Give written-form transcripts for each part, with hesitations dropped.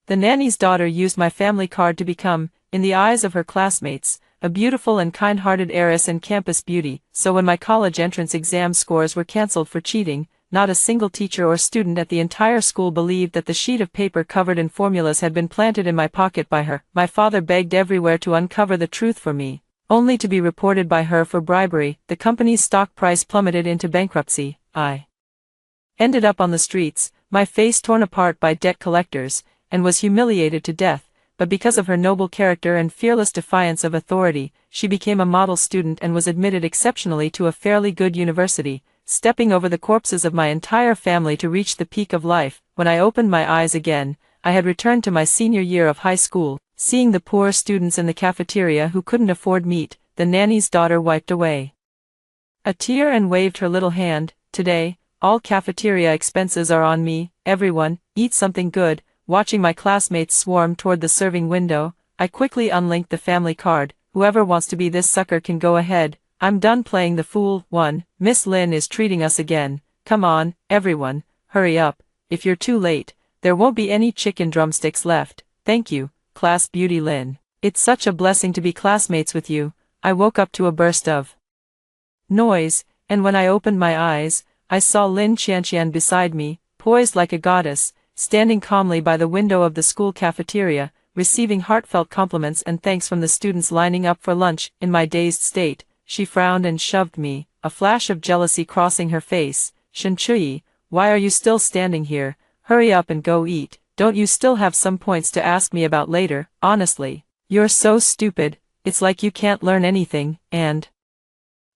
The nanny's daughter used my family card to become, in the eyes of her classmates, a beautiful and kind-hearted heiress and campus beauty, so when my college entrance exam scores were cancelled for cheating, not a single teacher or student at the entire school believed that the sheet of paper covered in formulas had been planted in my pocket by her. My father begged everywhere to uncover the truth for me, only to be reported by her for bribery. The company's stock price plummeted into bankruptcy. I ended up on the streets, my face torn apart by debt collectors, and was humiliated to death. But because of her noble character and fearless defiance of authority, she became a model student and was admitted exceptionally to a fairly good university, stepping over the corpses of my entire family to reach the peak of life. When I opened my eyes again, I had returned to my senior year of high school, seeing the poor students in the cafeteria who couldn't afford meat. The nanny's daughter wiped away a tear and waved her little hand. Today, all cafeteria expenses are on me. Everyone, eat something good. Watching my classmates swarm toward the serving window, I quickly unlinked the family card. Whoever wants to be this sucker can go ahead. I'm done playing the fool. 1. Miss Lin is treating us again. Come on, everyone, hurry up. If you're too late, there won't be any chicken drumsticks left. Thank you, Class Beauty Lin. It's such a blessing to be classmates with you. I woke up to a burst of noise, and when I opened my eyes, I saw Lin Qianqian beside me, poised like a goddess, standing calmly by the window of the school cafeteria, receiving heartfelt compliments and thanks from the students lining up for lunch. In my dazed state, she frowned and shoved me, a flash of jealousy crossing her face. Shen Chuyi, why are you still standing here? Hurry up and go eat. Don't you still have some points to ask me about later? Honestly, you're so stupid, it's like you can't learn anything, and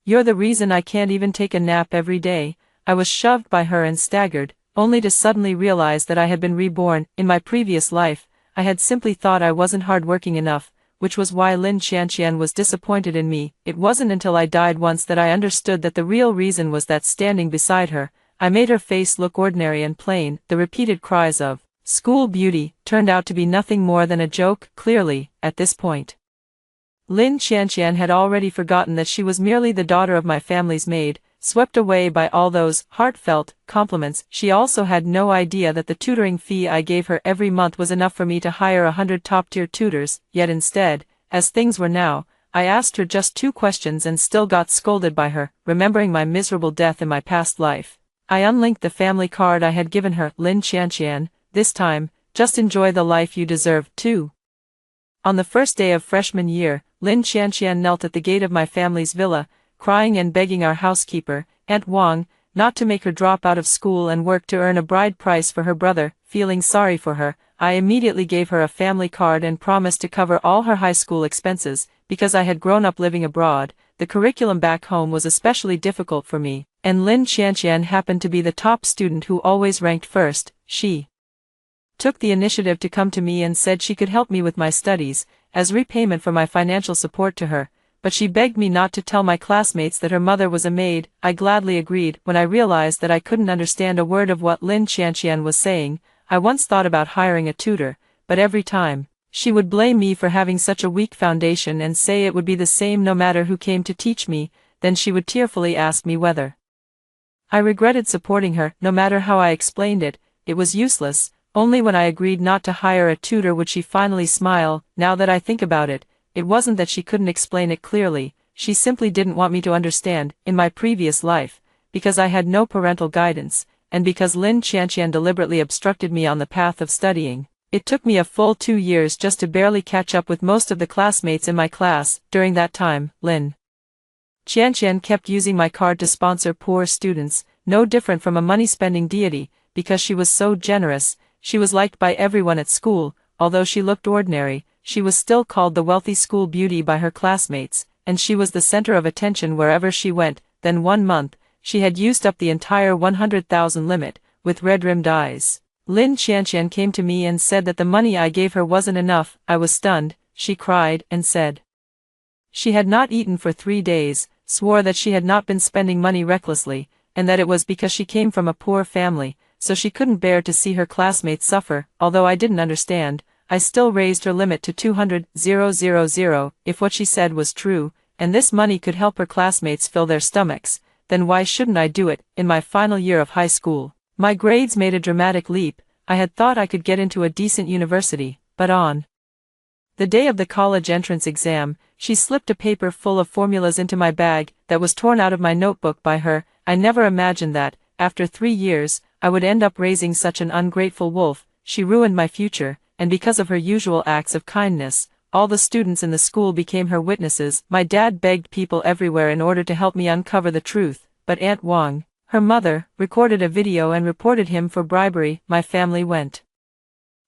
you're the reason I can't even take a nap every day. I was shoved by her and staggered, only to suddenly realize that I had been reborn. In my previous life, I had simply thought I wasn't hardworking enough, which was why Lin Qianqian was disappointed in me. It wasn't until I died once that I understood that the real reason was that standing beside her, I made her face look ordinary and plain. The repeated cries of school beauty turned out to be nothing more than a joke. Clearly, at this point, Lin Qianqian had already forgotten that she was merely the daughter of my family's maid. Swept away by all those heartfelt compliments, she also had no idea that the tutoring fee I gave her every month was enough for me to hire 100 top-tier tutors. Yet instead, as things were now, I asked her just 2 questions and still got scolded by her. Remembering my miserable death in my past life, I unlinked the family card I had given her. Lin Qianqian, this time, just enjoy the life you deserve, too. On the first day of freshman year, Lin Qianqian knelt at the gate of my family's villa, crying and begging our housekeeper, Aunt Wang, not to make her drop out of school and work to earn a bride price for her brother. Feeling sorry for her, I immediately gave her a family card and promised to cover all her high school expenses. Because I had grown up living abroad, the curriculum back home was especially difficult for me, and Lin Qianqian happened to be the top student who always ranked first. She took the initiative to come to me and said she could help me with my studies, as repayment for my financial support to her. But she begged me not to tell my classmates that her mother was a maid. I gladly agreed. When I realized that I couldn't understand a word of what Lin Qianqian was saying, I once thought about hiring a tutor, but every time, she would blame me for having such a weak foundation and say it would be the same no matter who came to teach me. Then she would tearfully ask me whether I regretted supporting her. No matter how I explained it, it was useless. Only when I agreed not to hire a tutor would she finally smile. Now that I think about it, it wasn't that she couldn't explain it clearly, she simply didn't want me to understand. In my previous life, because I had no parental guidance, and because Lin Qianqian deliberately obstructed me on the path of studying, it took me a full 2 years just to barely catch up with most of the classmates in my class. During that time, Lin Qianqian kept using my card to sponsor poor students, no different from a money-spending deity. Because she was so generous, she was liked by everyone at school. Although she looked ordinary, she was still called the wealthy school beauty by her classmates, and she was the center of attention wherever she went. Then one month, she had used up the entire 100,000 limit. With red-rimmed eyes, Lin Qianqian came to me and said that the money I gave her wasn't enough. I was stunned. She cried and said she had not eaten for 3 days, swore that she had not been spending money recklessly, and that it was because she came from a poor family, so she couldn't bear to see her classmates suffer. Although I didn't understand, I still raised her limit to 200,000. If what she said was true, and this money could help her classmates fill their stomachs, then why shouldn't I do it? In my final year of high school, my grades made a dramatic leap. I had thought I could get into a decent university, but on the day of the college entrance exam, she slipped a paper full of formulas into my bag that was torn out of my notebook by her. I never imagined that, after 3 years, I would end up raising such an ungrateful wolf. She ruined my future, and because of her usual acts of kindness, all the students in the school became her witnesses. My dad begged people everywhere in order to help me uncover the truth, but Aunt Wang, her mother, recorded a video and reported him for bribery. My family went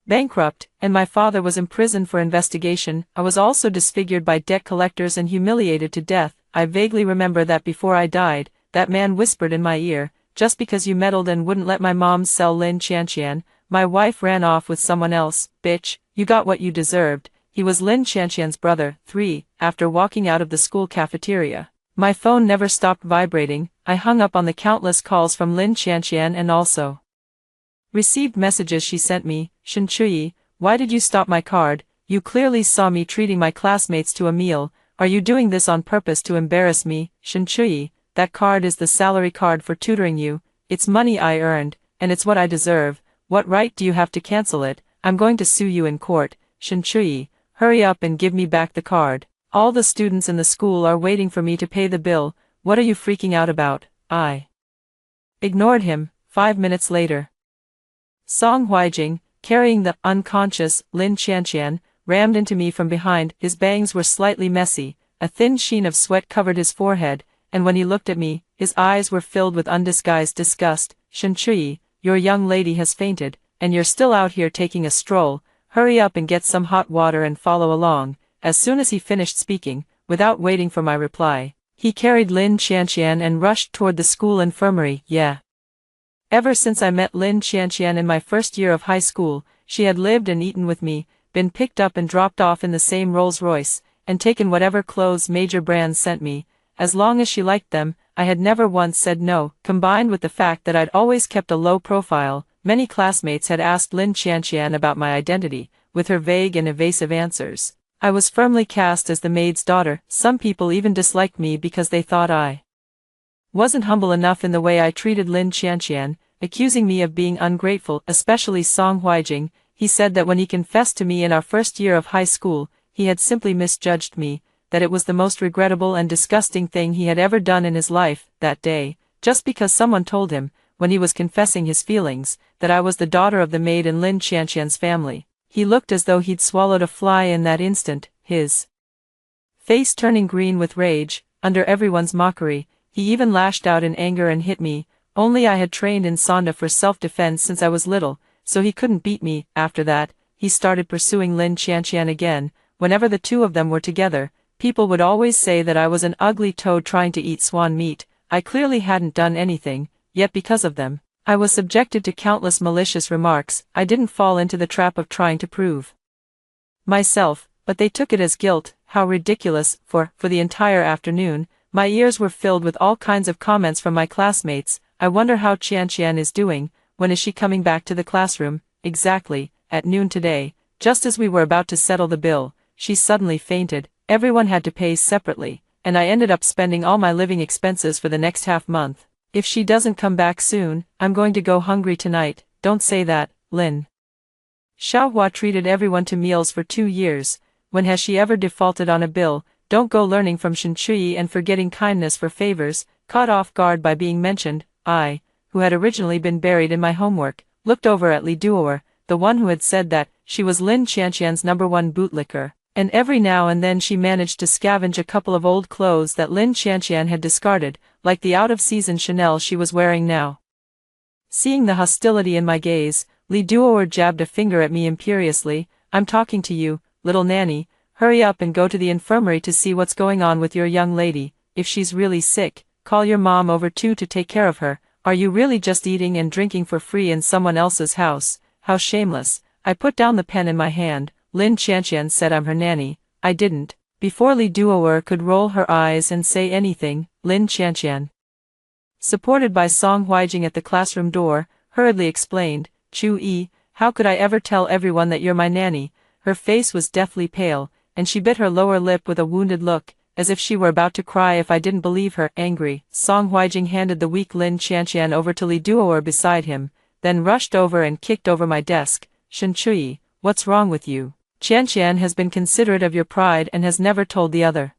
bankrupt, and my father was imprisoned for investigation. I was also disfigured by debt collectors and humiliated to death. I vaguely remember that before I died, that man whispered in my ear, "Just because you meddled and wouldn't let my mom sell Lin Qianqian, my wife ran off with someone else. Bitch, you got what you deserved." He was Lin Qianqian's brother. 3. After walking out of the school cafeteria, my phone never stopped vibrating. I hung up on the countless calls from Lin Qianqian and also received messages she sent me. "Shen Chui, why did you stop my card? You clearly saw me treating my classmates to a meal. Are you doing this on purpose to embarrass me? Shen Chui, that card is the salary card for tutoring you. It's money I earned, and it's what I deserve. What right do you have to cancel it? I'm going to sue you in court. Shen Chui, hurry up and give me back the card. All the students in the school are waiting for me to pay the bill. What are you freaking out about?" I ignored him. 5 minutes later, Song Huijing, carrying the unconscious Lin Qianqian, rammed into me from behind. His bangs were slightly messy, a thin sheen of sweat covered his forehead, and when he looked at me, his eyes were filled with undisguised disgust. "Shen Chui, your young lady has fainted, and you're still out here taking a stroll. Hurry up and get some hot water and follow along." As soon as he finished speaking, without waiting for my reply, he carried Lin Qianqian and rushed toward the school infirmary. Yeah. Ever since I met Lin Qianqian in my first year of high school, she had lived and eaten with me, been picked up and dropped off in the same Rolls-Royce, and taken whatever clothes major brands sent me. As long as she liked them, I had never once said no. Combined with the fact that I'd always kept a low profile, many classmates had asked Lin Qianqian about my identity. With her vague and evasive answers, I was firmly cast as the maid's daughter. Some people even disliked me because they thought I wasn't humble enough in the way I treated Lin Qianqian, accusing me of being ungrateful, especially Song Huijing. He said that when he confessed to me in our first year of high school, he had simply misjudged me, that it was the most regrettable and disgusting thing he had ever done in his life. That day, just because someone told him, when he was confessing his feelings, that I was the daughter of the maid in Lin Qianqian's family, he looked as though he'd swallowed a fly in that instant, his face turning green with rage. Under everyone's mockery, he even lashed out in anger and hit me. Only I had trained in Sonda for self-defense since I was little, so he couldn't beat me. After that, he started pursuing Lin Qianqian again. Whenever the two of them were together, people would always say that I was an ugly toad trying to eat swan meat. I clearly hadn't done anything, yet because of them, I was subjected to countless malicious remarks. I didn't fall into the trap of trying to prove myself, but they took it as guilt. How ridiculous. For the entire afternoon, my ears were filled with all kinds of comments from my classmates. "I wonder how Qianqian is doing. When is she coming back to the classroom?" Exactly, at noon today, just as we were about to settle the bill, she suddenly fainted. Everyone had to pay separately, and I ended up spending all my living expenses for the next half-month. "If she doesn't come back soon, I'm going to go hungry tonight." "Don't say that, Lin Xiaohua treated everyone to meals for 2 years. When has she ever defaulted on a bill? Don't go learning from Shen Chui and forgetting kindness for favors." Caught off guard by being mentioned, I, who had originally been buried in my homework, looked over at Li Duoer, the one who had said that she was Lin Qianqian's #1 bootlicker, and every now and then she managed to scavenge a couple of old clothes that Lin Qianqian had discarded, like the out-of-season Chanel she was wearing now. Seeing the hostility in my gaze, Li Duoer jabbed a finger at me imperiously. "I'm talking to you, little nanny. Hurry up and go to the infirmary to see what's going on with your young lady. If she's really sick, call your mom over too to take care of her. Are you really just eating and drinking for free in someone else's house? How shameless." I put down the pen in my hand. "Lin Qianqian said I'm her nanny." I didn't. Before Li Duoer could roll her eyes and say anything, Lin Qianqian, supported by Song Huijing at the classroom door, hurriedly explained, "Chu Yi, how could I ever tell everyone that you're my nanny?" Her face was deathly pale, and she bit her lower lip with a wounded look, as if she were about to cry if I didn't believe her. Angry, Song Huijing handed the weak Lin Qianqian over to Li Duoer beside him. then rushed over and kicked over my desk. Shen Chui, what's wrong with you? Qian has been considerate of your pride and has never told the other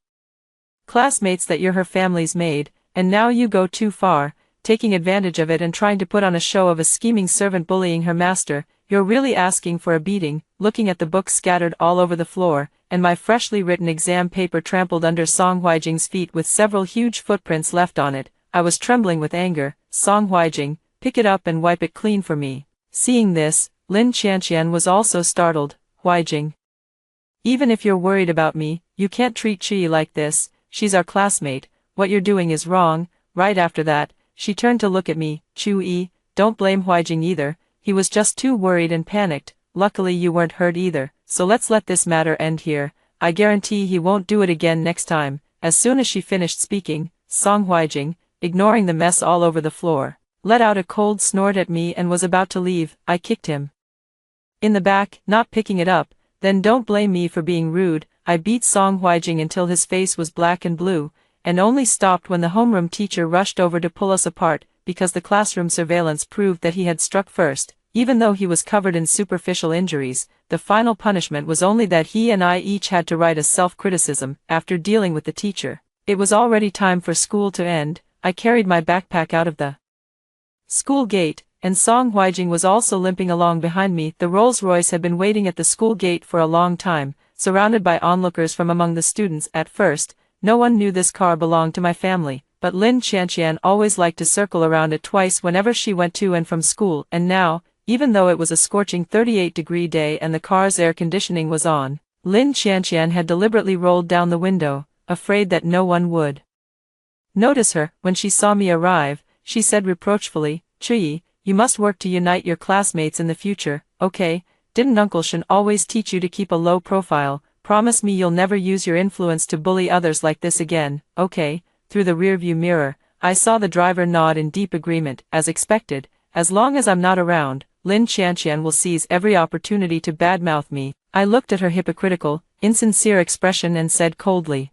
classmates that you're her family's maid, and now you go too far, taking advantage of it and trying to put on a show of a scheming servant bullying her master. You're really asking for a beating. Looking at the books scattered all over the floor, and my freshly written exam paper trampled under Song Huijing's feet with several huge footprints left on it, I was trembling with anger. Song Huijing, pick it up and wipe it clean for me. Seeing this, Lin Qianqian was also startled. Huijing, even if you're worried about me, you can't treat Qi like this. She's our classmate. What you're doing is wrong. Right after that, she turned to look at me. Chui, don't blame Huijing either. He was just too worried and panicked. Luckily you weren't hurt either, so let's let this matter end here. I guarantee he won't do it again next time. As soon as she finished speaking, Song Huijing, ignoring the mess all over the floor, let out a cold snort at me and was about to leave. I kicked him in the back, not picking it up. Then don't blame me for being rude. I beat Song Huijing until his face was black and blue, and only stopped when the homeroom teacher rushed over to pull us apart, because the classroom surveillance proved that he had struck first. Even though he was covered in superficial injuries, the final punishment was only that he and I each had to write a self-criticism. After dealing with the teacher, it was already time for school to end. I carried my backpack out of the school gate, and Song Huijing was also limping along behind me. The Rolls-Royce had been waiting at the school gate for a long time, surrounded by onlookers from among the students. At first, no one knew this car belonged to my family, but Lin Qianqian always liked to circle around it twice whenever she went to and from school, and now, even though it was a scorching 38-degree day and the car's air conditioning was on, Lin Qianqian had deliberately rolled down the window, afraid that no one would notice her. When she saw me arrive, she said reproachfully, Chui, you must work to unite your classmates in the future, okay? Didn't Uncle Shen always teach you to keep a low profile? Promise me you'll never use your influence to bully others like this again, okay? Through the rearview mirror, I saw the driver nod in deep agreement. As expected, as long as I'm not around, Lin Qianqian will seize every opportunity to badmouth me. I looked at her hypocritical, insincere expression and said coldly,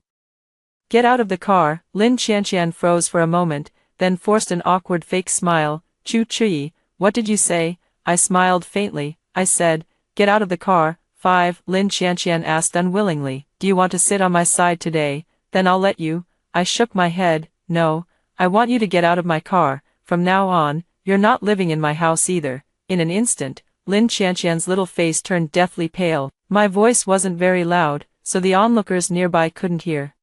get out of the car. Lin Qianqian froze for a moment, then forced an awkward fake smile. Chui, what did you say? I smiled faintly. I said, get out of the car. 5. Lin Qianqian asked unwillingly, do you want to sit on my side today? Then I'll let you. I shook my head. No, I want you to get out of my car. From now on, you're not living in my house either. In an instant, Lin Qianqian's little face turned deathly pale. My voice wasn't very loud, so the onlookers nearby couldn't hear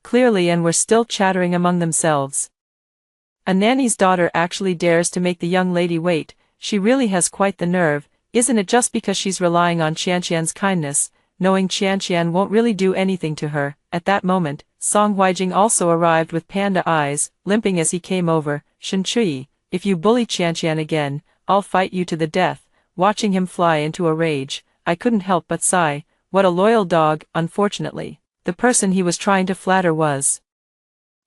clearly and were still chattering among themselves. A nanny's daughter actually dares to make the young lady wait. She really has quite the nerve. Isn't it just because she's relying on Qianqian's kindness, knowing Qianqian won't really do anything to her? At that moment, Song Huijing also arrived with panda eyes, limping as he came over. Shen Chui, if you bully Qianqian again, I'll fight you to the death. Watching him fly into a rage, I couldn't help but sigh. What a loyal dog. Unfortunately, the person he was trying to flatter was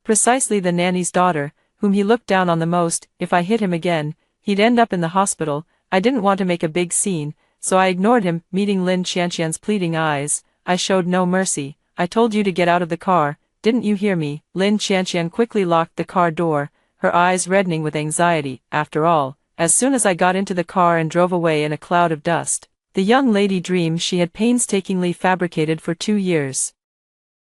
precisely the nanny's daughter, whom he looked down on the most. If I hit him again, he'd end up in the hospital. I didn't want to make a big scene, so I ignored him. Meeting Lin Qianqian's pleading eyes, I showed no mercy. I told you to get out of the car, didn't you hear me? Lin Qianqian quickly locked the car door, her eyes reddening with anxiety. After all, as soon as I got into the car and drove away in a cloud of dust, the young lady dream she had painstakingly fabricated for 2 years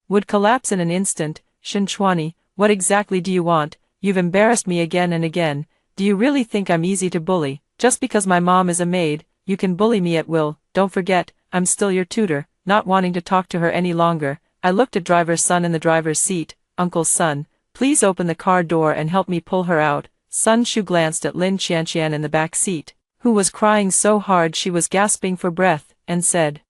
would collapse in an instant. Shen Chuani, what exactly do you want? You've embarrassed me again and again. Do you really think I'm easy to bully? Just because my mom is a maid, you can bully me at will. Don't forget, I'm still your tutor. Not wanting to talk to her any longer, I looked at driver's son in the driver's seat. Uncle Sun, please open the car door and help me pull her out. Sun Shu glanced at Lin Qianqian in the back seat, who was crying so hard she was gasping for breath, and said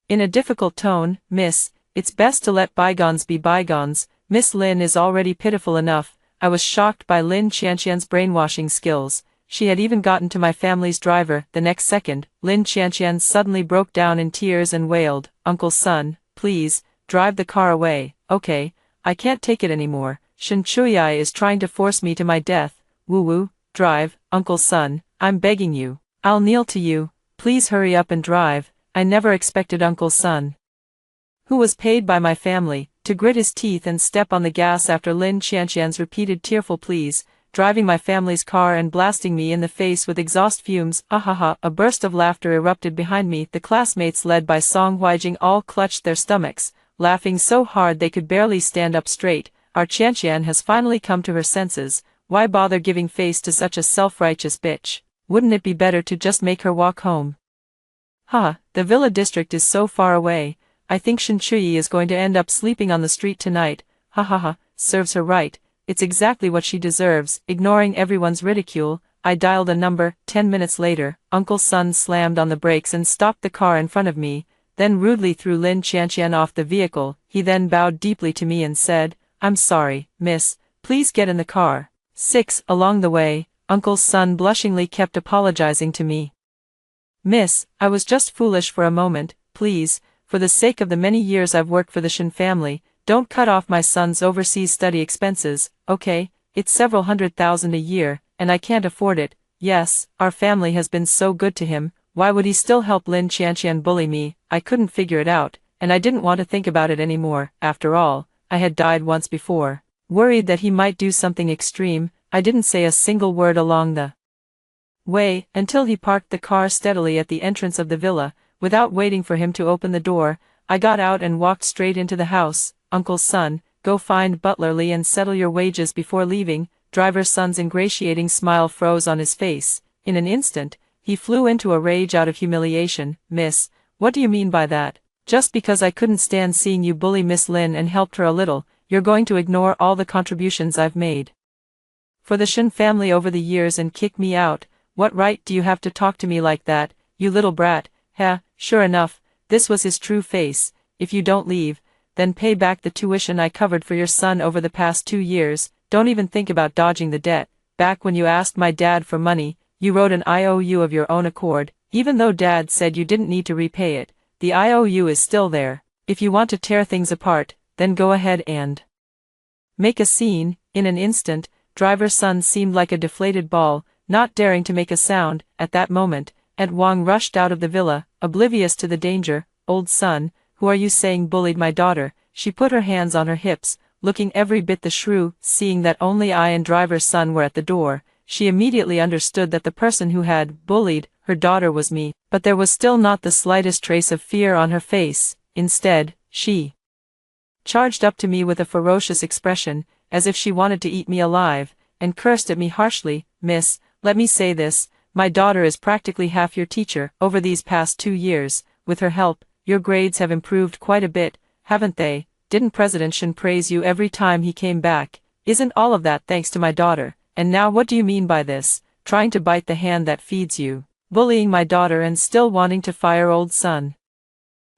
in a difficult tone, Miss, it's best to let bygones be bygones. Miss Lin is already pitiful enough. I was shocked by Lin Qianqian's brainwashing skills. She had even gotten to my family's driver. The next second, Lin Qianqian suddenly broke down in tears and wailed, Uncle Sun, please, drive the car away. Okay, I can't take it anymore. Shen Chui is trying to force me to my death. Woo-woo, drive, Uncle Sun, I'm begging you. I'll kneel to you. Please hurry up and drive. I never expected Uncle Sun, who was paid by my family, to grit his teeth and step on the gas after Lin Qianqian's repeated tearful pleas. driving my family's car and blasting me in the face with exhaust fumes. Ahaha, a burst of laughter erupted behind me. The classmates led by Song Huijing all clutched their stomachs, laughing so hard they could barely stand up straight. Our Qianqian has finally come to her senses. Why bother giving face to such a self-righteous bitch? Wouldn't it be better to just make her walk home? The villa district is so far away. I think Shen Chuyi is going to end up sleeping on the street tonight. Serves her right. It's exactly what she deserves. Ignoring everyone's ridicule, I dialed a number. 10 minutes later, Uncle Sun slammed on the brakes and stopped the car in front of me, then rudely threw Lin Qianqian off the vehicle. He then bowed deeply to me and said, "I'm sorry, miss, please get in the car." 6. Along the way, Uncle Sun blushingly kept apologizing to me. "Miss, I was just foolish for a moment. Please, for the sake of the many years I've worked for the Shen family, don't cut off my son's overseas study expenses, okay? It's several $100,000 a year, and I can't afford it. Yes, our family has been so good to him. Why would he still help Lin Qianqian bully me?" I couldn't figure it out, and I didn't want to think about it anymore. After all, I had died once before. Worried that he might do something extreme, I didn't say a single word along the way until he parked the car steadily at the entrance of the villa. Without waiting for him to open the door, I got out and walked straight into the house. "Uncle Sun, go find Butler Lee and settle your wages before leaving." Driver Sun's ingratiating smile froze on his face. In an instant, he flew into a rage out of humiliation. "Miss, what do you mean by that? Just because I couldn't stand seeing you bully Miss Lin and helped her a little, you're going to ignore all the contributions I've made for the Shen family over the years and kick me out? What right do you have to talk to me like that, you little brat?" Sure enough, this was his true face. "If you don't leave, then pay back the tuition I covered for your son over the past 2 years. Don't even think about dodging the debt. Back when you asked my dad for money, you wrote an IOU of your own accord, even though Dad said you didn't need to repay it. The IOU is still there. If you want to tear things apart, then go ahead and make a scene." In an instant, Driver Sun seemed like a deflated ball, not daring to make a sound. At that moment, Aunt Wang rushed out of the villa, oblivious to the danger. "Old Sun, who are you saying bullied my daughter?" She put her hands on her hips, looking every bit the shrew. Seeing that only I and Driver Sun were at the door, she immediately understood that the person who had bullied her daughter was me, but there was still not the slightest trace of fear on her face. Instead, she charged up to me with a ferocious expression, as if she wanted to eat me alive, and cursed at me harshly. "Miss, let me say this, my daughter is practically half your teacher. Over these past 2 years, with her help, your grades have improved quite a bit, haven't they? Didn't President Shen praise you every time he came back? Isn't all of that thanks to my daughter? And now what do you mean by this? Trying to bite the hand that feeds you? Bullying my daughter and still wanting to fire old Sun,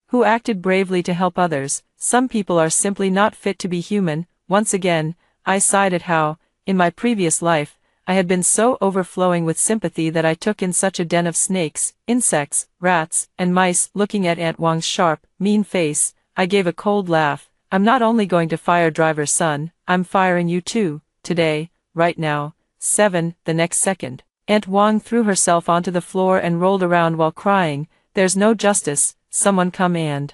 who acted bravely to help others? Some people are simply not fit to be human." Once again, I sighed at how, in my previous life, I had been so overflowing with sympathy that I took in such a den of snakes, insects, rats, and mice. Looking at Aunt Wang's sharp, mean face, I gave a cold laugh. "I'm not only going to fire Driver Sun, I'm firing you too, today, right now." 7. The next second, Aunt Wang threw herself onto the floor and rolled around while crying, "There's no justice, someone come and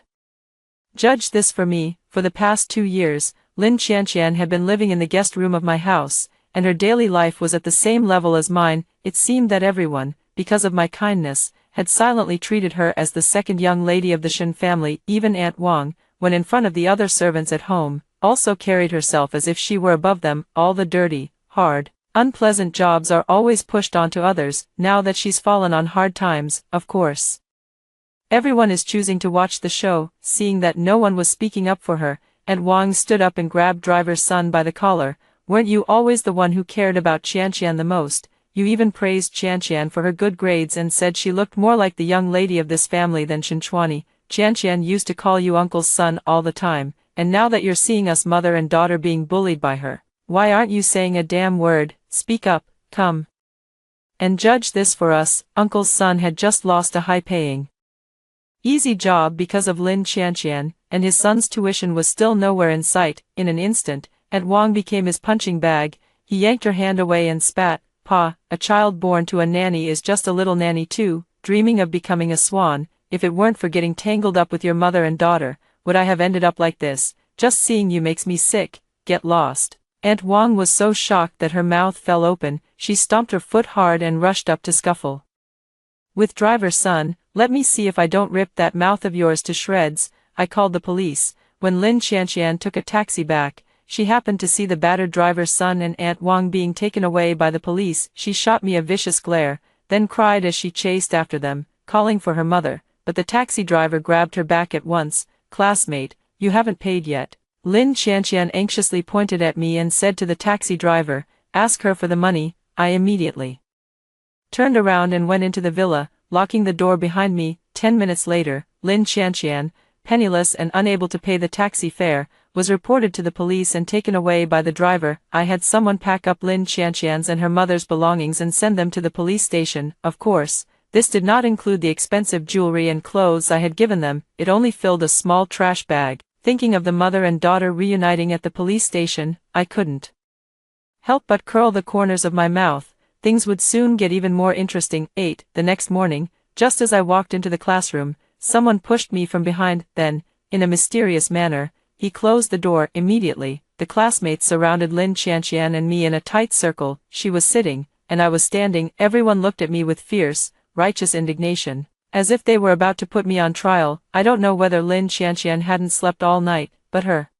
judge this for me." For the past 2 years, Lin Qianqian had been living in the guest room of my house, and her daily life was at the same level as mine. It seemed that everyone, because of my kindness, had silently treated her as the second young lady of the Shen family. Even Aunt Wang, when in front of the other servants at home, also carried herself as if she were above them. All the dirty, hard, unpleasant jobs are always pushed onto others, now that she's fallen on hard times, of course. Everyone is choosing to watch the show. Seeing that no one was speaking up for her, Aunt Wang stood up and grabbed Driver Sun by the collar. "Weren't you always the one who cared about Qianqian the most? You even praised Qianqian for her good grades and said she looked more like the young lady of this family than Shenchuani. Qianqian used to call you Uncle Sun all the time, and now that you're seeing us mother and daughter being bullied by her, why aren't you saying a damn word? Speak up, come and judge this for us." Uncle Sun had just lost a high-paying, easy job because of Lin Qianqian, and his son's tuition was still nowhere in sight. In an instant, Aunt Wang became his punching bag. He yanked her hand away and spat, "Pa, a child born to a nanny is just a little nanny too, dreaming of becoming a swan. If it weren't for getting tangled up with your mother and daughter, would I have ended up like this? Just seeing you makes me sick. Get lost." Aunt Wang was so shocked that her mouth fell open. She stomped her foot hard and rushed up to scuffle with driver's son. "Let me see if I don't rip that mouth of yours to shreds," I called the police. When Lin Qianqian took a taxi back, she happened to see the battered driver's son and Aunt Wang being taken away by the police. She shot me a vicious glare, then cried as she chased after them, calling for her mother, but the taxi driver grabbed her back at once. "Classmate, you haven't paid yet." Lin Qianqian anxiously pointed at me and said to the taxi driver, "Ask her for the money." I immediately turned around and went into the villa, locking the door behind me. 10 minutes later, Lin Qianqian, penniless and unable to pay the taxi fare, was reported to the police and taken away by the driver. I had someone pack up Lin Qianqian's and her mother's belongings and send them to the police station. Of course, this did not include the expensive jewelry and clothes I had given them, it only filled a small trash bag. Thinking of the mother and daughter reuniting at the police station, I couldn't help but curl the corners of my mouth. Things would soon get even more interesting. 8. The next morning, just as I walked into the classroom, someone pushed me from behind. Then, in a mysterious manner, he closed the door. Immediately, the classmates surrounded Lin Qianqian and me in a tight circle. She was sitting, and I was standing. Everyone looked at me with fierce, righteous indignation, as if they were about to put me on trial. I don't know whether Lin Qianqian hadn't slept all night, but her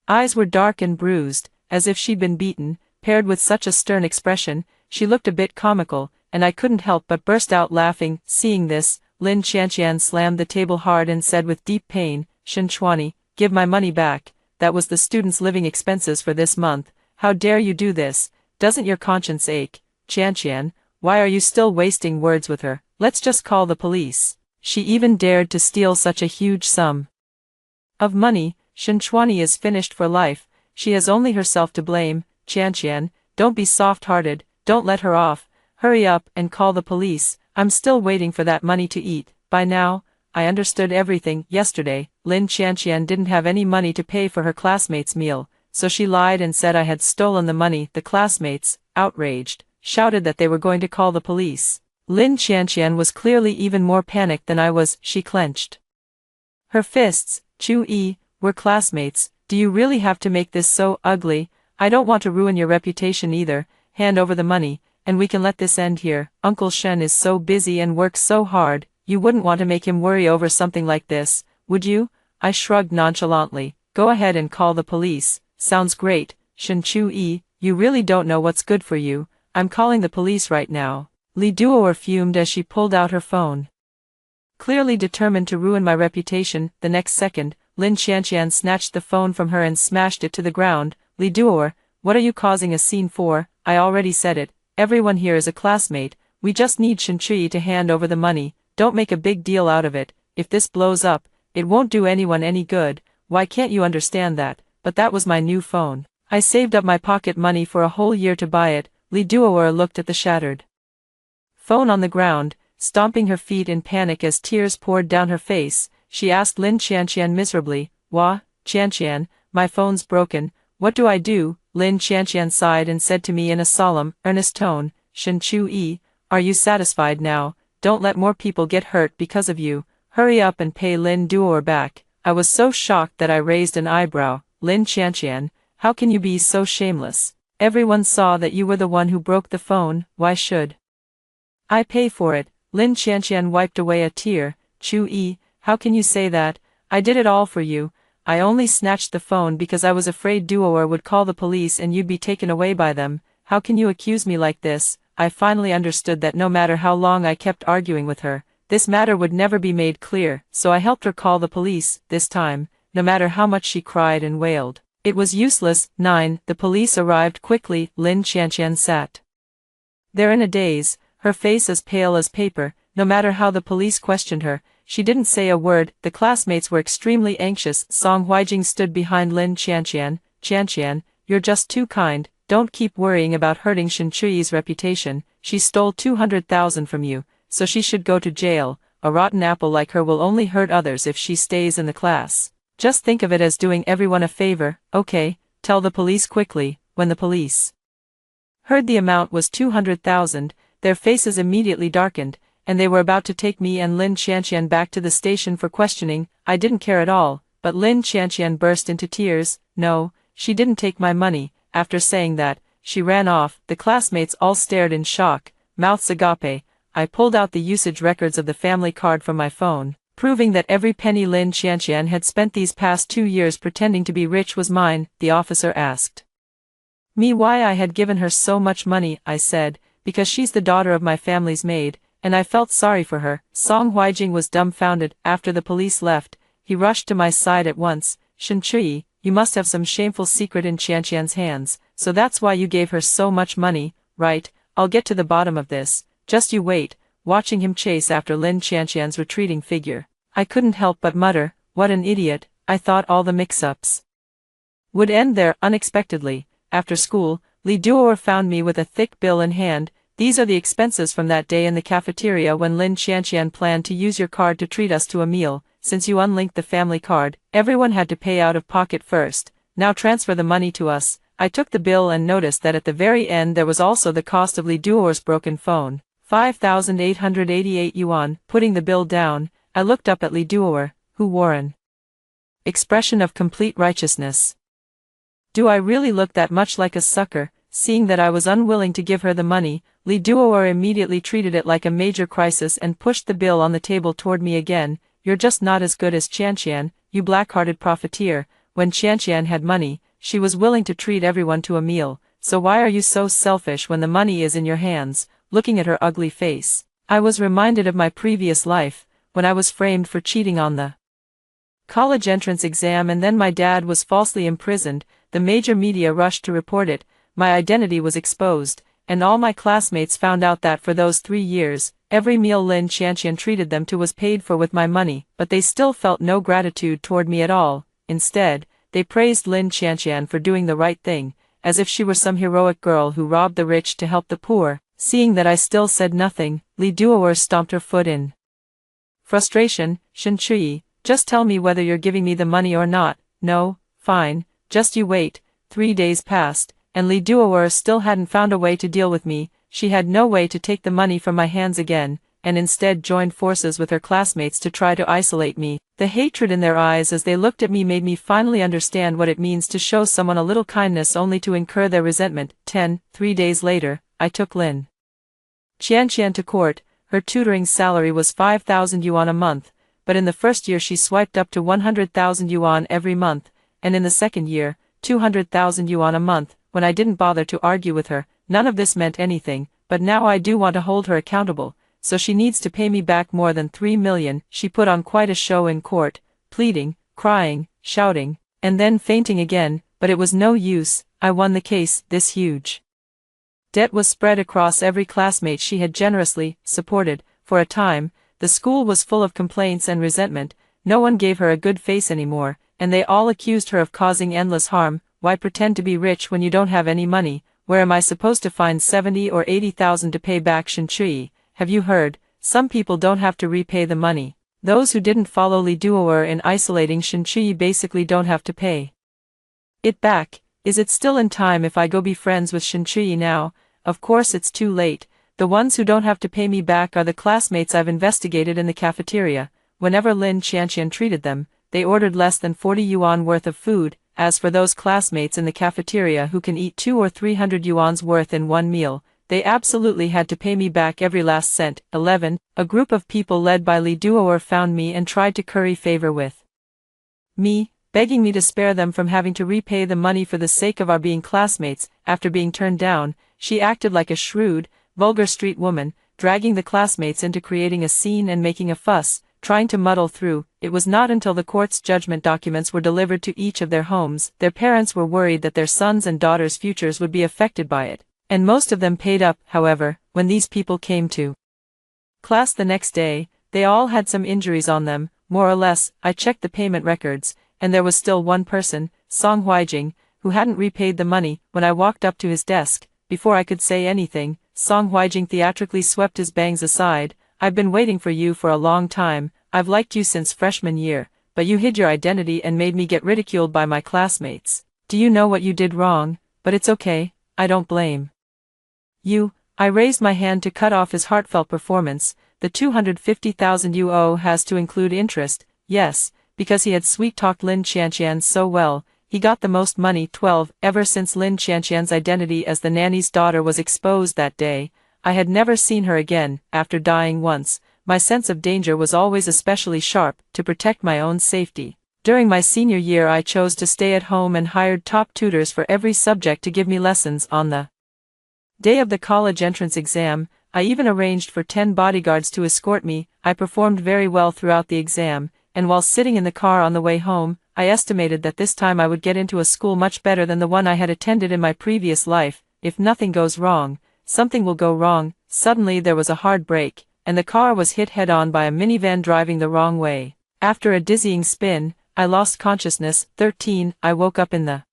eyes were dark and bruised, as if she'd been beaten. Paired with such a stern expression, she looked a bit comical, and I couldn't help but burst out laughing. Seeing this, Lin Qianqian slammed the table hard and said with deep pain, "Shen Chuani, give my money back. That was the students' living expenses for this month. How dare you do this? Doesn't your conscience ache? Qianqian, why are you still wasting words with her? Let's just call the police. She even dared to steal such a huge sum of money. Shen Chuani is finished for life. She has only herself to blame. Qianqian, don't be soft-hearted. Don't let her off. Hurry up and call the police. I'm still waiting for that money to eat." By now, I understood everything. Yesterday, Lin Qianqian didn't have any money to pay for her classmates' meal, so she lied and said I had stolen the money. The classmates, outraged, shouted that they were going to call the police. Lin Qianqian was clearly even more panicked than I was. She clenched her fists. "Chu-yi, we're classmates. Do you really have to make this so ugly? I don't want to ruin your reputation either. Hand over the money, and we can let this end here. Uncle Shen is so busy and works so hard, you wouldn't want to make him worry over something like this, would you?" I shrugged nonchalantly. "Go ahead and call the police. Sounds great. Shen Chu-yi, you really don't know what's good for you. I'm calling the police right now." Li Duo fumed as she pulled out her phone, clearly determined to ruin my reputation. The next second, Lin Qianqian snatched the phone from her and smashed it to the ground. "Li Duo, what are you causing a scene for? I already said it. Everyone here is a classmate. We just need Shen Chuyi to hand over the money. Don't make a big deal out of it. If this blows up, it won't do anyone any good. Why can't you understand that?" But that was my new phone. I saved up my pocket money for a whole year to buy it. Li Duo looked at the shattered phone on the ground, stomping her feet in panic as tears poured down her face. She asked Lin Qianqian miserably, "Wah, Qianqian, my phone's broken. What do I do?" Lin Qianqian sighed and said to me in a solemn, earnest tone, "Shen Chu-yi, are you satisfied now? Don't let more people get hurt because of you. Hurry up and pay Lin Duo back." I was so shocked that I raised an eyebrow. "Lin Qianqian, how can you be so shameless? Everyone saw that you were the one who broke the phone. Why should I pay for it?" Lin Qianqian wiped away a tear. "Chu-yi, how can you say that? I did it all for you. I only snatched the phone because I was afraid Duo would call the police and you'd be taken away by them. How can you accuse me like this?" I finally understood that no matter how long I kept arguing with her, this matter would never be made clear, so I helped her call the police. This time, no matter how much she cried and wailed, it was useless. 9. The police arrived quickly. Lin Qianqian sat there in a daze, her face as pale as paper. No matter how the police questioned her, she didn't say a word. The classmates were extremely anxious. Song Huijing stood behind Lin Qianqian. "Qianqian, you're just too kind. Don't keep worrying about hurting Shen Chuyi's reputation. She stole 200,000 from you, so she should go to jail. A rotten apple like her will only hurt others if she stays in the class. Just think of it as doing everyone a favor." "Okay, tell the police quickly." When the police heard the amount was 200,000, their faces immediately darkened, and they were about to take me and Lin Qianqian back to the station for questioning. I didn't care at all, but Lin Qianqian burst into tears. "No, she didn't take my money. After saying that, she ran off. The classmates all stared in shock, mouths agape. I pulled out the usage records of the family card from my phone, proving that every penny Lin Qianqian had spent these past 2 years pretending to be rich was mine. The officer asked me why I had given her so much money. I said, because she's the daughter of my family's maid, and I felt sorry for her. Song Huijing was dumbfounded. After the police left, he rushed to my side at once. Shen Chui, you must have some shameful secret in Qianqian's hands, so that's why you gave her so much money, right? I'll get to the bottom of this, just you wait. Watching him chase after Lin Qianqian's retreating figure, I couldn't help but mutter, what an idiot. I thought all the mix-ups would end there. Unexpectedly, after school, Li Duo'er found me with a thick bill in hand. These are the expenses from that day in the cafeteria when Lin Qianqian planned to use your card to treat us to a meal. Since you unlinked the family card, everyone had to pay out of pocket first. Now transfer the money to us. I took the bill and noticed that at the very end there was also the cost of Li Duo'er's broken phone. 5,888 yuan. Putting the bill down, I looked up at Li Duo'er, who wore an expression of complete righteousness. Do I really look that much like a sucker? Seeing that I was unwilling to give her the money, Li Duo'er immediately treated it like a major crisis and pushed the bill on the table toward me again. You're just not as good as Qianqian, you black-hearted profiteer. When Qianqian had money, she was willing to treat everyone to a meal, so why are you so selfish when the money is in your hands? Looking at her ugly face, I was reminded of my previous life, when I was framed for cheating on the college entrance exam and then my dad was falsely imprisoned. The major media rushed to report it. My identity was exposed, and all my classmates found out that for those 3 years, every meal Lin Qianqian treated them to was paid for with my money, but they still felt no gratitude toward me at all. Instead, they praised Lin Qianqian for doing the right thing, as if she were some heroic girl who robbed the rich to help the poor. Seeing that I still said nothing, Li Duo'er stomped her foot in frustration. Shen Chui, just tell me whether you're giving me the money or not. No, fine, just you wait. 3 days passed, and Li Duo'er still hadn't found a way to deal with me. She had no way to take the money from my hands again, and instead joined forces with her classmates to try to isolate me. The hatred in their eyes as they looked at me made me finally understand what it means to show someone a little kindness only to incur their resentment. 3 days later, I took Lin Qianqian to court. Her tutoring salary was 5,000 yuan a month, but in the first year she swiped up to 100,000 yuan every month, and in the second year, 200,000 yuan a month. When I didn't bother to argue with her, none of this meant anything, but now I do want to hold her accountable, so she needs to pay me back more than 3 million. She put on quite a show in court, pleading, crying, shouting, and then fainting again, but it was no use. I won the case. This huge debt was spread across every classmate she had generously supported. For a time, the school was full of complaints and resentment. No one gave her a good face anymore, and they all accused her of causing endless harm. Why pretend to be rich when you don't have any money? Where am I supposed to find 70 or 80,000 to pay back? Shen Chui, have you heard? Some people don't have to repay the money. Those who didn't follow Li Duo'er in isolating Shen Chui basically don't have to pay it back. Is it still in time if I go be friends with Shen Chui now? Of course it's too late. The ones who don't have to pay me back are the classmates I've investigated in the cafeteria. Whenever Lin Qianqian treated them, they ordered less than 40 yuan worth of food. As for those classmates in the cafeteria who can eat 200 or 300 yuan's worth in one meal, they absolutely had to pay me back every last cent. 11. A group of people led by Li Duo'er found me and tried to curry favor with me, begging me to spare them from having to repay the money for the sake of our being classmates. After being turned down, she acted like a shrewd, vulgar street woman, dragging the classmates into creating a scene and making a fuss, trying to muddle through. It was not until the court's judgment documents were delivered to each of their homes. Their parents were worried that their sons' and daughters' futures would be affected by it, and most of them paid up. However, when these people came to class the next day, they all had some injuries on them, more or less. I checked the payment records, and there was still one person, Song Huijing, who hadn't repaid the money. When I walked up to his desk, before I could say anything, Song Huijing theatrically swept his bangs aside. I've been waiting for you for a long time. I've liked you since freshman year, but you hid your identity and made me get ridiculed by my classmates. Do you know what you did wrong? But it's okay, I don't blame you. I raised my hand to cut off his heartfelt performance. The 250,000 you owe has to include interest. Yes, because he had sweet-talked Lin Qianqian so well, he got the most money. 12. Ever since Lin Qianqian's identity as the nanny's daughter was exposed that day, I had never seen her again. After dying once, my sense of danger was always especially sharp, to protect my own safety. During my senior year I chose to stay at home and hired top tutors for every subject to give me lessons. On the day of the college entrance exam, I even arranged for 10 bodyguards to escort me. I performed very well throughout the exam, and while sitting in the car on the way home, I estimated that this time I would get into a school much better than the one I had attended in my previous life. If nothing goes wrong, something will go wrong. Suddenly there was a hard break, and the car was hit head-on by a minivan driving the wrong way. After a dizzying spin, I lost consciousness. 13. I woke up in the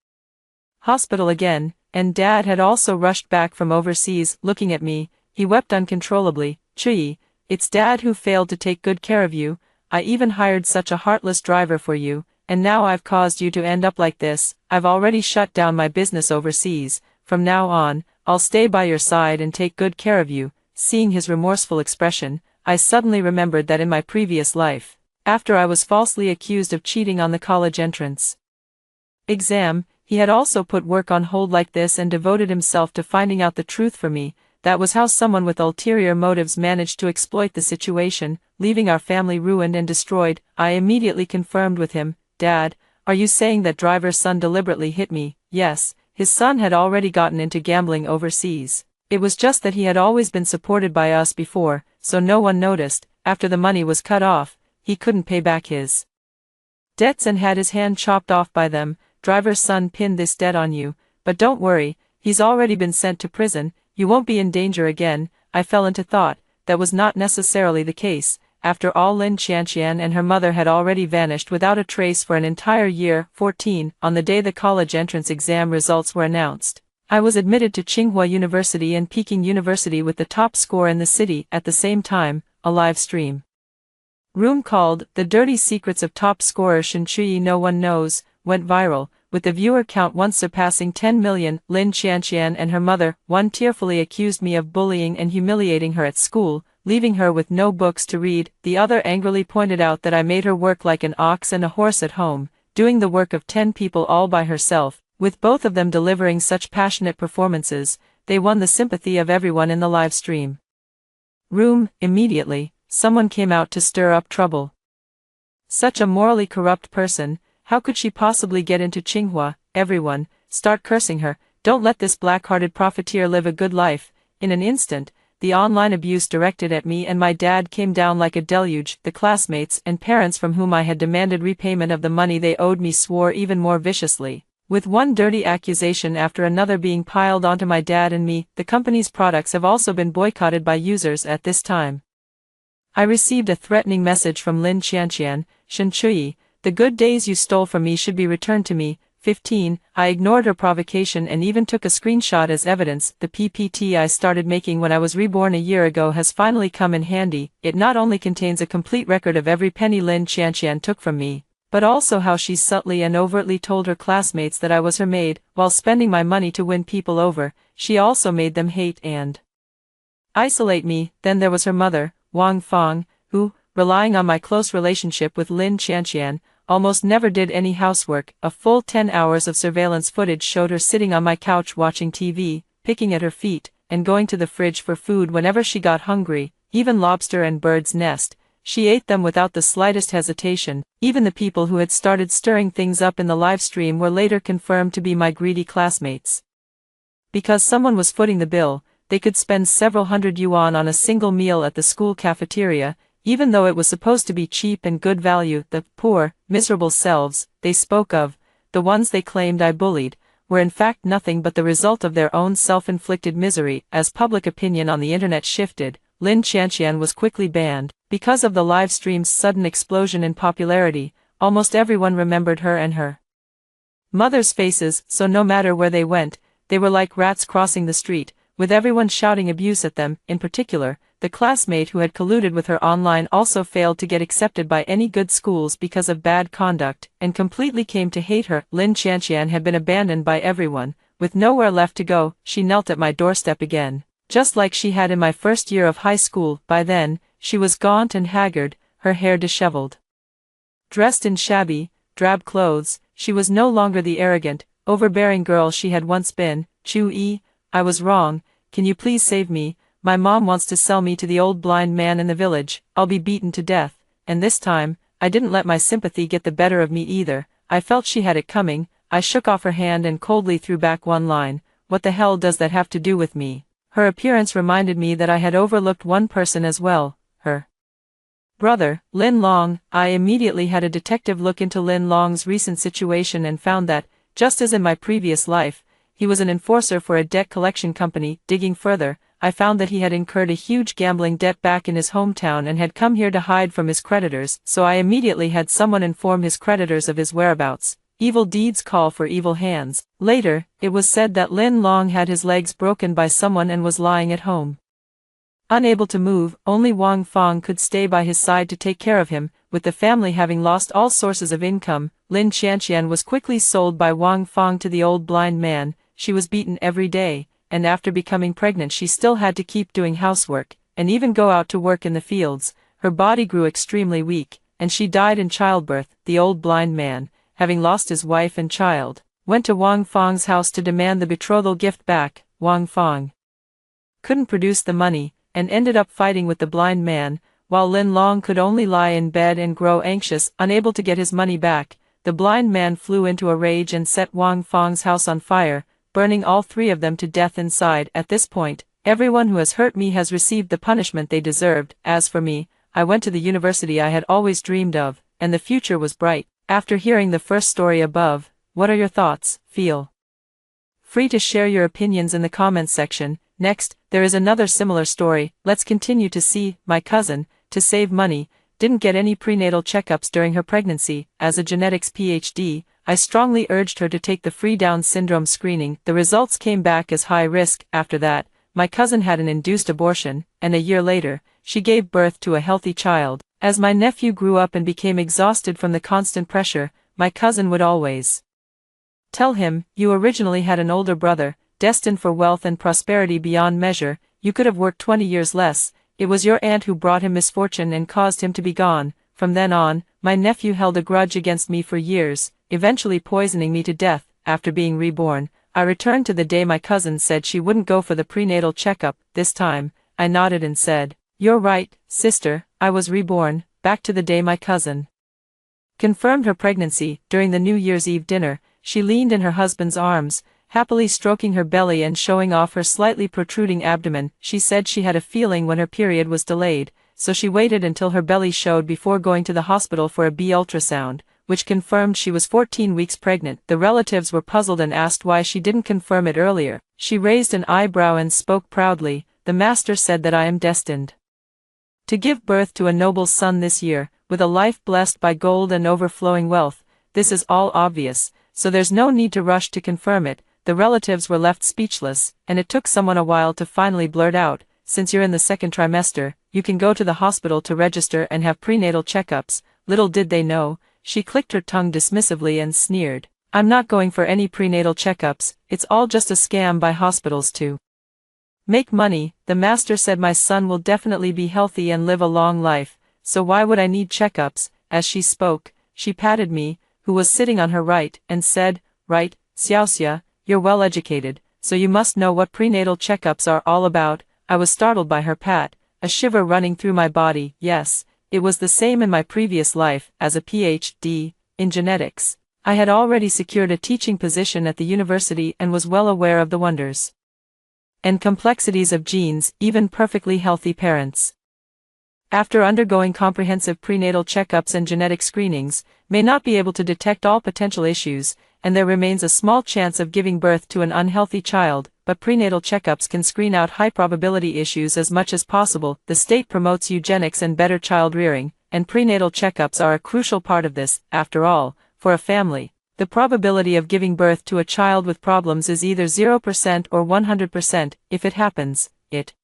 hospital again, and Dad had also rushed back from overseas. Looking at me, he wept uncontrollably. Chui, it's Dad who failed to take good care of you. I even hired such a heartless driver for you, and now I've caused you to end up like this. I've already shut down my business overseas. From now on, I'll stay by your side and take good care of you. Seeing his remorseful expression, I suddenly remembered that in my previous life, after I was falsely accused of cheating on the college entrance exam, he had also put work on hold like this and devoted himself to finding out the truth for me. That was how someone with ulterior motives managed to exploit the situation, leaving our family ruined and destroyed. I immediately confirmed with him, Dad, are you saying that driver's son deliberately hit me? Yes, his son had already gotten into gambling overseas. It was just that he had always been supported by us before, so no one noticed. After the money was cut off, he couldn't pay back his debts and had his hand chopped off by them. Driver's son pinned this debt on you, but don't worry, he's already been sent to prison, you won't be in danger again. I fell into thought, that was not necessarily the case. After all, Lin Qianqian and her mother had already vanished without a trace for an entire year. 14. On the day the college entrance exam results were announced, I was admitted to Tsinghua University and Peking University with the top score in the city. At the same time, a live stream room called The Dirty Secrets of Top Scorer Shen Chuyi No One Knows went viral, with the viewer count once surpassing 10 million. Lin Qianqian and her mother, one tearfully accused me of bullying and humiliating her at school, leaving her with no books to read. The other angrily pointed out that I made her work like an ox and a horse at home, doing the work of 10 people all by herself. With both of them delivering such passionate performances, they won the sympathy of everyone in the live stream room. Immediately, someone came out to stir up trouble. Such a morally corrupt person, how could she possibly get into Tsinghua? Everyone, start cursing her. Don't let this black-hearted profiteer live a good life. In an instant, the online abuse directed at me and my dad came down like a deluge. The classmates and parents from whom I had demanded repayment of the money they owed me swore even more viciously, with one dirty accusation after another being piled onto my dad and me. The company's products have also been boycotted by users at this time. I received a threatening message from Lin Qianqian, Shen Chuyi, the good days you stole from me should be returned to me. 15. I ignored her provocation and even took a screenshot as evidence. The PPT I started making when I was reborn a year ago has finally come in handy. It not only contains a complete record of every penny Lin Qianqian took from me, but also how she subtly and overtly told her classmates that I was her maid. While spending my money to win people over, she also made them hate and isolate me. Then there was her mother, Wang Fang, who, relying on my close relationship with Lin Qianqian, almost never did any housework. A full 10 hours of surveillance footage showed her sitting on my couch watching TV, picking at her feet, and going to the fridge for food whenever she got hungry. Even lobster and bird's nest, she ate them without the slightest hesitation. Even the people who had started stirring things up in the live stream were later confirmed to be my greedy classmates. Because someone was footing the bill, they could spend several hundred yuan on a single meal at the school cafeteria, even though it was supposed to be cheap and good value. The poor, miserable selves they spoke of, the ones they claimed I bullied, were in fact nothing but the result of their own self-inflicted misery. As public opinion on the internet shifted, Lin Qianqian was quickly banned. Because of the live stream's sudden explosion in popularity, almost everyone remembered her and her mother's faces, so no matter where they went, they were like rats crossing the street, with everyone shouting abuse at them. In particular, the classmate who had colluded with her online also failed to get accepted by any good schools because of bad conduct, and completely came to hate her. Lin Qianqian had been abandoned by everyone, with nowhere left to go. She knelt at my doorstep again, just like she had in my first year of high school. By then, she was gaunt and haggard, her hair disheveled. Dressed in shabby, drab clothes, she was no longer the arrogant, overbearing girl she had once been. Chu-yi, I was wrong, can you please save me? My mom wants to sell me to the old blind man in the village, I'll be beaten to death. And this time, I didn't let my sympathy get the better of me either. I felt she had it coming. I shook off her hand and coldly threw back one line, what the hell does that have to do with me? Her appearance reminded me that I had overlooked one person as well, her brother, Lin Long. I immediately had a detective look into Lin Long's recent situation and found that, just as in my previous life, he was an enforcer for a debt collection company. Digging further, I found that he had incurred a huge gambling debt back in his hometown and had come here to hide from his creditors, so I immediately had someone inform his creditors of his whereabouts. Evil deeds call for evil hands. Later, it was said that Lin Long had his legs broken by someone and was lying at home, unable to move. Only Wang Fong could stay by his side to take care of him. With the family having lost all sources of income, Lin Qianqian was quickly sold by Wang Fong to the old blind man. She was beaten every day, and after becoming pregnant she still had to keep doing housework, and even go out to work in the fields. Her body grew extremely weak, and she died in childbirth. The old blind man, having lost his wife and child, went to Wang Fong's house to demand the betrothal gift back. Wang Fong couldn't produce the money, and ended up fighting with the blind man, while Lin Long could only lie in bed and grow anxious, unable to get his money back. The blind man flew into a rage and set Wang Fong's house on fire, burning all three of them to death inside. At this point, everyone who has hurt me has received the punishment they deserved. As for me, I went to the university I had always dreamed of, and the future was bright. After hearing the first story above, what are your thoughts? Feel free to share your opinions in the comments section. Next, there is another similar story. Let's continue to see. My cousin, to save money, didn't get any prenatal checkups during her pregnancy. As a genetics PhD, I strongly urged her to take the free Down syndrome screening. The results came back as high risk. After that, my cousin had an induced abortion, and a year later, she gave birth to a healthy child. As my nephew grew up and became exhausted from the constant pressure, my cousin would always tell him, you originally had an older brother, destined for wealth and prosperity beyond measure. You could have worked 20 years less. It was your aunt who brought him misfortune and caused him to be gone. From then on, my nephew held a grudge against me for years, eventually poisoning me to death. After being reborn, I returned to the day my cousin said she wouldn't go for the prenatal checkup. This time, I nodded and said, you're right, sister, I was reborn. Back to the day my cousin confirmed her pregnancy. During the New Year's Eve dinner, she leaned in her husband's arms, happily stroking her belly and showing off her slightly protruding abdomen. She said she had a feeling when her period was delayed, so she waited until her belly showed before going to the hospital for a B ultrasound, which confirmed she was 14 weeks pregnant. The relatives were puzzled and asked why she didn't confirm it earlier. She raised an eyebrow and spoke proudly, the master said that I am destined to give birth to a noble son this year, with a life blessed by gold and overflowing wealth. This is all obvious, so there's no need to rush to confirm it. The relatives were left speechless, and it took someone a while to finally blurt out, since you're in the second trimester, you can go to the hospital to register and have prenatal checkups. Little did they know, she clicked her tongue dismissively and sneered, I'm not going for any prenatal checkups, it's all just a scam by hospitals to make money. The master said my son will definitely be healthy and live a long life, so why would I need checkups? As she spoke, she patted me, who was sitting on her right, and said, right, Xiaoxia, you're well educated, so you must know what prenatal checkups are all about. I was startled by her pat, a shiver running through my body. Yes, it was the same in my previous life. As a PhD in genetics, I had already secured a teaching position at the university and was well aware of the wonders and complexities of genes. Even perfectly healthy parents, after undergoing comprehensive prenatal checkups and genetic screenings, may not be able to detect all potential issues, and there remains a small chance of giving birth to an unhealthy child. But prenatal checkups can screen out high-probability issues as much as possible. The state promotes eugenics and better child rearing, and prenatal checkups are a crucial part of this. After all, for a family, the probability of giving birth to a child with problems is either 0% or 100%. If it happens, it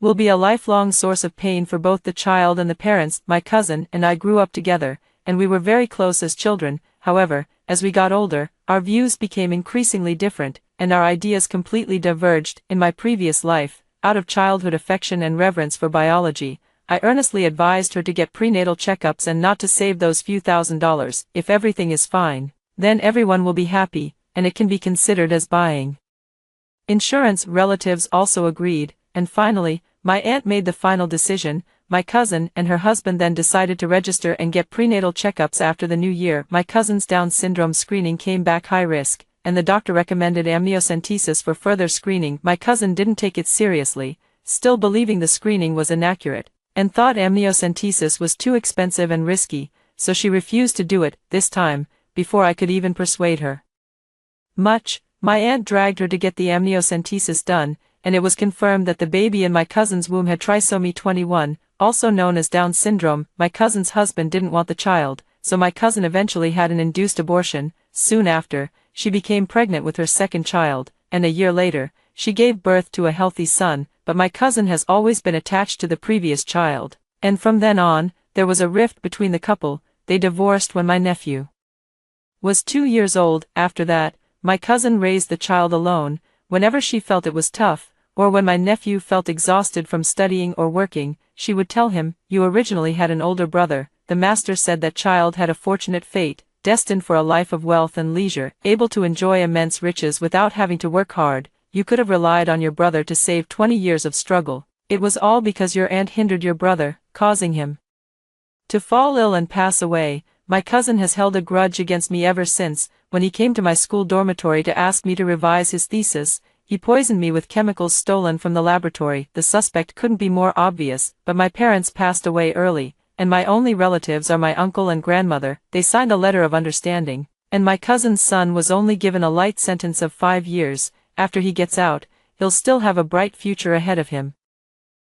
will be a lifelong source of pain for both the child and the parents. My cousin and I grew up together, and we were very close as children. However, as we got older, our views became increasingly different, and our ideas completely diverged. In my previous life, out of childhood affection and reverence for biology, I earnestly advised her to get prenatal checkups and not to save those few $1,000s. If everything is fine, Then everyone will be happy, and it can be considered as buying. Insurance relatives also agreed, and finally, my aunt made the final decision. My cousin and her husband then decided to register and get prenatal checkups after the new year. My cousin's Down syndrome screening came back high risk, and the doctor recommended amniocentesis for further screening. My cousin didn't take it seriously, still believing the screening was inaccurate, and thought amniocentesis was too expensive and risky, so she refused to do it, this time, before I could even persuade her. My aunt dragged her to get the amniocentesis done, and it was confirmed that the baby in my cousin's womb had trisomy 21, also known as Down syndrome. My cousin's husband didn't want the child, so my cousin eventually had an induced abortion. Soon after, she became pregnant with her second child, and a year later, she gave birth to a healthy son, but my cousin has always been attached to the previous child, and from then on, there was a rift between the couple. They divorced when my nephew was 2 years old. After that, my cousin raised the child alone. Whenever she felt it was tough, or when my nephew felt exhausted from studying or working, she would tell him, "You originally had an older brother." The master said that child had a fortunate fate, destined for a life of wealth and leisure, able to enjoy immense riches without having to work hard. You could have relied on your brother to save 20 years of struggle. It was all because your aunt hindered your brother, causing him to fall ill and pass away. My cousin has held a grudge against me ever since. When he came to my school dormitory to ask me to revise his thesis, he poisoned me with chemicals stolen from the laboratory. The suspect couldn't be more obvious, but my parents passed away early, and my only relatives are my uncle and grandmother. They signed a letter of understanding, and my cousin's son was only given a light sentence of 5 years. After he gets out, he'll still have a bright future ahead of him.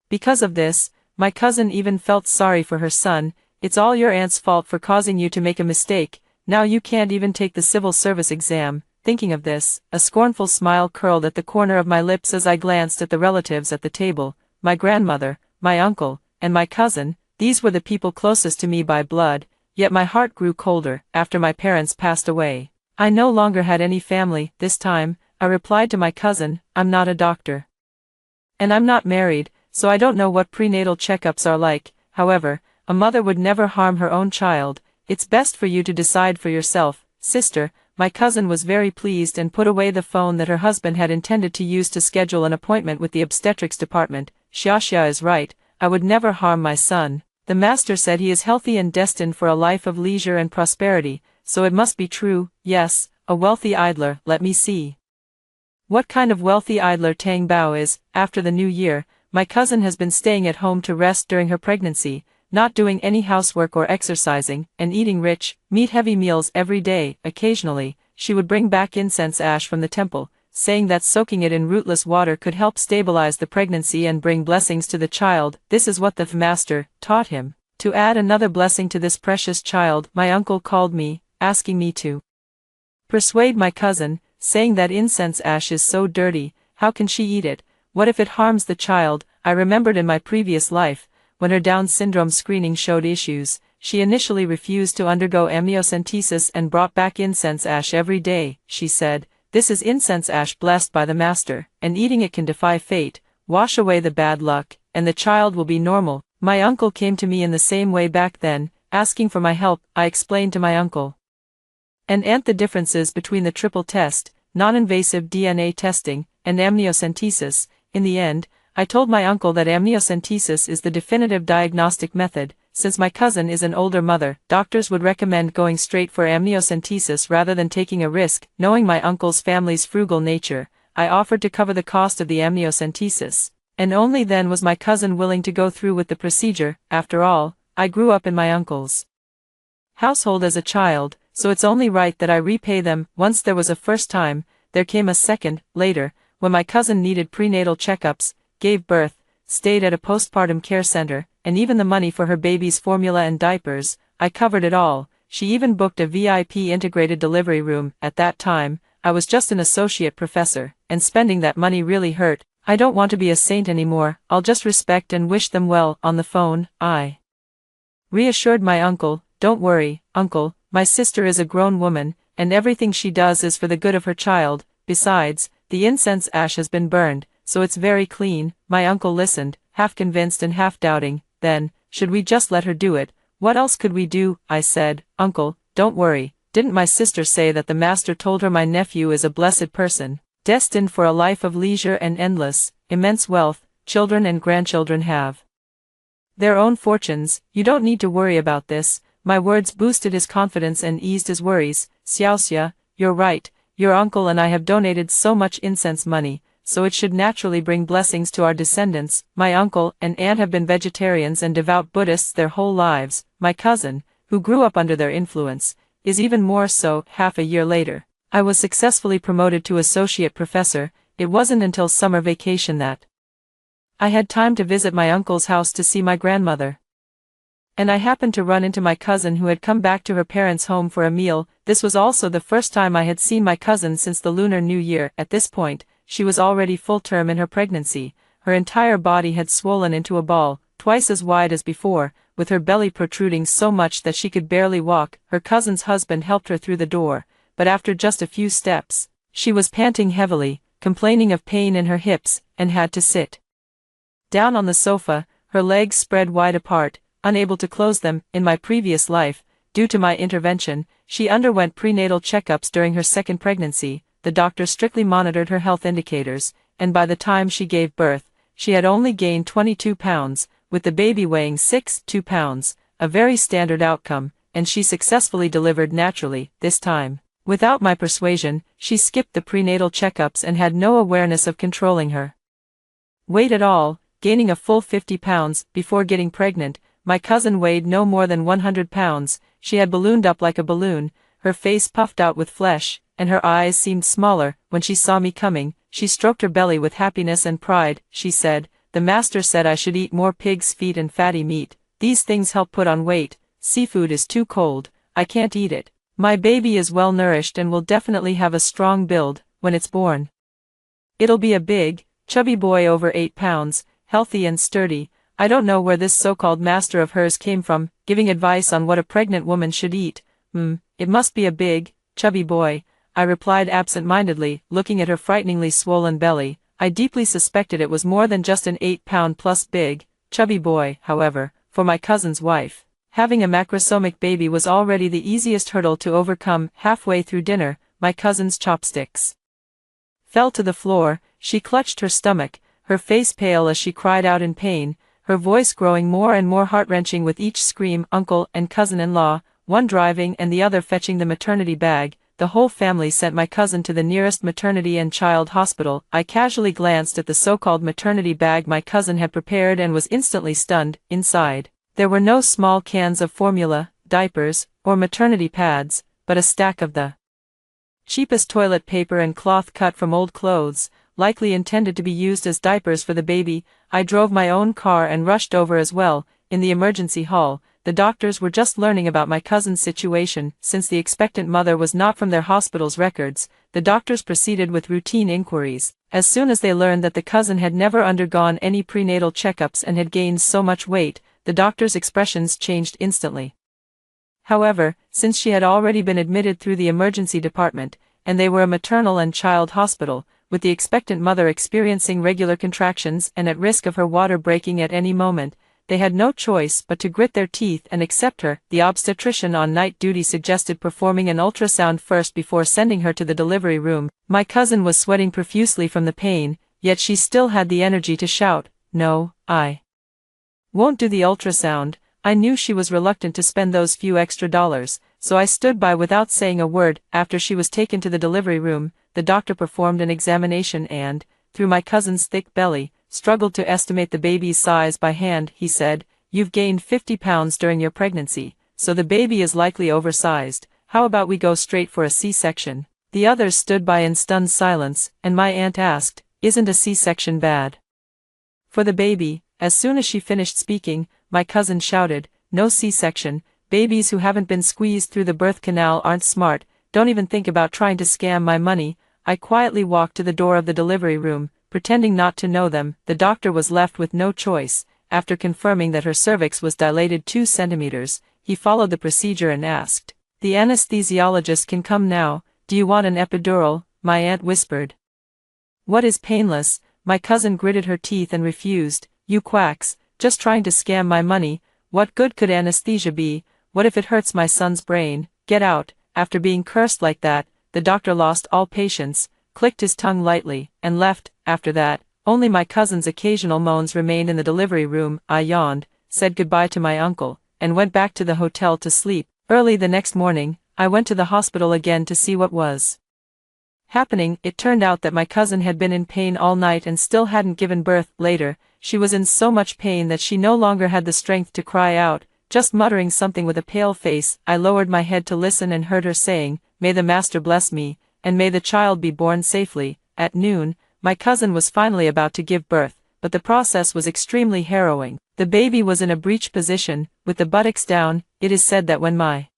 Because of this, my cousin even felt sorry for her son. "It's all your aunt's fault for causing you to make a mistake. Now you can't even take the civil service exam." Thinking of this, a scornful smile curled at the corner of my lips as I glanced at the relatives at the table. My grandmother, my uncle, and my cousin, these were the people closest to me by blood, yet my heart grew colder. After my parents passed away, I no longer had any family. This time, I replied to my cousin, "I'm not a doctor. And I'm not married, so I don't know what prenatal checkups are like. However, a mother would never harm her own child. It's best for you to decide for yourself, sister." My cousin was very pleased and put away the phone that her husband had intended to use to schedule an appointment with the obstetrics department. "Xiaxia is right, I would never harm my son. The master said he is healthy and destined for a life of leisure and prosperity, so it must be true." "Yes, a wealthy idler." "Let me see what kind of wealthy idler Tang Bao is." After the new year, my cousin has been staying at home to rest during her pregnancy, not doing any housework or exercising, and eating rich, meat-heavy meals every day. Occasionally, she would bring back incense ash from the temple, saying that soaking it in rootless water could help stabilize the pregnancy and bring blessings to the child. This is what the master taught him. To add another blessing to this precious child, my uncle called me, asking me to persuade my cousin, saying that incense ash is so dirty, how can she eat it? What if it harms the child? I remembered in my previous life, when her Down syndrome screening showed issues, she initially refused to undergo amniocentesis and brought back incense ash every day. She said, "This is incense ash blessed by the master, and eating it can defy fate, wash away the bad luck, and the child will be normal." My uncle came to me in the same way back then, asking for my help. I explained to my uncle and aunt the differences between the triple test, non-invasive DNA testing, and amniocentesis. In the end, I told my uncle that amniocentesis is the definitive diagnostic method. Since my cousin is an older mother, doctors would recommend going straight for amniocentesis rather than taking a risk. Knowing my uncle's family's frugal nature, I offered to cover the cost of the amniocentesis, and only then was my cousin willing to go through with the procedure. After all, I grew up in my uncle's household as a child, so it's only right that I repay them. Once there was a first time, there came a second. Later, when my cousin needed prenatal checkups, gave birth, stayed at a postpartum care center, and even the money for her baby's formula and diapers, I covered it all. She even booked a VIP integrated delivery room. At that time, I was just an associate professor, and spending that money really hurt. I don't want to be a saint anymore. I'll just respect and wish them well. On the phone, I reassured my uncle, "Don't worry, uncle, my sister is a grown woman, and everything she does is for the good of her child. Besides, the incense ash has been burned, so it's very clean." My uncle listened, half convinced and half doubting. "Then, should we just let her do it? What else could we do?" I said. "Uncle, don't worry, didn't my sister say that the master told her my nephew is a blessed person, destined for a life of leisure and endless, immense wealth, children and grandchildren have their own fortunes, you don't need to worry about this. My words boosted his confidence and eased his worries. Xiaoxia, you're right, your uncle and I have donated so much incense money, so it should naturally bring blessings to our descendants. My uncle and aunt have been vegetarians and devout Buddhists their whole lives. My cousin, who grew up under their influence, is even more so. Half a year later, I was successfully promoted to associate professor. It wasn't until summer vacation that I had time to visit my uncle's house to see my grandmother. And I happened to run into my cousin who had come back to her parents' home for a meal. This was also the first time I had seen my cousin since the Lunar New Year. At this point, she was already full term in her pregnancy. Her entire body had swollen into a ball, twice as wide as before, with her belly protruding so much that she could barely walk. Her cousin's husband helped her through the door, but after just a few steps, she was panting heavily, complaining of pain in her hips, and had to sit down on the sofa, her legs spread wide apart, unable to close them. In my previous life, due to my intervention, she underwent prenatal checkups during her second pregnancy. The doctor strictly monitored her health indicators, and by the time she gave birth, she had only gained 22 pounds, with the baby weighing 2 pounds, a very standard outcome, and she successfully delivered naturally. This time, without my persuasion, she skipped the prenatal checkups and had no awareness of controlling her weight at all, gaining a full 50 pounds. Before getting pregnant, my cousin weighed no more than 100 pounds, she had ballooned up like a balloon, her face puffed out with flesh, and her eyes seemed smaller. When she saw me coming, she stroked her belly with happiness and pride. She said, "The master said I should eat more pig's feet and fatty meat. These things help put on weight. Seafood is too cold, I can't eat it. My baby is well nourished and will definitely have a strong build when it's born. It'll be a big, chubby boy over 8 pounds, healthy and sturdy." I don't know where this so-called master of hers came from, giving advice on what a pregnant woman should eat. It must be a big, chubby boy, I replied absent-mindedly, looking at her frighteningly swollen belly. I deeply suspected it was more than just an 8-pound-plus big, chubby boy. However, for my cousin's wife, having a macrosomic baby was already the easiest hurdle to overcome. Halfway through dinner, my cousin's chopsticks fell to the floor. She clutched her stomach, her face pale as she cried out in pain, her voice growing more and more heart-wrenching with each scream. Uncle and cousin-in-law, one driving and the other fetching the maternity bag, the whole family sent my cousin to the nearest maternity and child hospital. I casually glanced at the so-called maternity bag my cousin had prepared and was instantly stunned. Inside, there were no small cans of formula, diapers, or maternity pads, but a stack of the cheapest toilet paper and cloth cut from old clothes, likely intended to be used as diapers for the baby. I drove my own car and rushed over as well. In the emergency hall, the doctors were just learning about my cousin's situation. Since the expectant mother was not from their hospital's records, the doctors proceeded with routine inquiries. As soon as they learned that the cousin had never undergone any prenatal checkups and had gained so much weight, the doctors' expressions changed instantly. However, since she had already been admitted through the emergency department, and they were a maternal and child hospital, with the expectant mother experiencing regular contractions and at risk of her water breaking at any moment, they had no choice but to grit their teeth and accept her. The obstetrician on night duty suggested performing an ultrasound first before sending her to the delivery room. My cousin was sweating profusely from the pain, yet she still had the energy to shout, "No, I won't do the ultrasound." I knew she was reluctant to spend those few extra dollars, so I stood by without saying a word. After she was taken to the delivery room, the doctor performed an examination and, through my cousin's thick belly, struggled to estimate the baby's size by hand. He said, "You've gained 50 pounds during your pregnancy, so the baby is likely oversized. How about we go straight for a C-section?" The others stood by in stunned silence, and my aunt asked, "Isn't a C-section bad for the baby?" As soon as she finished speaking, my cousin shouted, "No C-section, babies who haven't been squeezed through the birth canal aren't smart, don't even think about trying to scam my money." I quietly walked to the door of the delivery room, pretending not to know them. The doctor was left with no choice. After confirming that her cervix was dilated 2 centimeters, he followed the procedure and asked, "The anesthesiologist can come now. Do you want an epidural?" My aunt whispered. "What is painless?" My cousin gritted her teeth and refused. "You quacks, just trying to scam my money. What good could anesthesia be? What if it hurts my son's brain? Get out." after being cursed like that, the doctor lost all patience, clicked his tongue lightly, and left. After that, only my cousin's occasional moans remained in the delivery room. I yawned, said goodbye to my uncle, and went back to the hotel to sleep. Early the next morning, I went to the hospital again to see what was happening. It turned out that my cousin had been in pain all night and still hadn't given birth. Later, she was in so much pain that she no longer had the strength to cry out, just muttering something with a pale face. I lowered my head to listen and heard her saying, "May the Master bless me, and may the child be born safely." At noon, my cousin was finally about to give birth, but the process was extremely harrowing. The baby was in a breech position, with the buttocks down. It is said that when my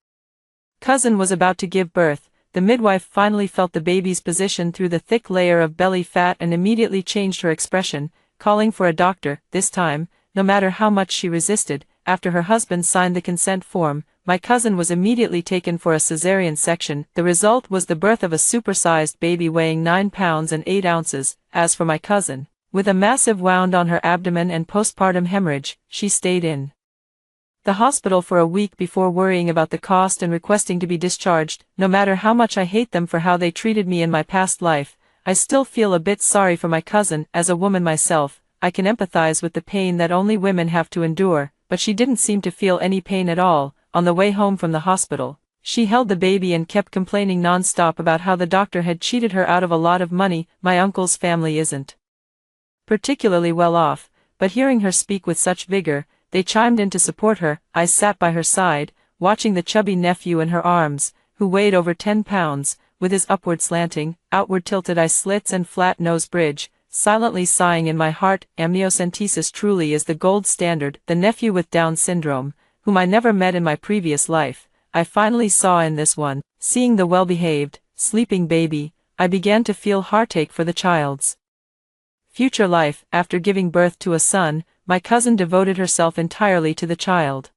cousin was about to give birth, the midwife finally felt the baby's position through the thick layer of belly fat and immediately changed her expression, calling for a doctor. This time, no matter how much she resisted, after her husband signed the consent form, my cousin was immediately taken for a cesarean section. The result was the birth of a supersized baby weighing 9 pounds and 8 ounces. As for my cousin, with a massive wound on her abdomen and postpartum hemorrhage, she stayed in the hospital for a week before worrying about the cost and requesting to be discharged. No matter how much I hate them for how they treated me in my past life, I still feel a bit sorry for my cousin. As a woman myself, I can empathize with the pain that only women have to endure, but she didn't seem to feel any pain at all. On the way home from the hospital, she held the baby and kept complaining non-stop about how the doctor had cheated her out of a lot of money. My uncle's family isn't particularly well off, but hearing her speak with such vigor, they chimed in to support her. I sat by her side, watching the chubby nephew in her arms, who weighed over 10 pounds, with his upward slanting, outward tilted eye slits and flat nose bridge, silently sighing in my heart. Amniocentesis truly is the gold standard. The nephew with Down syndrome, whom I never met in my previous life, I finally saw in this one. Seeing the well-behaved, sleeping baby, I began to feel heartache for the child's future life. After giving birth to a son, my cousin devoted herself entirely to the child.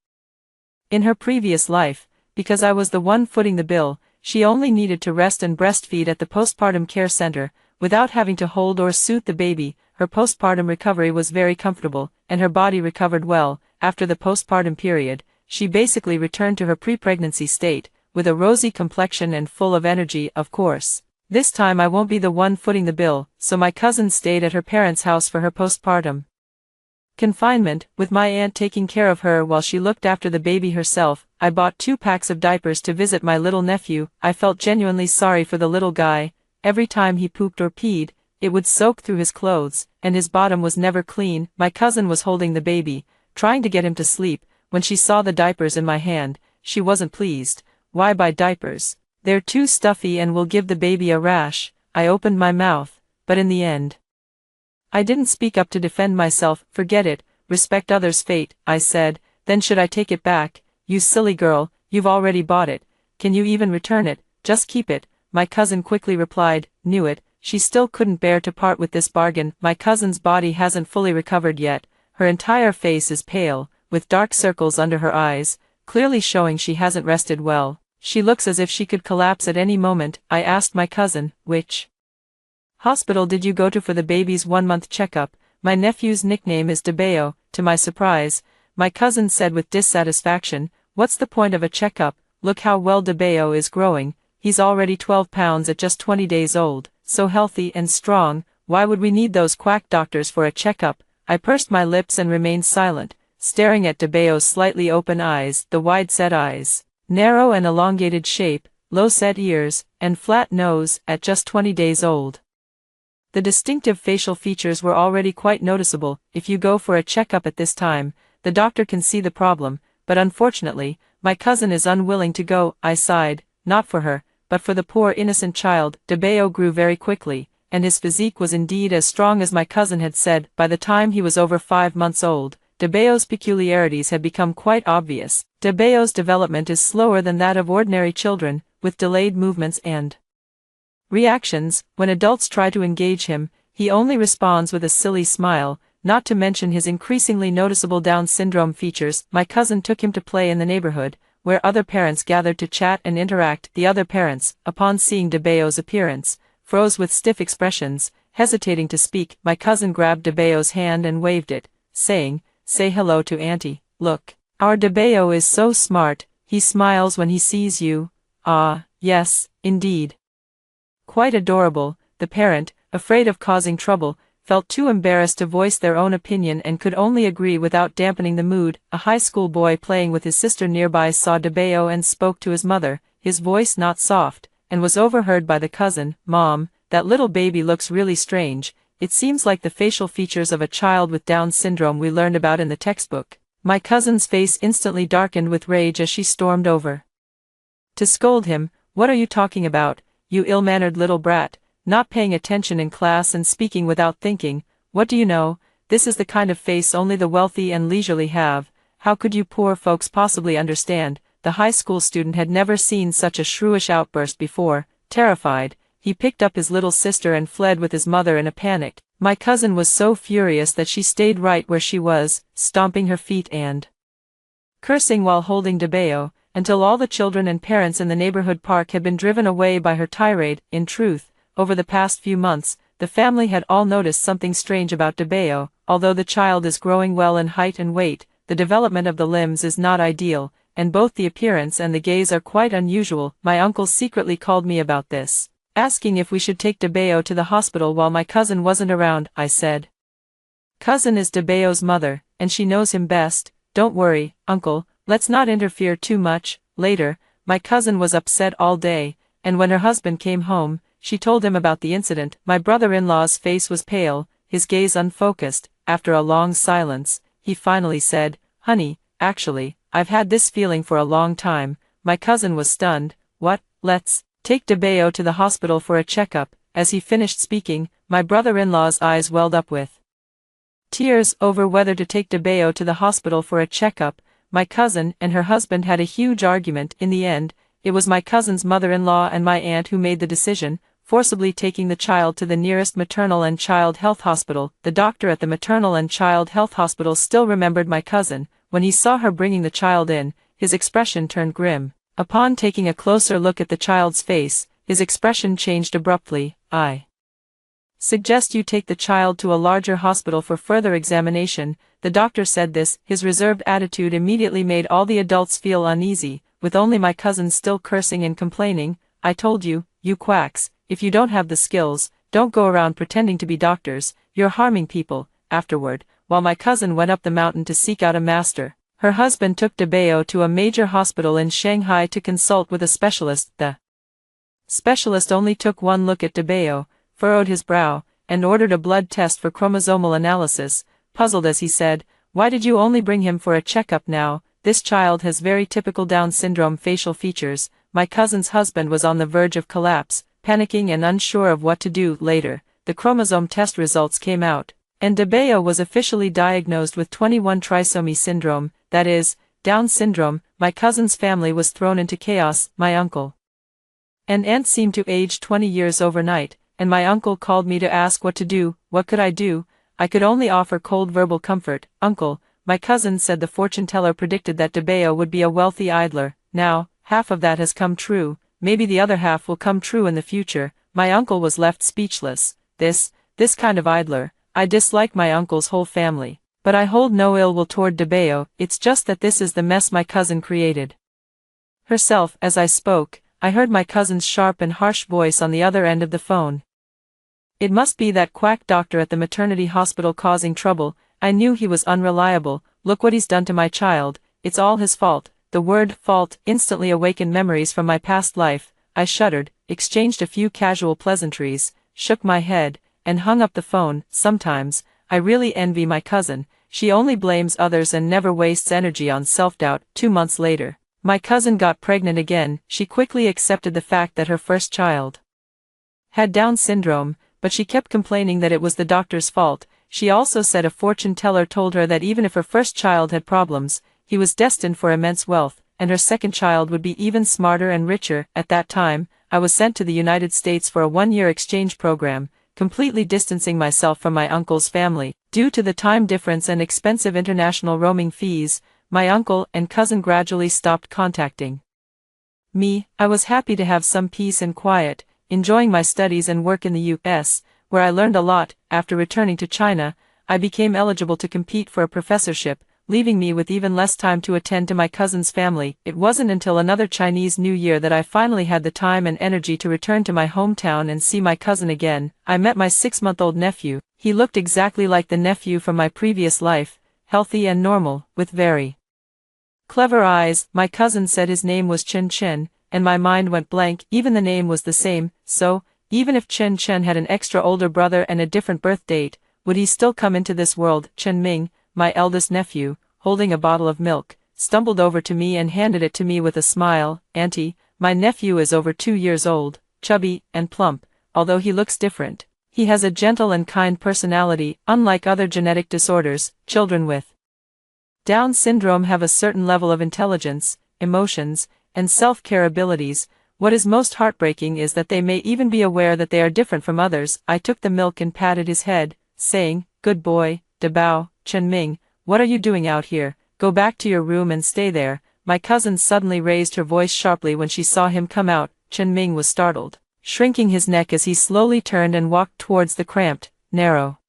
In her previous life, because I was the one footing the bill, she only needed to rest and breastfeed at the postpartum care center, without having to hold or soothe the baby. Her postpartum recovery was very comfortable, and her body recovered well. After the postpartum period, she basically returned to her pre-pregnancy state, with a rosy complexion and full of energy. Of course, this time I won't be the one footing the bill, so my cousin stayed at her parents' house for her postpartum confinement, with my aunt taking care of her while she looked after the baby herself. I bought 2 packs of diapers to visit my little nephew. I felt genuinely sorry for the little guy. Every time he pooped or peed, it would soak through his clothes, and his bottom was never clean. My cousin was holding the baby, trying to get him to sleep. When she saw the diapers in my hand, she wasn't pleased. "Why buy diapers? They're too stuffy and will give the baby a rash." I opened my mouth, but in the end, I didn't speak up to defend myself. "Forget it, respect others' fate," I said. "Then should I take it back?" "You silly girl, you've already bought it. Can you even return it? Just keep it," my cousin quickly replied. Knew it, she still couldn't bear to part with this bargain. My cousin's body hasn't fully recovered yet. Her entire face is pale, with dark circles under her eyes, clearly showing she hasn't rested well. She looks as if she could collapse at any moment. I asked my cousin, "Which hospital did you go to for the baby's 1-month checkup?" "My nephew's nickname is DeBeo." To my surprise, my cousin said with dissatisfaction, "What's the point of a checkup? Look how well DeBeo is growing. He's already 12 pounds at just 20 days old, so healthy and strong. Why would we need those quack doctors for a checkup?" I pursed my lips and remained silent, staring at DeBeo's slightly open eyes, the wide-set eyes, narrow and elongated shape, low-set ears, and flat nose. At just 20 days old, the distinctive facial features were already quite noticeable. If you go for a checkup at this time, the doctor can see the problem, but unfortunately, my cousin is unwilling to go. I sighed, not for her, but for the poor innocent child. DeBeo grew very quickly, and his physique was indeed as strong as my cousin had said. By the time he was over 5 months old, DeBeo's peculiarities had become quite obvious. DeBeo's development is slower than that of ordinary children, with delayed movements and reactions. When adults try to engage him, he only responds with a silly smile, not to mention his increasingly noticeable Down syndrome features. My cousin took him to play in the neighborhood, where other parents gathered to chat and interact. The other parents, upon seeing DeBeo's appearance, froze with stiff expressions, hesitating to speak. My cousin grabbed DeBeo's hand and waved it, saying, "Say hello to Auntie. Look, our DeBeo is so smart, he smiles when he sees you." "Ah, Yes, indeed. Quite adorable. The parent, afraid of causing trouble, felt too embarrassed to voice their own opinion and could only agree without dampening the mood. A high school boy playing with his sister nearby saw DeBeo and spoke to his mother, his voice not soft, and was overheard by the cousin. "Mom, that little baby looks really strange. It seems like the facial features of a child with Down syndrome we learned about in the textbook." My cousin's face instantly darkened with rage as she stormed over to scold him. "What are you talking about, you ill-mannered little brat? Not paying attention in class and speaking without thinking. What do you know? This is the kind of face only the wealthy and leisurely have. How could you poor folks possibly understand?" The high school student had never seen such a shrewish outburst before. Terrified, he picked up his little sister and fled with his mother in a panic. My cousin was so furious that she stayed right where she was, stomping her feet and cursing while holding DeBeo, until all the children and parents in the neighborhood park had been driven away by her tirade. In truth, over the past few months, the family had all noticed something strange about DeBeo. Although the child is growing well in height and weight, the development of the limbs is not ideal, and both the appearance and the gaze are quite unusual. My uncle secretly called me about this, asking if we should take DeBeo to the hospital while my cousin wasn't around. I said, "Cousin is DeBeo's mother, and she knows him best. Don't worry, uncle, let's not interfere too much." Later, my cousin was upset all day, and when her husband came home, she told him about the incident. My brother-in-law's face was pale, his gaze unfocused. After a long silence, he finally said, "Honey, actually, I've had this feeling for a long time." My cousin was stunned. "What? Let's take DeBeo to the hospital for a checkup." As he finished speaking, my brother-in-law's eyes welled up with tears over whether to take DeBeo to the hospital for a checkup. My cousin and her husband had a huge argument. In the end, it was my cousin's mother-in-law and my aunt who made the decision, forcibly taking the child to the nearest maternal and child health hospital. The doctor at the maternal and child health hospital still remembered my cousin. When he saw her bringing the child in, his expression turned grim. Upon taking a closer look at the child's face, his expression changed abruptly. "I suggest you take the child to a larger hospital for further examination." The doctor said this. His reserved attitude immediately made all the adults feel uneasy, with only my cousin still cursing and complaining. "I told you, you quacks, if you don't have the skills, don't go around pretending to be doctors, you're harming people." Afterward, while my cousin went up the mountain to seek out a master, her husband took DeBeo to a major hospital in Shanghai to consult with a specialist. The specialist only took one look at DeBeo, furrowed his brow, and ordered a blood test for chromosomal analysis. Puzzled as he said, "Why did you only bring him for a checkup now? This child has very typical Down syndrome facial features." My cousin's husband was on the verge of collapse, panicking and unsure of what to do. Later, the chromosome test results came out, and DeBeo was officially diagnosed with 21 trisomy syndrome, that is, Down syndrome. My cousin's family was thrown into chaos. My uncle and aunt seemed to age 20 years overnight, and my uncle called me to ask what to do. What could I do? I could only offer cold verbal comfort. "Uncle," my cousin said, "the fortune teller predicted that DeBeo would be a wealthy idler. Now, half of that has come true, maybe the other half will come true in the future." My uncle was left speechless. This kind of idler. I dislike my uncle's whole family, but I hold no ill will toward DeBeo. It's just that this is the mess my cousin created herself. As I spoke, I heard my cousin's sharp and harsh voice on the other end of the phone. It must be that quack doctor at the maternity hospital causing trouble. I knew he was unreliable. "Look what he's done to my child. It's all his fault." The word "fault" instantly awakened memories from my past life. I shuddered, exchanged a few casual pleasantries, shook my head, and hung up the phone. Sometimes, I really envy my cousin. She only blames others and never wastes energy on self-doubt. 2 months later, my cousin got pregnant again. She quickly accepted the fact that her first child had Down syndrome, but she kept complaining that it was the doctor's fault. She also said a fortune teller told her that even if her first child had problems, he was destined for immense wealth, and her second child would be even smarter and richer. At that time, I was sent to the United States for a 1-year exchange program, completely distancing myself from my uncle's family. Due to the time difference and expensive international roaming fees, my uncle and cousin gradually stopped contacting me. I was happy to have some peace and quiet, enjoying my studies and work in the U.S., where I learned a lot. After returning to China, I became eligible to compete for a professorship. leaving me with even less time to attend to my cousin's family. It wasn't until another Chinese New Year that I finally had the time and energy to return to my hometown and see my cousin again. I met my 6-month-old nephew. He looked exactly like the nephew from my previous life, healthy and normal, with very clever eyes. My cousin said his name was Chen Chen, and my mind went blank. Even the name was the same, so, even if Chen Chen had an extra older brother and a different birth date, would he still come into this world? Chen Ming, my eldest nephew, holding a bottle of milk, stumbled over to me and handed it to me with a smile. Auntie, my nephew is over 2 years old, chubby and plump, although he looks different. He has a gentle and kind personality. Unlike other genetic disorders, children with Down syndrome have a certain level of intelligence, emotions, and self-care abilities. What is most heartbreaking is that they may even be aware that they are different from others. I took the milk and patted his head, saying, "Good boy, Dabao." Chen Ming, what are you doing out here? Go back to your room and stay there. My cousin suddenly raised her voice sharply when she saw him come out. Chen Ming was startled, shrinking his neck as he slowly turned and walked towards the cramped, narrow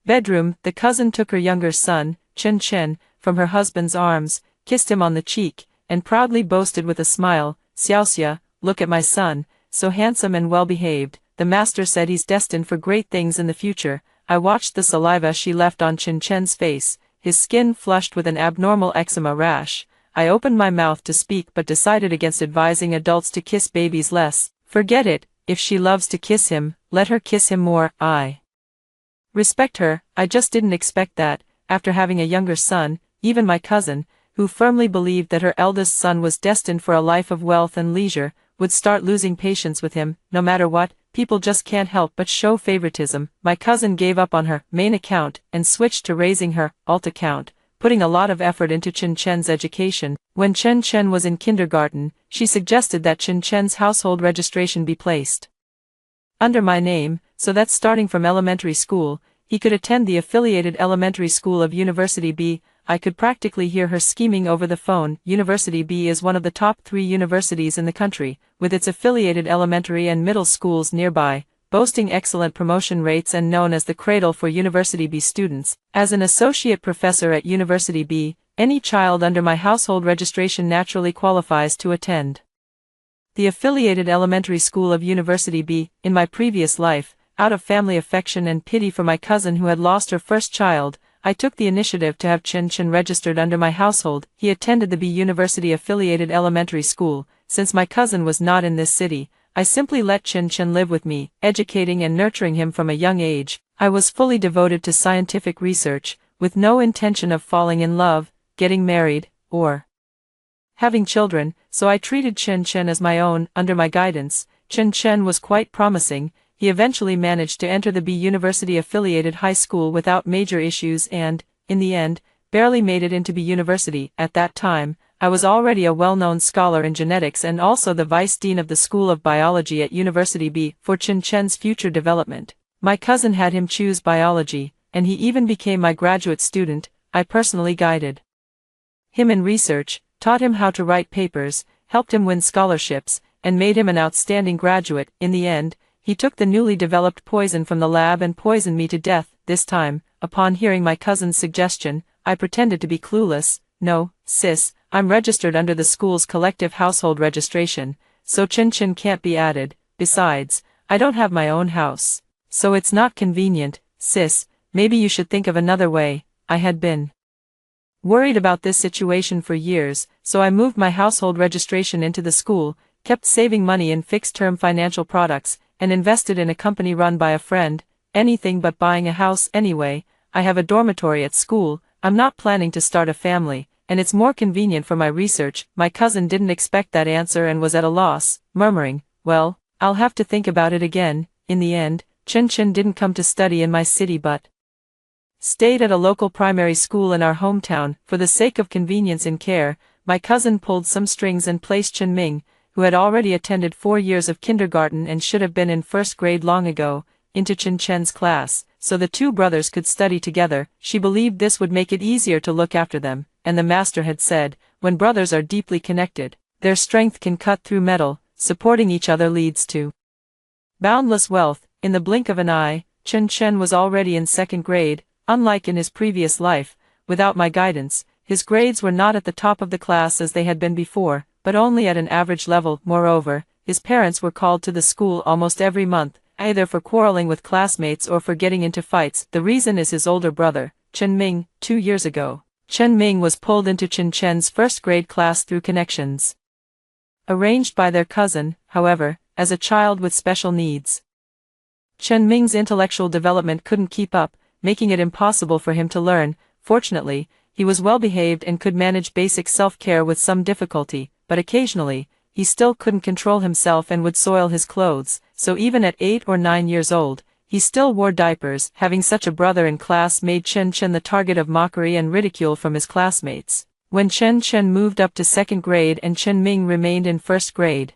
bedroom. The cousin took her younger son, Chen Chen, from her husband's arms, kissed him on the cheek, and proudly boasted with a smile, "Xiaoxia, look at my son, so handsome and well-behaved. The master said he's destined for great things in the future." I watched the saliva she left on Chen Chen's face, his skin flushed with an abnormal eczema rash. I opened my mouth to speak but decided against advising adults to kiss babies less. Forget it, if she loves to kiss him, let her kiss him more. I respect her. I just didn't expect that, after having a younger son, even my cousin, who firmly believed that her eldest son was destined for a life of wealth and leisure, would start losing patience with him. No matter what, people just can't help but show favoritism. My cousin gave up on her main account and switched to raising her alt account, putting a lot of effort into Chen Chen's education. When Chen Chen was in kindergarten, she suggested that Chen Chen's household registration be placed under my name, so that starting from elementary school, he could attend the affiliated elementary school of University B. I could practically hear her scheming over the phone. University B is one of the top 3 universities in the country, with its affiliated elementary and middle schools nearby, boasting excellent promotion rates and known as the cradle for University B students. As an associate professor at University B, any child under my household registration naturally qualifies to attend the affiliated elementary school of University B. In my previous life, out of family affection and pity for my cousin who had lost her first child, I took the initiative to have Chen Chen registered under my household. He attended the B University affiliated elementary school. Since my cousin was not in this city, I simply let Chen Chen live with me, educating and nurturing him from a young age. I was fully devoted to scientific research, with no intention of falling in love, getting married, or having children, so I treated Chen Chen as my own. Under my guidance, Chen Chen was quite promising. He eventually managed to enter the B University-affiliated high school without major issues and, in the end, barely made it into B University. At that time, I was already a well-known scholar in genetics and also the vice dean of the School of Biology at University B. For Chen Chen's future development, my cousin had him choose biology, and he even became my graduate student. I personally guided him in research, taught him how to write papers, helped him win scholarships, and made him an outstanding graduate. In the end, he took the newly developed poison from the lab and poisoned me to death. This time, upon hearing my cousin's suggestion, I pretended to be clueless. "No, sis, I'm registered under the school's collective household registration, so Chen Chen can't be added. Besides, I don't have my own house, so it's not convenient. Sis, maybe you should think of another way." I had been worried about this situation for years, so I moved my household registration into the school, kept saving money in fixed-term financial products, and invested in a company run by a friend. Anything but buying a house anyway. I have a dormitory at school. I'm not planning to start a family, and it's more convenient for my research. My cousin didn't expect that answer and was at a loss, murmuring, "Well, I'll have to think about it again." In the end, Chen Chen didn't come to study in my city but stayed at a local primary school in our hometown. For the sake of convenience in care, my cousin pulled some strings and placed Chen Ming, who had already attended 4 years of kindergarten and should have been in first grade long ago, into Chen Chen's class, so the 2 brothers could study together. She believed this would make it easier to look after them, and the master had said, when brothers are deeply connected, their strength can cut through metal. Supporting each other leads to boundless wealth. In the blink of an eye, Chen Chen was already in 2nd grade. Unlike in his previous life, without my guidance. His grades were not at the top of the class as they had been before, but only at an average level. Moreover, his parents were called to the school almost every month, either for quarreling with classmates or for getting into fights. The reason is his older brother, Chen Ming. 2 years ago, Chen Ming was pulled into Chen Chen's first grade class through connections arranged by their cousin, however, as a child with special needs. Chen Ming's intellectual development couldn't keep up, making it impossible for him to learn. Fortunately, he was well behaved and could manage basic self-care with some difficulty, but occasionally, he still couldn't control himself and would soil his clothes, so even at 8 or 9 years old, he still wore diapers. Having such a brother in class made Chen Chen the target of mockery and ridicule from his classmates. When Chen Chen moved up to second grade and Chen Ming remained in first grade,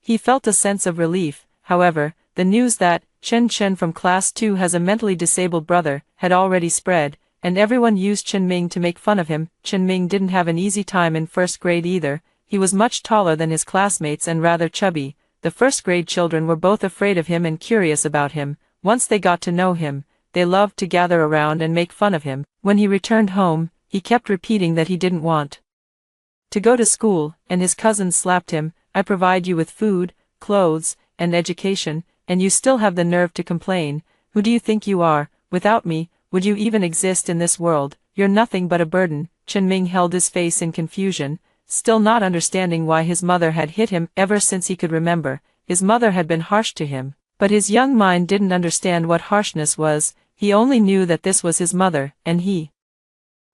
he felt a sense of relief. However, the news that Chen Chen from class 2 has a mentally disabled brother had already spread, and everyone used Chen Ming to make fun of him. Chen Ming didn't have an easy time in first grade either. He was much taller than his classmates and rather chubby. The first grade children were both afraid of him and curious about him. Once they got to know him, they loved to gather around and make fun of him. When he returned home, he kept repeating that he didn't want to go to school, and his cousins slapped him. I provide you with food, clothes, and education, and you still have the nerve to complain. Who do you think you are? Without me, would you even exist in this world? You're nothing but a burden. Chen Ming held his face in confusion, still not understanding why his mother had hit him. Ever since he could remember, his mother had been harsh to him, but his young mind didn't understand what harshness was. He only knew that this was his mother, and he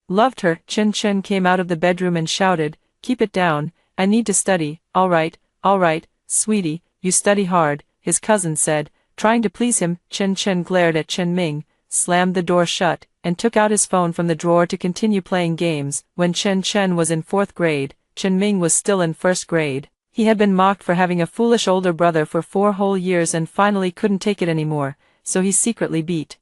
loved her. Chen Chen came out of the bedroom and shouted, "Keep it down, I need to study." All right, sweetie, you study hard," his cousin said, trying to please him. Chen Chen glared at Chen Ming, slammed the door shut, and took out his phone from the drawer to continue playing games. When Chen Chen was in 4th grade, Chen Ming was still in 1st grade. He had been mocked for having a foolish older brother for 4 whole years and finally couldn't take it anymore, so he secretly beat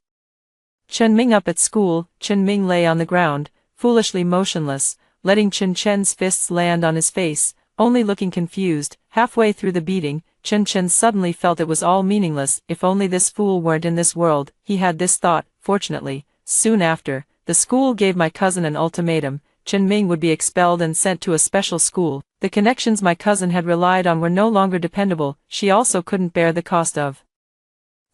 Chen Ming up at school. Chen Ming lay on the ground, foolishly motionless, letting Chen Chen's fists land on his face, only looking confused. Halfway through the beating, Chen Chen suddenly felt it was all meaningless. If only this fool weren't in this world, he had this thought. Fortunately, soon after, the school gave my cousin an ultimatum. Chen Ming would be expelled and sent to a special school. The connections my cousin had relied on were no longer dependable. She also couldn't bear the cost of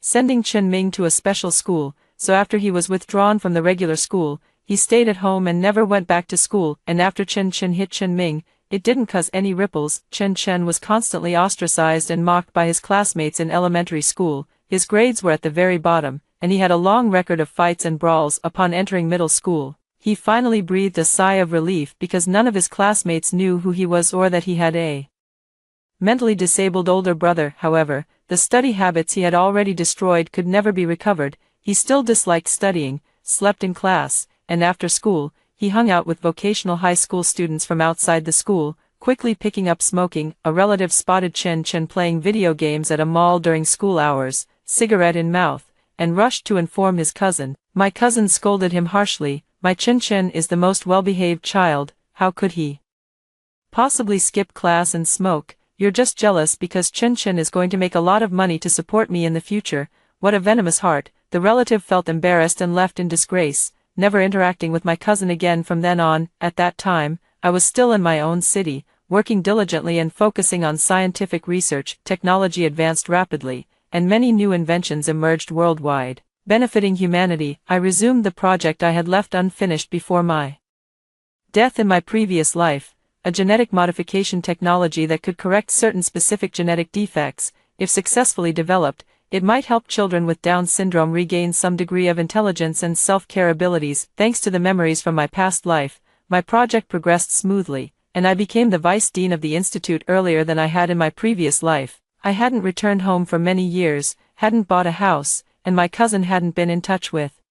sending Chen Ming to a special school, so after he was withdrawn from the regular school, he stayed at home and never went back to school. And after Chen Chen hit Chen Ming, it didn't cause any ripples. Chen Chen was constantly ostracized and mocked by his classmates in elementary school. His grades were at the very bottom, and he had a long record of fights and brawls. Upon entering middle school, he finally breathed a sigh of relief because none of his classmates knew who he was or that he had a mentally disabled older brother. However, the study habits he had already destroyed could never be recovered. He still disliked studying, slept in class, and after school, he hung out with vocational high school students from outside the school, quickly picking up smoking. A relative spotted Chen Chen playing video games at a mall during school hours, cigarette in mouth, and rushed to inform his cousin. My cousin scolded him harshly. My Chen Chen is the most well-behaved child, how could he possibly skip class and smoke? You're just jealous because Chen Chen is going to make a lot of money to support me in the future. What a venomous heart. The relative felt embarrassed and left in disgrace, never interacting with my cousin again from then on. At that time, I was still in my own city, working diligently and focusing on scientific research. Technology advanced rapidly, and many new inventions emerged worldwide, benefiting humanity. I resumed the project I had left unfinished before my death in my previous life, a genetic modification technology that could correct certain specific genetic defects. If successfully developed, it might help children with Down syndrome regain some degree of intelligence and self-care abilities. Thanks to the memories from my past life, my project progressed smoothly, and I became the vice dean of the institute earlier than I had in my previous life. I hadn't returned home for many years, hadn't bought a house, and my cousin hadn't been in touch with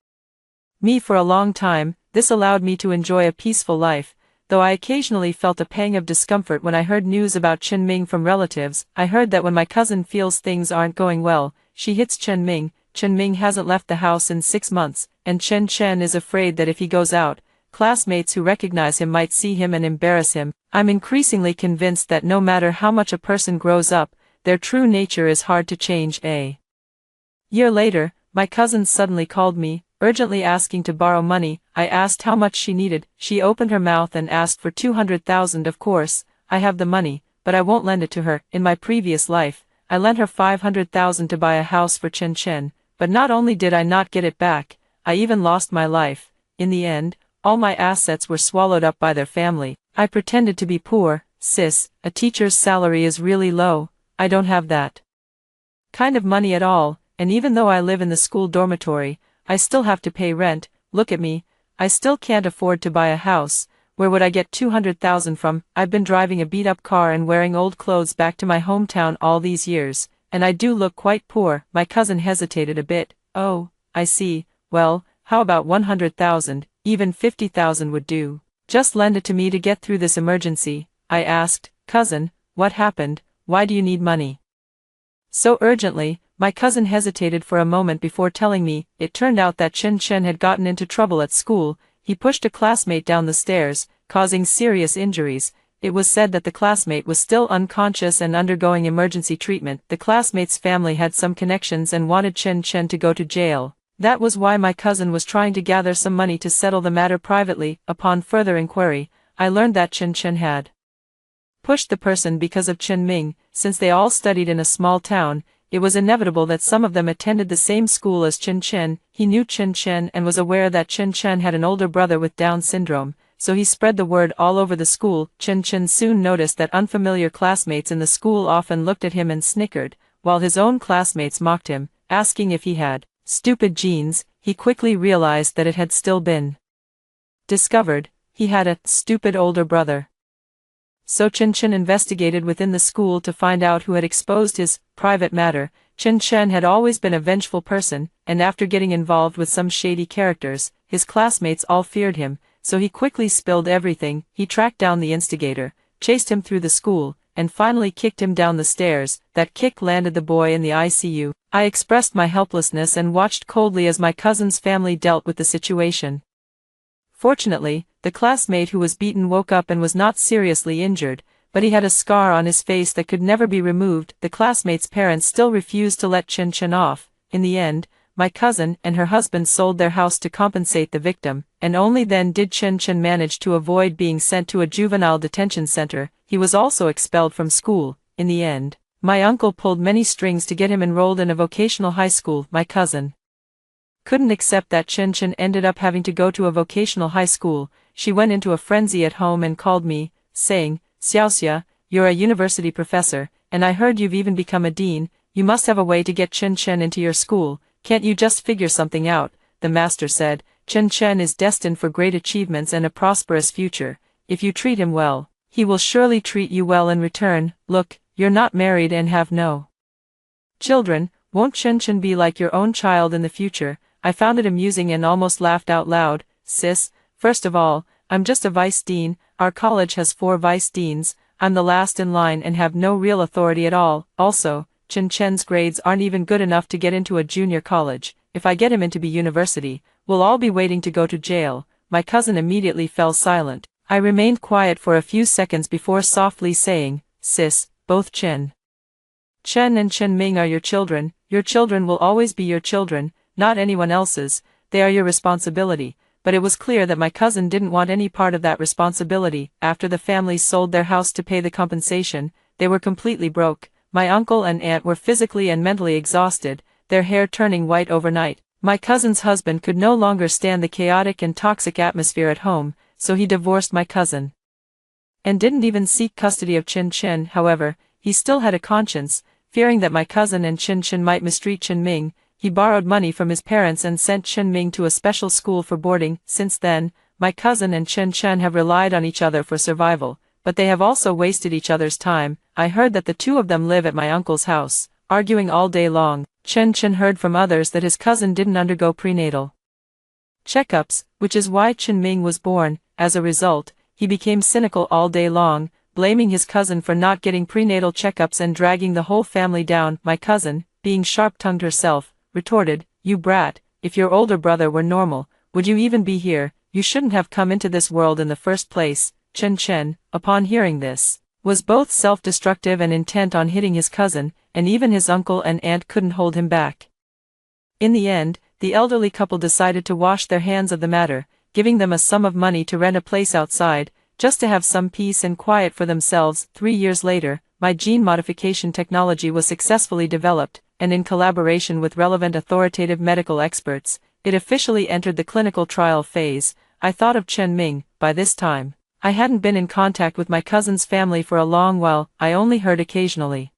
me for a long time. This allowed me to enjoy a peaceful life, though I occasionally felt a pang of discomfort when I heard news about Chen Ming from relatives. I heard that when my cousin feels things aren't going well, she hits Chen Ming. Chen Ming hasn't left the house in 6 months, and Chen Chen is afraid that if he goes out, classmates who recognize him might see him and embarrass him. I'm increasingly convinced that no matter how much a person grows up, their true nature is hard to change. A year later, my cousin suddenly called me. urgently asking to borrow money. I asked how much she needed. She opened her mouth and asked for 200,000. Of course, I have the money, but I won't lend it to her. In my previous life, I lent her 500,000 to buy a house for Chen Chen, but not only did I not get it back, I even lost my life. In the end, all my assets were swallowed up by their family. I pretended to be poor. Sis, a teacher's salary is really low. I don't have that kind of money at all, and even though I live in the school dormitory, I still have to pay rent. Look at me, I still can't afford to buy a house. Where would I get 200,000 from? I've been driving a beat-up car and wearing old clothes back to my hometown all these years, and I do look quite poor. My cousin hesitated a bit. Oh, I see. Well, how about 100,000? Even 50,000 would do. Just lend it to me to get through this emergency. I asked, cousin, what happened? Why do you need money so urgently? My cousin hesitated for a moment before telling me. It turned out that Chen Chen had gotten into trouble at school. He pushed a classmate down the stairs, causing serious injuries. It was said that the classmate was still unconscious and undergoing emergency treatment. The classmate's family had some connections and wanted Chen Chen to go to jail. That was why my cousin was trying to gather some money to settle the matter privately. Upon further inquiry, I learned that Chen Chen had pushed the person because of Chen Ming. Since they all studied in a small town, it was inevitable that some of them attended the same school as Chen Chen. He knew Chen Chen and was aware that Chen Chen had an older brother with Down syndrome, so he spread the word all over the school. Chen Chen soon noticed that unfamiliar classmates in the school often looked at him and snickered, while his own classmates mocked him, asking if he had stupid genes. He quickly realized that it had still been discovered. He had a stupid older brother. So Chen Chen investigated within the school to find out who had exposed his private matter. Chen Chen had always been a vengeful person, and after getting involved with some shady characters, his classmates all feared him, so he quickly spilled everything. He tracked down the instigator, chased him through the school, and finally kicked him down the stairs. That kick landed the boy in the ICU. I expressed my helplessness and watched coldly as my cousin's family dealt with the situation. Fortunately, the classmate who was beaten woke up and was not seriously injured, but he had a scar on his face that could never be removed. The classmate's parents still refused to let Chen Chen off. In the end, my cousin and her husband sold their house to compensate the victim, and only then did Chen Chen manage to avoid being sent to a juvenile detention center. He was also expelled from school. In the end, my uncle pulled many strings to get him enrolled in a vocational high school. My cousin couldn't accept that Chen Chen ended up having to go to a vocational high school. She went into a frenzy at home and called me, saying, Xiaoxia, you're a university professor, and I heard you've even become a dean. You must have a way to get Chen Chen into your school. Can't you just figure something out? The master said, Chen Chen is destined for great achievements and a prosperous future. If you treat him well, he will surely treat you well in return. Look, you're not married and have no children. Won't Chen Chen be like your own child in the future? I found it amusing and almost laughed out loud. Sis, first of all, I'm just a vice dean. Our college has 4 vice deans. I'm the last in line and have no real authority at all. Also, Chen Chen's grades aren't even good enough to get into a junior college. If I get him into university, we'll all be waiting to go to jail. My cousin immediately fell silent. I remained quiet for a few seconds before softly saying, Sis, both Chen and Chen Ming are your children. Your children will always be your children, not anyone else's. They are your responsibility. But it was clear that my cousin didn't want any part of that responsibility. After the families sold their house to pay the compensation, they were completely broke. My uncle and aunt were physically and mentally exhausted, their hair turning white overnight. My cousin's husband could no longer stand the chaotic and toxic atmosphere at home, so he divorced my cousin and didn't even seek custody of Chen Chen. However, he still had a conscience. Fearing that my cousin and Chen Chen might mistreat Chen Ming, he borrowed money from his parents and sent Chen Ming to a special school for boarding. Since then, my cousin and Chen Chen have relied on each other for survival, but they have also wasted each other's time. I heard that the two of them live at my uncle's house, arguing all day long. Chen Chen heard from others that his cousin didn't undergo prenatal checkups, which is why Chen Ming was born. As a result, he became cynical all day long, blaming his cousin for not getting prenatal checkups and dragging the whole family down. My cousin, being sharp-tongued herself, retorted, You brat, if your older brother were normal, would you even be here? You shouldn't have come into this world in the first place. Chen Chen, upon hearing this, was both self-destructive and intent on hitting his cousin, and even his uncle and aunt couldn't hold him back. In the end, the elderly couple decided to wash their hands of the matter, giving them a sum of money to rent a place outside, just to have some peace and quiet for themselves. 3 years later, my gene modification technology was successfully developed, and in collaboration with relevant authoritative medical experts, it officially entered the clinical trial phase. I thought of Chen Ming. By this time, I hadn't been in contact with my cousin's family for a long while. I only heard occasionally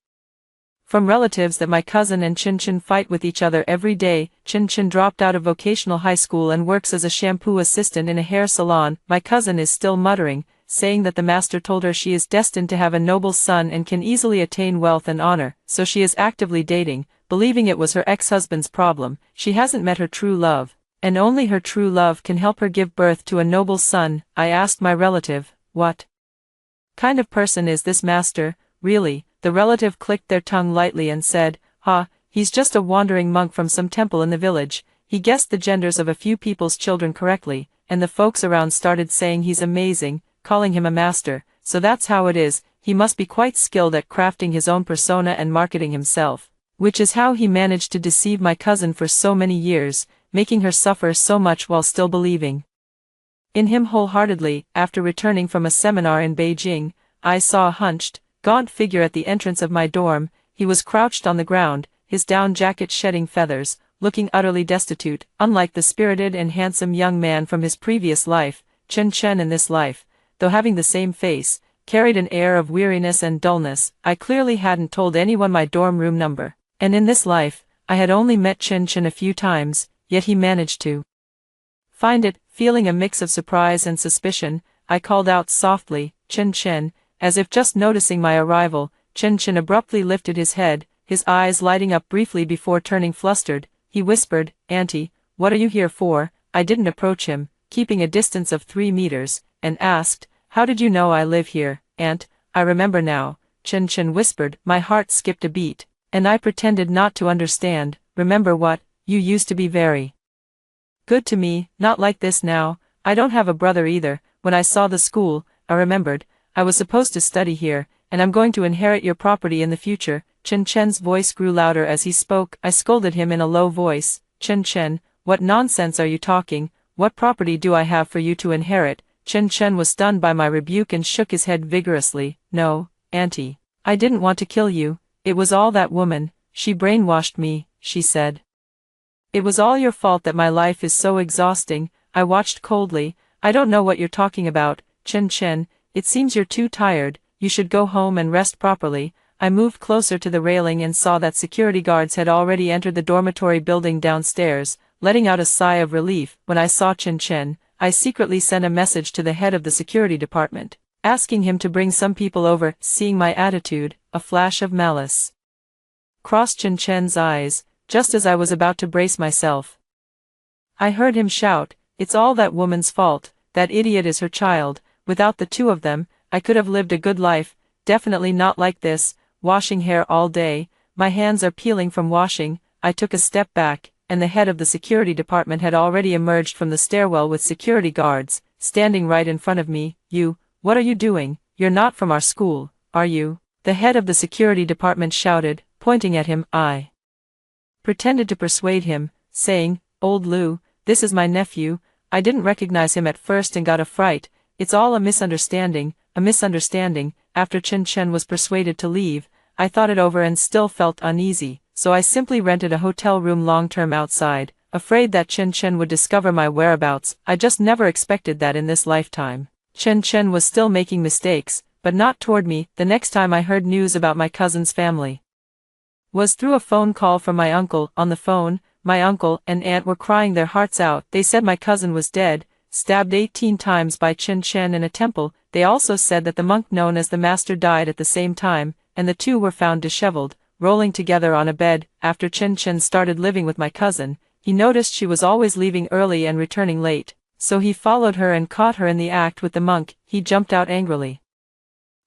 from relatives that my cousin and Chin Chin fight with each other every day. Chin Chin dropped out of vocational high school and works as a shampoo assistant in a hair salon. My cousin is still muttering, saying that the master told her she is destined to have a noble son and can easily attain wealth and honor, so she is actively dating, believing it was her ex-husband's problem. She hasn't met her true love, and only her true love can help her give birth to a noble son. I asked my relative, what kind of person is this master, really? The relative clicked their tongue lightly and said, he's just a wandering monk from some temple in the village. He guessed the genders of a few people's children correctly, and the folks around started saying he's amazing, calling him a master. So that's how it is. He must be quite skilled at crafting his own persona and marketing himself, which is how he managed to deceive my cousin for so many years, making her suffer so much while still believing in him wholeheartedly. After returning from a seminar in Beijing, I saw a hunched, gaunt figure at the entrance of my dorm. He was crouched on the ground, his down jacket shedding feathers, looking utterly destitute, unlike the spirited and handsome young man from his previous life. Chen Chen in this life, though having the same face, carried an air of weariness and dullness. I clearly hadn't told anyone my dorm room number, and in this life, I had only met Chen Chen a few times, yet he managed to find it. Feeling a mix of surprise and suspicion, I called out softly, Chen Chen. As if just noticing my arrival, Chen Chen abruptly lifted his head, his eyes lighting up briefly before turning flustered. He whispered, Auntie, what are you here for? I didn't approach him, keeping a distance of 3 meters, and asked, how did you know I live here, Aunt? I remember now, Chen Chen whispered. My heart skipped a beat, and I pretended not to understand. Remember what? You used to be very good to me. Not like this now. I don't have a brother either. When I saw the school, I remembered. I was supposed to study here, and I'm going to inherit your property in the future. Chen Chen's voice grew louder as he spoke. I scolded him in a low voice. Chen Chen, what nonsense are you talking? What property do I have for you to inherit? Chen Chen was stunned by my rebuke and shook his head vigorously. No, Auntie. I didn't want to kill you. It was all that woman. She brainwashed me, she said. It was all your fault that my life is so exhausting. I watched coldly. I don't know what you're talking about, Chen Chen. It seems you're too tired. You should go home and rest properly. I moved closer to the railing and saw that security guards had already entered the dormitory building downstairs, letting out a sigh of relief. When I saw Chen Chen, I secretly sent a message to the head of the security department, asking him to bring some people over. Seeing my attitude, a flash of malice crossed Chen Chen's eyes, just as I was about to brace myself. I heard him shout, it's all that woman's fault. That idiot is her child. Without the two of them, I could have lived a good life. Definitely not like this, washing hair all day. My hands are peeling from washing. I took a step back, and the head of the security department had already emerged from the stairwell with security guards, standing right in front of me. You, what are you doing? You're not from our school, are you? The head of the security department shouted, pointing at him. I pretended to persuade him, saying, Old Lu, this is my nephew. I didn't recognize him at first and got a fright. It's all a misunderstanding, a misunderstanding. After Chen Chen was persuaded to leave, I thought it over and still felt uneasy, so I simply rented a hotel room long-term outside, afraid that Chen Chen would discover my whereabouts. I just never expected that in this lifetime. Chen Chen was still making mistakes, but not toward me. The next time I heard news about my cousin's family was through a phone call from my uncle. On the phone, my uncle and aunt were crying their hearts out. They said my cousin was dead, stabbed 18 times by Chen Chen in a temple. They also said that the monk known as the master died at the same time, and the two were found disheveled, rolling together on a bed. After Chen Chen started living with my cousin, he noticed she was always leaving early and returning late, so he followed her and caught her in the act with the monk. He jumped out angrily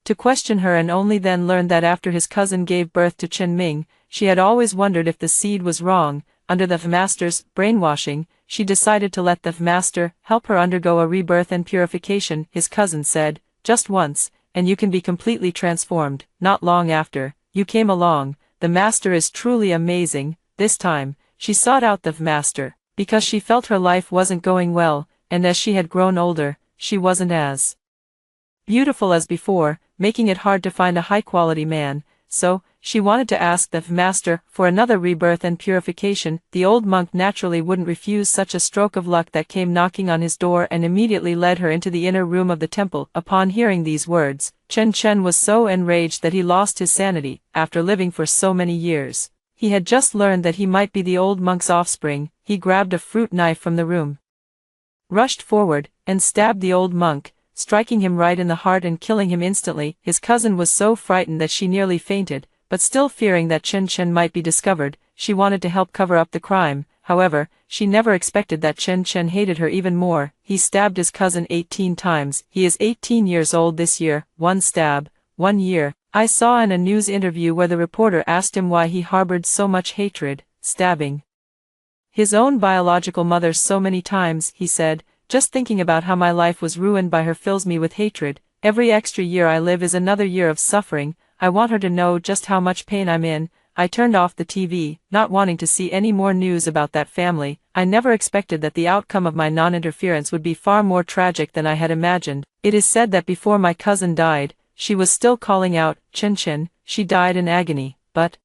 to question her and only then learned that after his cousin gave birth to Chen Ming, she had always wondered if the seed was wrong. Under the master's brainwashing, she decided to let the master help her undergo a rebirth and purification. His cousin said, just once, and you can be completely transformed. Not long after, you came along. The master is truly amazing. This time, she sought out the master, because she felt her life wasn't going well, and as she had grown older, she wasn't as beautiful as before, making it hard to find a high-quality man, so she wanted to ask the master for another rebirth and purification. The old monk naturally wouldn't refuse such a stroke of luck that came knocking on his door and immediately led her into the inner room of the temple. Upon hearing these words, Chen Chen was so enraged that he lost his sanity. After living for so many years, he had just learned that he might be the old monk's offspring. He grabbed a fruit knife from the room, rushed forward, and stabbed the old monk, striking him right in the heart and killing him instantly. His cousin was so frightened that she nearly fainted, but still fearing that Chen Chen might be discovered, she wanted to help cover up the crime. However, she never expected that Chen Chen hated her even more. He stabbed his cousin 18 times. He is 18 years old this year. One stab, 1 year. I saw in a news interview where the reporter asked him why he harbored so much hatred, stabbing his own biological mother so many times. He said, "Just thinking about how my life was ruined by her fills me with hatred. Every extra year I live is another year of suffering. I want her to know just how much pain I'm in." I turned off the TV, not wanting to see any more news about that family. I never expected that the outcome of my non-interference would be far more tragic than I had imagined. It is said that before my cousin died, she was still calling out, "Chen Chen." She died in agony, but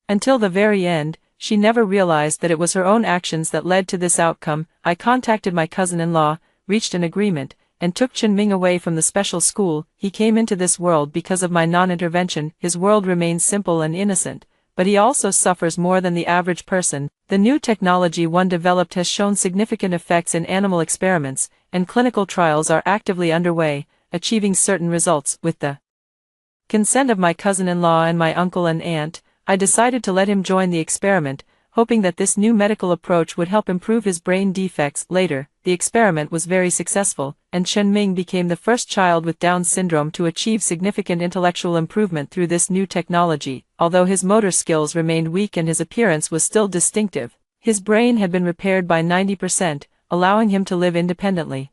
until the very end, she never realized that it was her own actions that led to this outcome. I contacted my cousin-in-law, reached an agreement, and took Chen Ming away from the special school. He came into this world because of my non-intervention. His world remains simple and innocent, but he also suffers more than the average person. The new technology one developed has shown significant effects in animal experiments, and clinical trials are actively underway, achieving certain results. With the consent of my cousin-in-law and my uncle and aunt, I decided to let him join the experiment, hoping that this new medical approach would help improve his brain defects. Later, the experiment was very successful, and Chen Ming became the first child with Down syndrome to achieve significant intellectual improvement through this new technology. Although his motor skills remained weak and his appearance was still distinctive, his brain had been repaired by 90%, allowing him to live independently.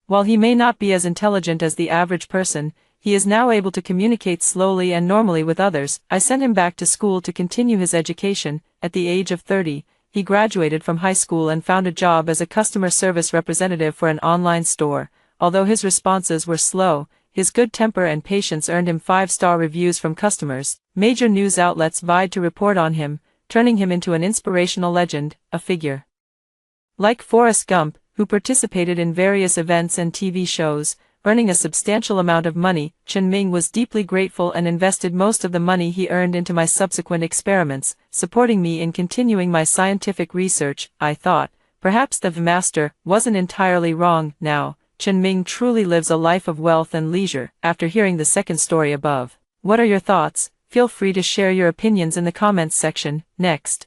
While he may not be as intelligent as the average person, he is now able to communicate slowly and normally with others. I sent him back to school to continue his education. At the age of 30, he graduated from high school and found a job as a customer service representative for an online store. Although his responses were slow, his good temper and patience earned him 5-star reviews from customers. Major news outlets vied to report on him, turning him into an inspirational legend, a figure like Forrest Gump, who participated in various events and TV shows, earning a substantial amount of money. Chen Ming was deeply grateful and invested most of the money he earned into my subsequent experiments, supporting me in continuing my scientific research. I thought, perhaps the master wasn't entirely wrong. Now, Chen Ming truly lives a life of wealth and leisure. After hearing the second story above, what are your thoughts? Feel free to share your opinions in the comments section. Next,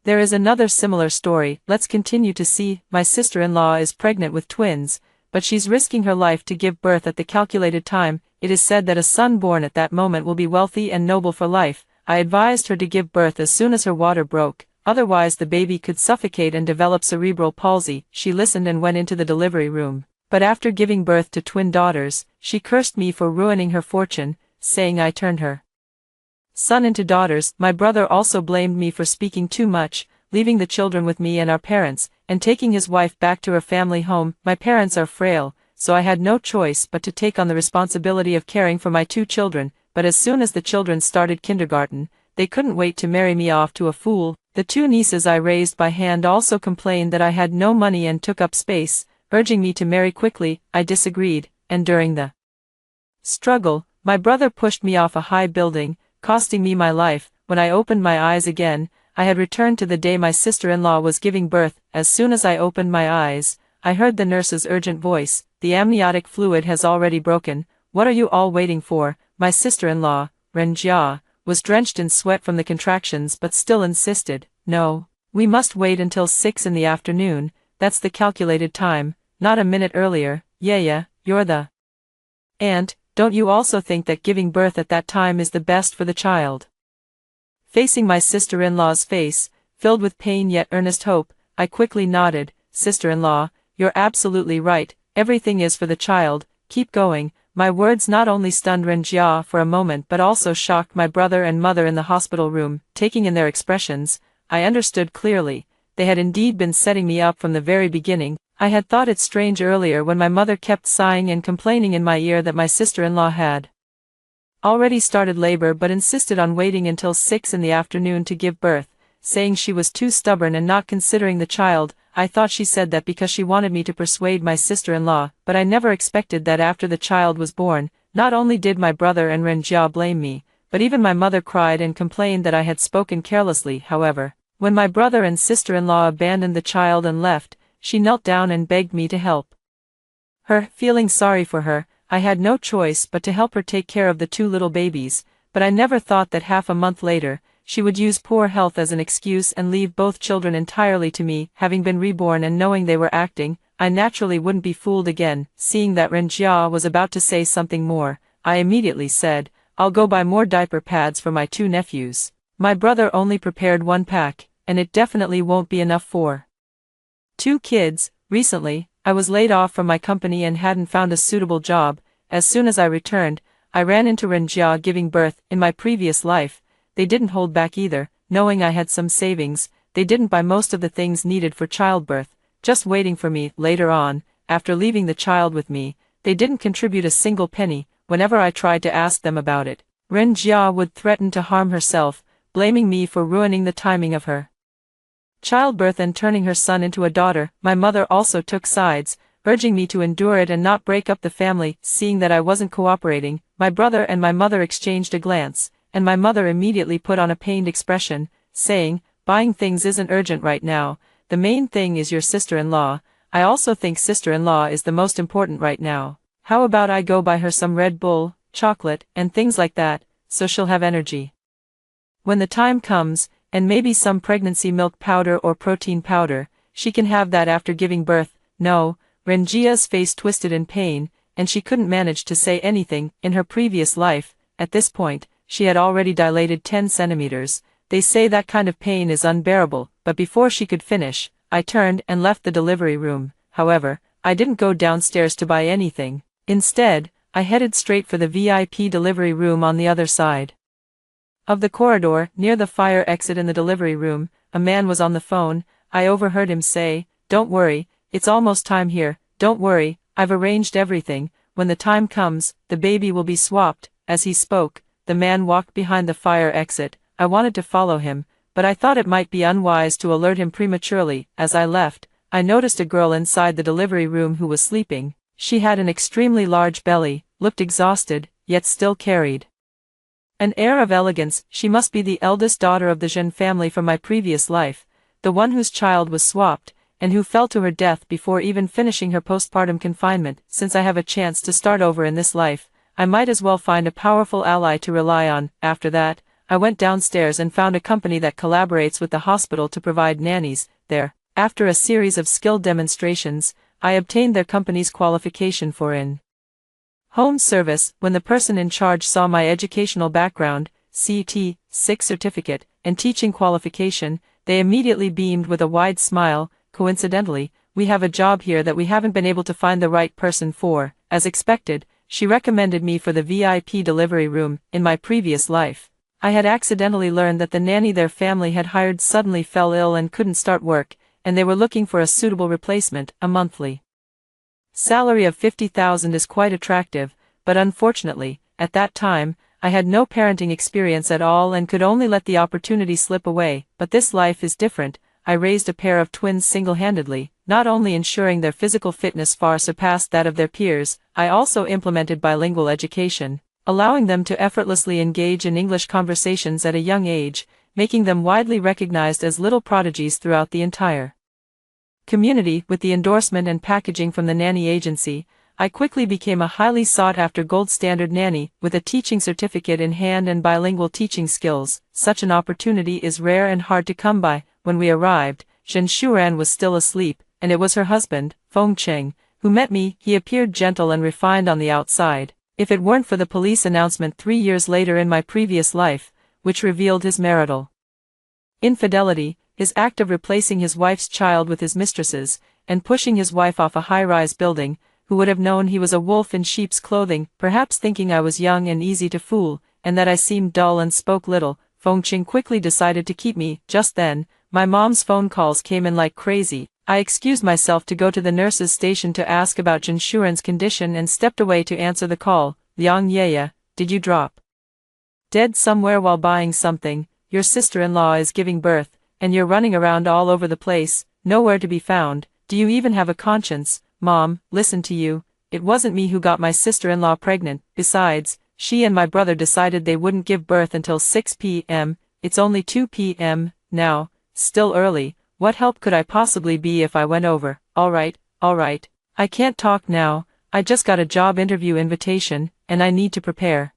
there is another similar story. Let's continue to see. My sister-in-law is pregnant with twins, but she's risking her life to give birth at the calculated time. It is said that a son born at that moment will be wealthy and noble for life. I advised her to give birth as soon as her water broke, otherwise the baby could suffocate and develop cerebral palsy. She listened and went into the delivery room. But after giving birth to twin daughters, she cursed me for ruining her fortune, saying I turned her son into daughters. My brother also blamed me for speaking too much, leaving the children with me and our parents, and taking his wife back to her family home. My parents are frail, so I had no choice but to take on the responsibility of caring for my 2 children. But as soon as the children started kindergarten, they couldn't wait to marry me off to a fool. The 2 nieces I raised by hand also complained that I had no money and took up space, urging me to marry quickly. I disagreed, and during the struggle, my brother pushed me off a high building, costing me my life. When I opened my eyes again, I had returned to the day my sister-in-law was giving birth. As soon as I opened my eyes, I heard the nurse's urgent voice, "The amniotic fluid has already broken. What are you all waiting for?" My sister-in-law, Ren Jia, was drenched in sweat from the contractions but still insisted, "No, we must wait until 6 in the afternoon, that's the calculated time, not a minute earlier." "Yeah, you're the aunt, don't you also think that giving birth at that time is the best for the child?" Facing my sister-in-law's face, filled with pain yet earnest hope, I quickly nodded. "Sister-in-law, you're absolutely right, everything is for the child, keep going." My words not only stunned Ren Jia for a moment but also shocked my brother and mother in the hospital room. Taking in their expressions, I understood clearly, they had indeed been setting me up from the very beginning. I had thought it strange earlier when my mother kept sighing and complaining in my ear that my sister-in-law had already started labor but insisted on waiting until 6 in the afternoon to give birth, saying she was too stubborn and not considering the child. I thought she said that because she wanted me to persuade my sister-in-law, but I never expected that after the child was born, not only did my brother and Renjia blame me, but even my mother cried and complained that I had spoken carelessly. However, when my brother and sister-in-law abandoned the child and left, she knelt down and begged me to help her. Feeling sorry for her, I had no choice but to help her take care of the 2 little babies, but I never thought that half a month later, she would use poor health as an excuse and leave both children entirely to me. Having been reborn and knowing they were acting, I naturally wouldn't be fooled again. Seeing that Renjia was about to say something more, I immediately said, "I'll go buy more diaper pads for my 2 nephews. My brother only prepared 1 pack, and it definitely won't be enough for 2 kids." Recently, I was laid off from my company and hadn't found a suitable job. As soon as I returned, I ran into Renjia giving birth. In my previous life, they didn't hold back either. Knowing I had some savings, they didn't buy most of the things needed for childbirth, just waiting for me. Later on, after leaving the child with me, they didn't contribute a single penny. Whenever I tried to ask them about it, Renjia would threaten to harm herself, blaming me for ruining the timing of her childbirth and turning her son into a daughter. My mother also took sides, urging me to endure it and not break up the family. Seeing that I wasn't cooperating, my brother and my mother exchanged a glance, and my mother immediately put on a pained expression, saying, "Buying things isn't urgent right now, the main thing is your sister-in-law. I also think sister-in-law is the most important right now. How about I go buy her some Red Bull, chocolate, and things like that, so she'll have energy when the time comes, and maybe some pregnancy milk powder or protein powder, she can have that after giving birth." No, Renjia's face twisted in pain, and she couldn't manage to say anything. In her previous life, at this point, she had already dilated 10 centimeters. They say that kind of pain is unbearable, but before she could finish, I turned and left the delivery room. However, I didn't go downstairs to buy anything. Instead, I headed straight for the VIP delivery room on the other side of the corridor. Near the fire exit in the delivery room, a man was on the phone. I overheard him say, "Don't worry, it's almost time here. Don't worry, I've arranged everything. When the time comes, the baby will be swapped." As he spoke, the man walked behind the fire exit. I wanted to follow him, but I thought it might be unwise to alert him prematurely. As I left, I noticed a girl inside the delivery room who was sleeping. She had an extremely large belly, looked exhausted, yet still carried an air of elegance. She must be the eldest daughter of the Jean family from my previous life, the one whose child was swapped, and who fell to her death before even finishing her postpartum confinement. Since I have a chance to start over in this life, I might as well find a powerful ally to rely on. After that, I went downstairs and found a company that collaborates with the hospital to provide nannies there. After a series of skill demonstrations, I obtained their company's qualification for home service. When the person in charge saw my educational background, CT, 6 certificate, and teaching qualification, they immediately beamed with a wide smile. "Coincidentally, we have a job here that we haven't been able to find the right person for." As expected, she recommended me for the VIP delivery room. In my previous life, I had accidentally learned that the nanny their family had hired suddenly fell ill and couldn't start work, and they were looking for a suitable replacement. A monthly salary of 50,000 is quite attractive, but unfortunately, at that time, I had no parenting experience at all and could only let the opportunity slip away. But this life is different. I raised a pair of twins single-handedly, not only ensuring their physical fitness far surpassed that of their peers, I also implemented bilingual education, allowing them to effortlessly engage in English conversations at a young age, making them widely recognized as little prodigies throughout the entire community. With the endorsement and packaging from the nanny agency, I quickly became a highly sought-after gold standard nanny, with a teaching certificate in hand and bilingual teaching skills. Such an opportunity is rare and hard to come by. When we arrived, Zhen Shuran was still asleep, and it was her husband, Feng Cheng, who met me. He appeared gentle and refined on the outside. If it weren't for the police announcement 3 years later in my previous life, which revealed his marital infidelity, his act of replacing his wife's child with his mistress's, and pushing his wife off a high-rise building, who would have known he was a wolf in sheep's clothing? Perhaps thinking I was young and easy to fool, and that I seemed dull and spoke little, Feng Cheng quickly decided to keep me. Just then, my mom's phone calls came in like crazy. I excused myself to go to the nurse's station to ask about Jinshuren's condition and stepped away to answer the call. Liang Yeye, did you drop dead somewhere while buying something? Your sister-in-law is giving birth, and you're running around all over the place, nowhere to be found. Do you even have a conscience? Mom, listen to you. It wasn't me who got my sister-in-law pregnant. Besides, she and my brother decided they wouldn't give birth until 6 p.m. It's only 2 p.m. now, still early. What help could I possibly be if I went over? All right. I can't talk now. I just got a job interview invitation, and I need to prepare.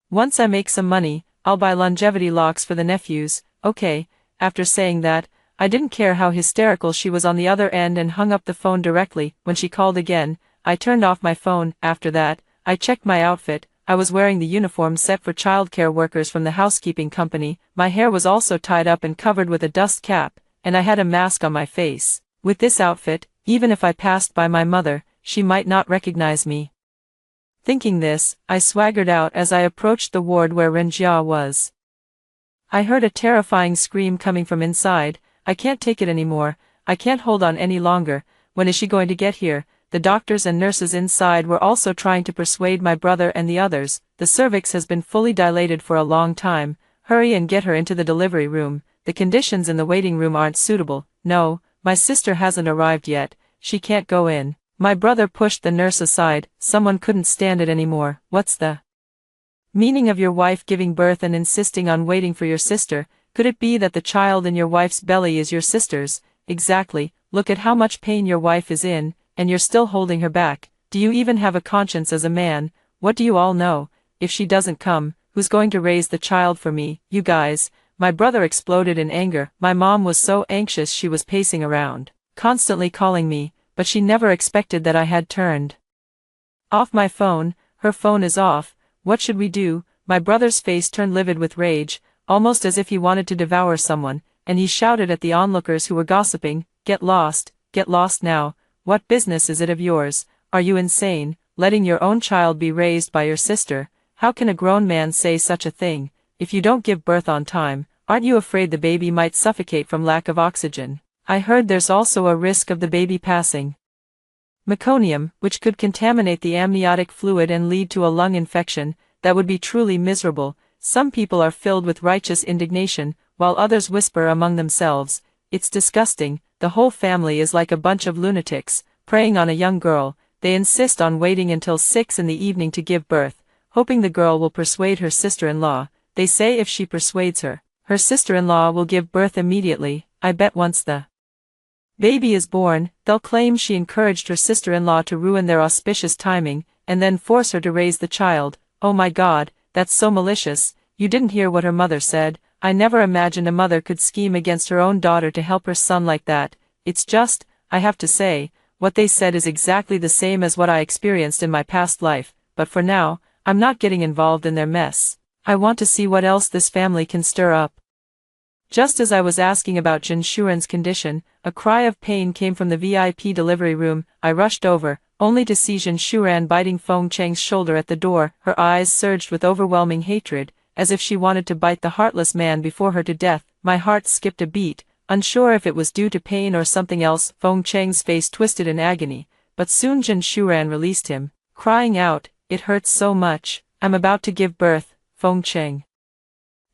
Once I make some money, I'll buy longevity locks for the nephews. Okay. After saying that, I didn't care how hysterical she was on the other end and hung up the phone directly. When she called again, I turned off my phone. After that, I checked my outfit. I was wearing the uniform set for childcare workers from the housekeeping company. My hair was also tied up and covered with a dust cap, and I had a mask on my face. With this outfit, even if I passed by my mother, she might not recognize me. Thinking this, I swaggered out as I approached the ward where Renjia was. I heard a terrifying scream coming from inside. I can't take it anymore. I can't hold on any longer. When is she going to get here? The doctors and nurses inside were also trying to persuade my brother and the others. The cervix has been fully dilated for a long time. Hurry and get her into the delivery room. The conditions in the waiting room aren't suitable. No, my sister hasn't arrived yet. She can't go in. My brother pushed the nurse aside. Someone couldn't stand it anymore. What's the meaning of your wife giving birth and insisting on waiting for your sister? Could it be that the child in your wife's belly is your sister's? Exactly. Look at how much pain your wife is in, and you're still holding her back. Do you even have a conscience as a man? What do you all know? If she doesn't come, who's going to raise the child for me? You guys. My brother exploded in anger. My mom was so anxious she was pacing around, constantly calling me, but she never expected that I had turned off my phone. Her phone is off. What should we do? My brother's face turned livid with rage, almost as if he wanted to devour someone, and he shouted at the onlookers who were gossiping, get lost now. What business is it of yours? Are you insane, letting your own child be raised by your sister? How can a grown man say such a thing? If you don't give birth on time, aren't you afraid the baby might suffocate from lack of oxygen? I heard there's also a risk of the baby passing meconium, which could contaminate the amniotic fluid and lead to a lung infection. That would be truly miserable. Some people are filled with righteous indignation, while others whisper among themselves, it's disgusting. The whole family is like a bunch of lunatics, preying on a young girl. They insist on waiting until 6 in the evening to give birth, hoping the girl will persuade her sister-in-law. They say if she persuades her, her sister-in-law will give birth immediately. I bet once the baby is born, they'll claim she encouraged her sister-in-law to ruin their auspicious timing, and then force her to raise the child. Oh my God, that's so malicious. You didn't hear what her mother said. I never imagined a mother could scheme against her own daughter to help her son like that. It's just, I have to say, what they said is exactly the same as what I experienced in my past life, but for now, I'm not getting involved in their mess. I want to see what else this family can stir up. Just as I was asking about Jinshuren's condition, a cry of pain came from the VIP delivery room. I rushed over, only to see Jinshuren biting Feng Cheng's shoulder at the door. Her eyes surged with overwhelming hatred, as if she wanted to bite the heartless man before her to death. My heart skipped a beat, unsure if it was due to pain or something else. Feng Cheng's face twisted in agony, but soon Jinshuren released him, crying out, "It hurts so much, I'm about to give birth." Feng Cheng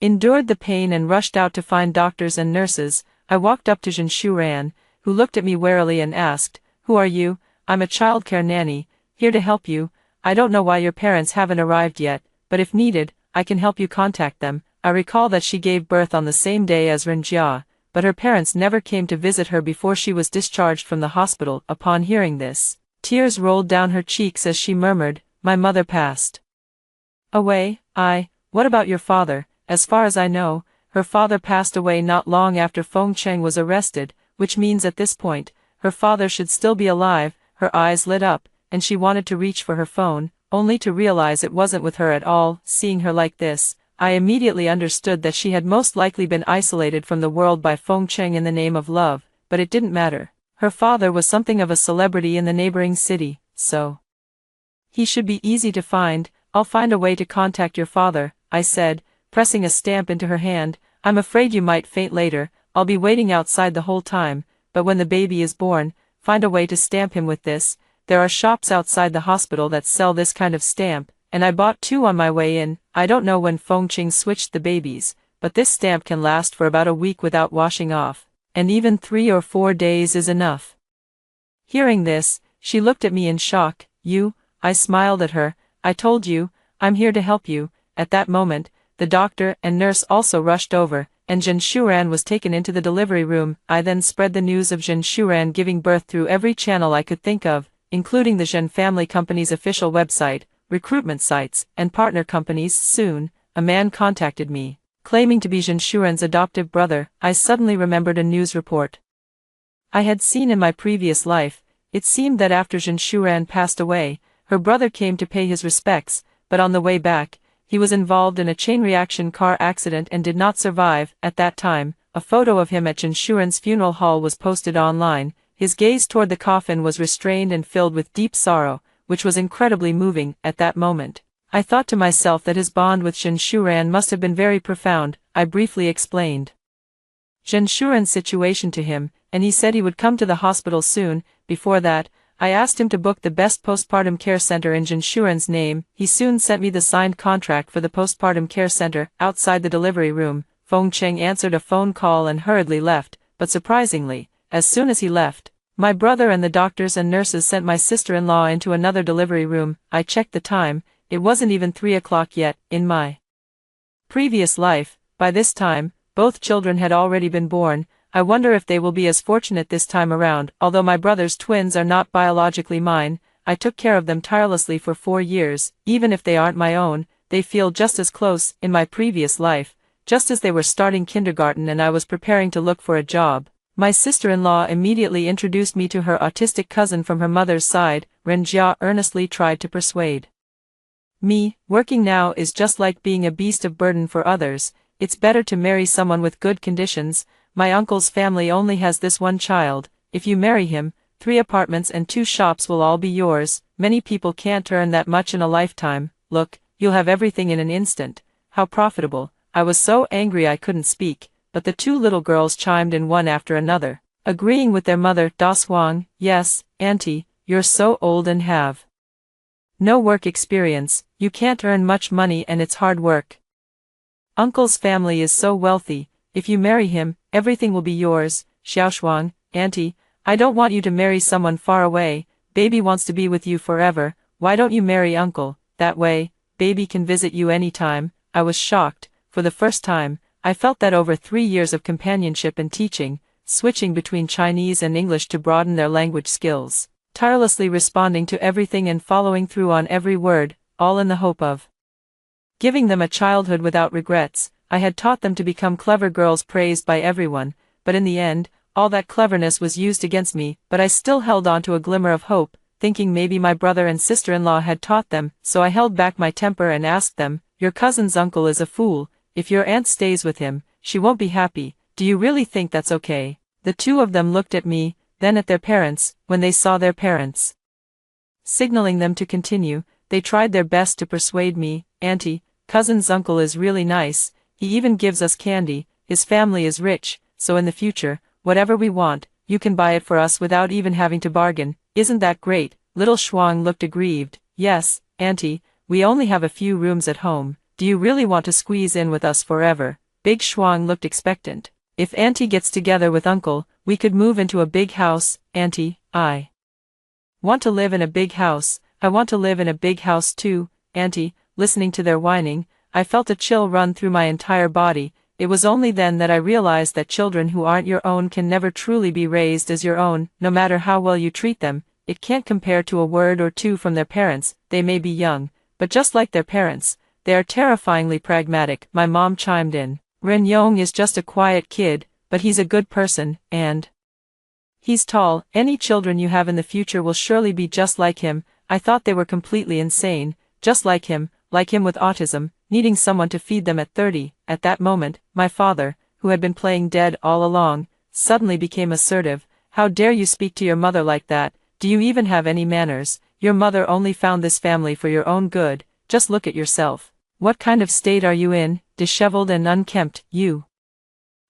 endured the pain and rushed out to find doctors and nurses. I walked up to Jinshuren, who looked at me warily and asked, "Who are you?" "I'm a childcare nanny, here to help you. I don't know why your parents haven't arrived yet, but if needed, I can help you contact them." I recall that she gave birth on the same day as Renjia, but her parents never came to visit her before she was discharged from the hospital. Upon hearing this, tears rolled down her cheeks as she murmured, "My mother passed away." What about your father? As far as I know, her father passed away not long after Feng Cheng was arrested, which means at this point, her father should still be alive. Her eyes lit up, and she wanted to reach for her phone, only to realize it wasn't with her at all. Seeing her like this, I immediately understood that she had most likely been isolated from the world by Feng Cheng in the name of love, but it didn't matter. Her father was something of a celebrity in the neighboring city, so he should be easy to find. "I'll find a way to contact your father," I said, pressing a stamp into her hand. "I'm afraid you might faint later. I'll be waiting outside the whole time, but when the baby is born, find a way to stamp him with this. There are shops outside the hospital that sell this kind of stamp, and I bought 2 on my way in. I don't know when Fengqing switched the babies, but this stamp can last for about a week without washing off, and even 3 or 4 days is enough." Hearing this, she looked at me in shock. "You?" I smiled at her. "I told you, I'm here to help you." At that moment, the doctor and nurse also rushed over, and Zhen Shuran was taken into the delivery room. I then spread the news of Zhen Shuran giving birth through every channel I could think of, including the Zhen family company's official website, recruitment sites, and partner companies. Soon, a man contacted me, claiming to be Zhen Shuran's adoptive brother. I suddenly remembered a news report I had seen in my previous life. It seemed that after Zhen Shuran passed away, her brother came to pay his respects, but on the way back, he was involved in a chain reaction car accident and did not survive. At that time, a photo of him at Zhen Shuran's funeral hall was posted online. His gaze toward the coffin was restrained and filled with deep sorrow, which was incredibly moving. At that moment, I thought to myself that his bond with Zhen Shuran must have been very profound. I briefly explained Zhen Shuran's situation to him, and he said he would come to the hospital soon. Before that, I asked him to book the best postpartum care center in Zhen Shuran's name. He soon sent me the signed contract for the postpartum care center. Outside the delivery room, Fengqing answered a phone call and hurriedly left, but surprisingly, as soon as he left, my brother and the doctors and nurses sent my sister-in-law into another delivery room. I checked the time, it wasn't even 3 o'clock yet. In my previous life, by this time, both children had already been born. I wonder if they will be as fortunate this time around. Although my brother's twins are not biologically mine, I took care of them tirelessly for 4 years. Even if they aren't my own, they feel just as close. In my previous life, just as they were starting kindergarten and I was preparing to look for a job, my sister-in-law immediately introduced me to her autistic cousin from her mother's side. Ren Jia earnestly tried to persuade me. Working now is just like being a beast of burden for others. It's better to marry someone with good conditions. My uncle's family only has this one child. If you marry him, 3 apartments and 2 shops will all be yours. Many people can't earn that much in a lifetime. Look, you'll have everything in an instant. How profitable. I was so angry I couldn't speak, but the 2 little girls chimed in one after another, agreeing with their mother. Das Huang, yes, Auntie, you're so old and have no work experience. You can't earn much money and it's hard work. Uncle's family is so wealthy. If you marry him, everything will be yours. Xiaoshuang, Auntie, I don't want you to marry someone far away. Baby wants to be with you forever. Why don't you marry uncle? That way, baby can visit you anytime. I was shocked. For the first time, I felt that over 3 years of companionship and teaching, switching between Chinese and English to broaden their language skills, tirelessly responding to everything and following through on every word, all in the hope of giving them a childhood without regrets. I had taught them to become clever girls praised by everyone, but in the end, all that cleverness was used against me. But I still held on to a glimmer of hope, thinking maybe my brother and sister-in-law had taught them. So I held back my temper and asked them, "Your cousin's uncle is a fool. If your aunt stays with him, she won't be happy. Do you really think that's okay?" The 2 of them looked at me, then at their parents. When they saw their parents signaling them to continue, they tried their best to persuade me. "Auntie, cousin's uncle is really nice. He even gives us candy. His family is rich, so in the future, whatever we want, you can buy it for us without even having to bargain. Isn't that great?" Little Shuang looked aggrieved. "Yes, Auntie, we only have a few rooms at home. Do you really want to squeeze in with us forever?" Big Shuang looked expectant. "If Auntie gets together with uncle, we could move into a big house." "Auntie, I want to live in a big house. I want to live in a big house too, Auntie." Listening to their whining, I felt a chill run through my entire body. It was only then that I realized that children who aren't your own can never truly be raised as your own. No matter how well you treat them, it can't compare to a word or 2 from their parents. They may be young, but just like their parents, they are terrifyingly pragmatic. My mom chimed in. "Ren Yong is just a quiet kid, but he's a good person, and he's tall. Any children you have in the future will surely be just like him." I thought they were completely insane. Just like him with autism, needing someone to feed them at 30. At that moment, my father, who had been playing dead all along, suddenly became assertive. "How dare you speak to your mother like that? Do you even have any manners? Your mother only found this family for your own good. Just look at yourself. What kind of state are you in, disheveled and unkempt? You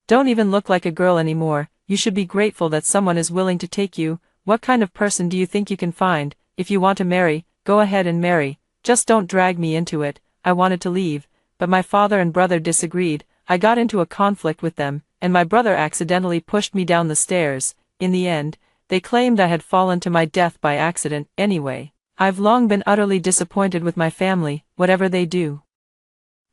Don't even look like a girl anymore. You should be grateful that someone is willing to take you. What kind of person do you think you can find? If you want to marry, go ahead and marry. Just don't drag me into it." I wanted to leave, but my father and brother disagreed. I got into a conflict with them, and my brother accidentally pushed me down the stairs. In the end, they claimed I had fallen to my death by accident. Anyway, I've long been utterly disappointed with my family. Whatever they do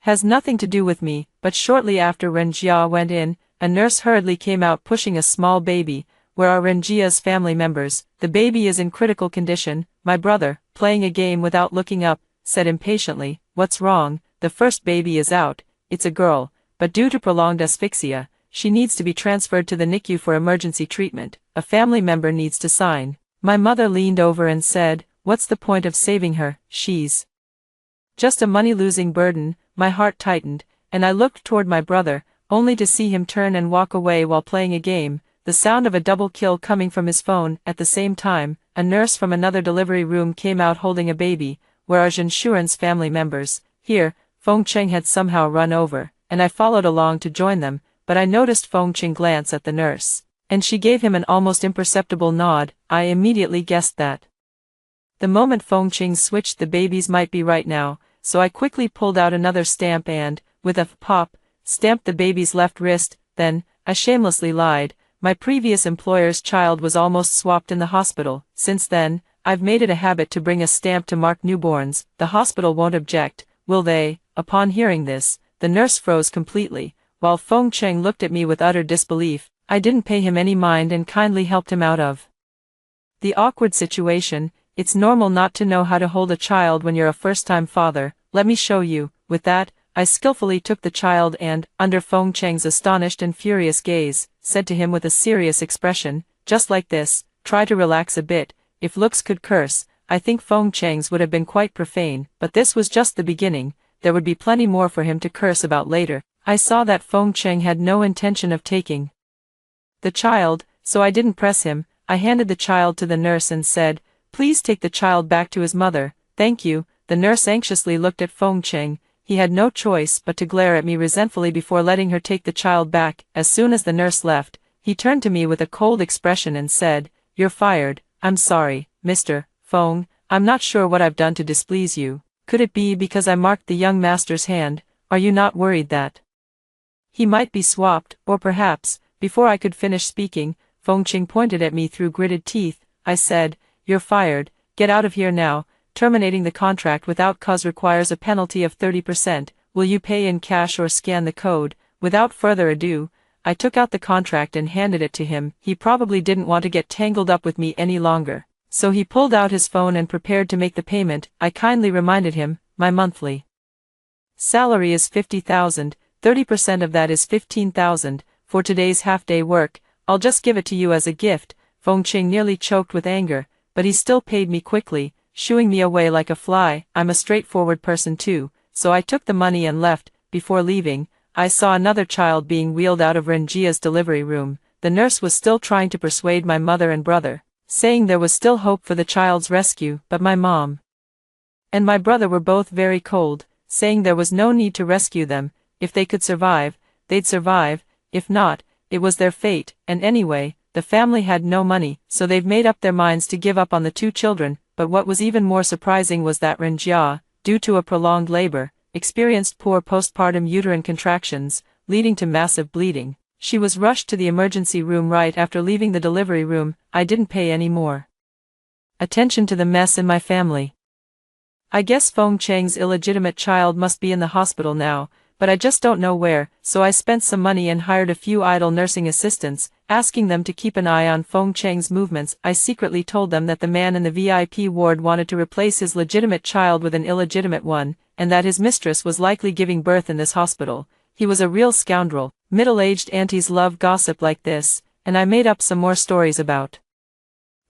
has nothing to do with me. But shortly after Renjia went in, a nurse hurriedly came out pushing a small baby. "Where are Renjia's family members? The baby is in critical condition." My brother, playing a game without looking up, said impatiently, "What's wrong?" "The first baby is out. It's a girl, but due to prolonged asphyxia, she needs to be transferred to the NICU for emergency treatment. A family member needs to sign." My mother leaned over and said, "What's the point of saving her? She's just a money-losing burden." My heart tightened, and I looked toward my brother, only to see him turn and walk away while playing a game, the sound of a double kill coming from his phone. At the same time, a nurse from another delivery room came out holding a baby. "Where are Zhenshuren's family members?" Here, Feng Cheng had somehow run over, and I followed along to join them, but I noticed Feng Cheng glance at the nurse, and she gave him an almost imperceptible nod. I immediately guessed that the moment Feng Cheng switched the babies might be right now, so I quickly pulled out another stamp and, with a pop, stamped the baby's left wrist. Then, I shamelessly lied. My previous employer's child was almost swapped in the hospital. Since then, I've made it a habit to bring a stamp to mark newborns. The hospital won't object, will they? Upon hearing this, the nurse froze completely, while Feng Cheng looked at me with utter disbelief. I didn't pay him any mind and kindly helped him out of the awkward situation. It's normal not to know how to hold a child when you're a first-time father. Let me show you. With that, I skillfully took the child and, under Feng Cheng's astonished and furious gaze, said to him with a serious expression, "Just like this, try to relax a bit." If looks could curse, I think Feng Cheng's would have been quite profane, but this was just the beginning. There would be plenty more for him to curse about later. I saw that Feng Cheng had no intention of taking the child, so I didn't press him. I handed the child to the nurse and said, "Please take the child back to his mother." "Thank you." The nurse anxiously looked at Feng Cheng. He had no choice but to glare at me resentfully before letting her take the child back. As soon as the nurse left, he turned to me with a cold expression and said, "You're fired." "I'm sorry, Mr. Feng. I'm not sure what I've done to displease you. Could it be because I marked the young master's hand? Are you not worried that he might be swapped, or perhaps?" Before I could finish speaking, Feng Cheng pointed at me through gritted teeth. I said, "You're fired. Get out of here now. Terminating the contract without cause requires a penalty of 30%. Will you pay in cash or scan the code?" Without further ado, I took out the contract and handed it to him. He probably didn't want to get tangled up with me any longer, so he pulled out his phone and prepared to make the payment. I kindly reminded him, "My monthly salary is 50,000, 30% of that is 15,000, for today's half-day work. I'll just give it to you as a gift." Feng Cheng nearly choked with anger, but he still paid me quickly, shooing me away like a fly. I'm a straightforward person too, so I took the money and left. Before leaving, I saw another child being wheeled out of Renjia's delivery room. The nurse was still trying to persuade my mother and brother, saying there was still hope for the child's rescue, but my mom and my brother were both very cold, saying there was no need to rescue them. If they could survive, they'd survive. If not, it was their fate. And anyway, the family had no money, so they've made up their minds to give up on the two children. But what was even more surprising was that Renjia, due to a prolonged labor, experienced poor postpartum uterine contractions, leading to massive bleeding. She was rushed to the emergency room right after leaving the delivery room. I didn't pay any more attention to the mess in my family. I guess Feng Cheng's illegitimate child must be in the hospital now, but I just don't know where, so I spent some money and hired a few idle nursing assistants, asking them to keep an eye on Feng Cheng's movements. I secretly told them that the man in the VIP ward wanted to replace his legitimate child with an illegitimate one, and that his mistress was likely giving birth in this hospital. He was a real scoundrel. Middle-aged aunties love gossip like this, and I made up some more stories about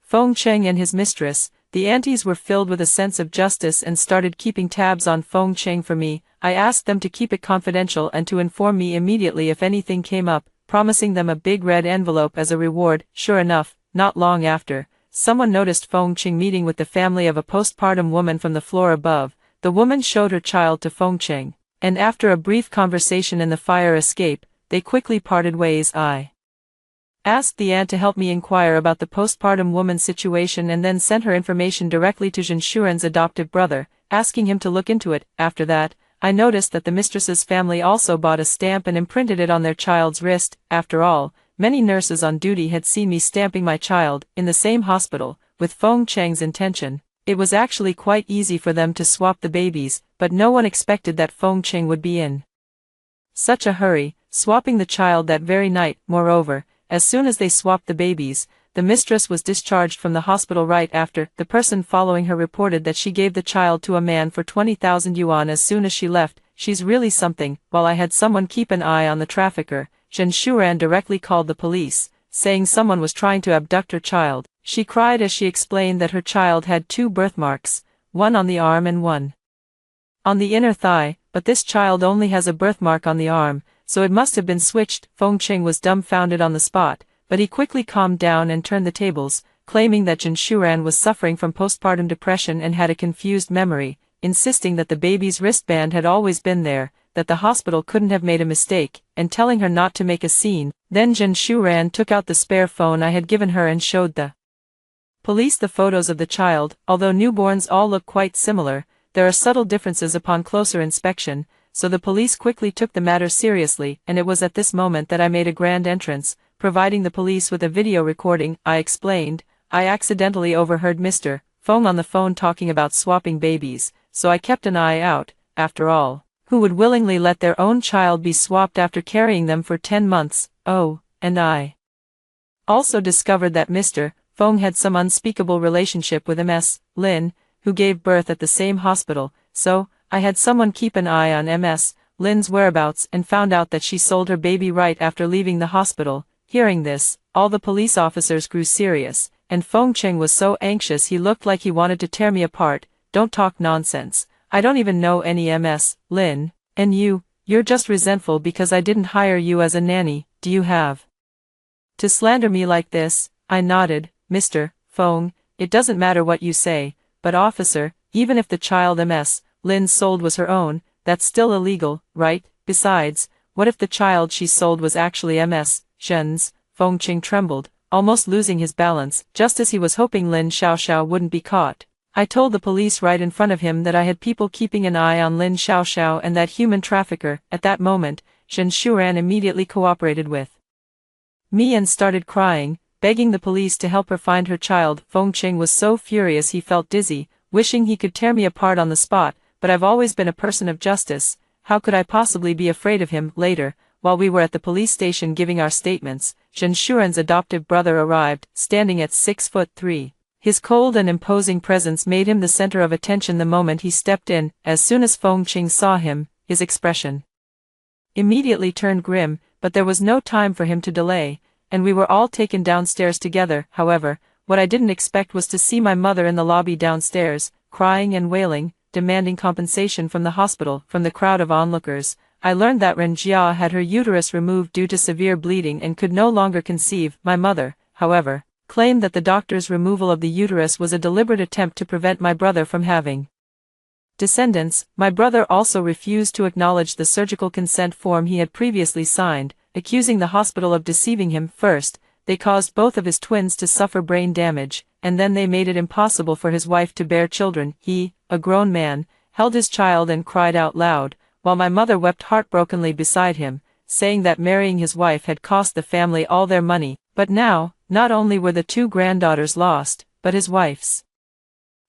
Feng Cheng and his mistress. The aunties were filled with a sense of justice and started keeping tabs on Feng Cheng for me. I asked them to keep it confidential and to inform me immediately if anything came up, promising them a big red envelope as a reward. Sure enough, not long after, someone noticed Feng Cheng meeting with the family of a postpartum woman from the floor above. The woman showed her child to Feng Cheng, and after a brief conversation in the fire escape, they quickly parted ways. I asked the aunt to help me inquire about the postpartum woman's situation and then sent her information directly to Zhen Shuren's adoptive brother, asking him to look into it. After that, I noticed that the mistress's family also bought a stamp and imprinted it on their child's wrist. After all, many nurses on duty had seen me stamping my child, in the same hospital, with Feng Cheng's intention. It was actually quite easy for them to swap the babies, but no one expected that Feng Cheng would be in such a hurry, swapping the child that very night. Moreover, as soon as they swapped the babies, the mistress was discharged from the hospital right after. The person following her reported that she gave the child to a man for 20,000 yuan as soon as she left. She's really something. While I had someone keep an eye on the trafficker, Zhen Shuren directly called the police, saying someone was trying to abduct her child. She cried as she explained that her child had 2 birthmarks, one on the arm and one on the inner thigh, but this child only has a birthmark on the arm, so it must have been switched. Feng Cheng was dumbfounded on the spot, but he quickly calmed down and turned the tables, claiming that Zhen Shuren was suffering from postpartum depression and had a confused memory, insisting that the baby's wristband had always been there, that the hospital couldn't have made a mistake, and telling her not to make a scene. Then Zhen Shuren took out the spare phone I had given her and showed the police the photos of the child. Although newborns all look quite similar, there are subtle differences upon closer inspection, so the police quickly took the matter seriously, and it was at this moment that I made a grand entrance, providing the police with a video recording. I explained, I accidentally overheard Mr. Feng on the phone talking about swapping babies, so I kept an eye out. After all, who would willingly let their own child be swapped after carrying them for 10 months? Oh, and I also discovered that Mr. Feng had some unspeakable relationship with Ms. Lin, who gave birth at the same hospital, so I had someone keep an eye on Ms. Lin's whereabouts and found out that she sold her baby right after leaving the hospital. Hearing this, all the police officers grew serious, and Feng Cheng was so anxious he looked like he wanted to tear me apart. Don't talk nonsense. I don't even know any Ms. Lin, and you're just resentful because I didn't hire you as a nanny. Do you have to slander me like this? I nodded. Mr. Feng, it doesn't matter what you say, but officer, even if the child Ms. Lin sold was her own, that's still illegal, right? Besides, what if the child she sold was actually Ms. Zhen's? Feng Cheng trembled, almost losing his balance, just as he was hoping Lin Xiaoxiao wouldn't be caught. I told the police right in front of him that I had people keeping an eye on Lin Xiaoxiao and that human trafficker. At that moment, Zhen Shuren immediately cooperated with me and started crying, begging the police to help her find her child. Feng Cheng was so furious he felt dizzy, wishing he could tear me apart on the spot, but I've always been a person of justice. How could I possibly be afraid of him? Later, while we were at the police station giving our statements, Zhen Shuren's adoptive brother arrived, standing at 6'3". His cold and imposing presence made him the center of attention the moment he stepped in. As soon as Feng Cheng saw him, his expression immediately turned grim, but there was no time for him to delay, and we were all taken downstairs together. However, what I didn't expect was to see my mother in the lobby downstairs, crying and wailing, demanding compensation from the hospital. From the crowd of onlookers, I learned that Ren Jia had her uterus removed due to severe bleeding and could no longer conceive. My mother, however, claimed that the doctor's removal of the uterus was a deliberate attempt to prevent my brother from having descendants. My brother also refused to acknowledge the surgical consent form he had previously signed, accusing the hospital of deceiving him. First, they caused both of his twins to suffer brain damage, and then they made it impossible for his wife to bear children. He, a grown man, held his child and cried out loud, while my mother wept heartbrokenly beside him, saying that marrying his wife had cost the family all their money. But now, not only were the 2 granddaughters lost, but his wife's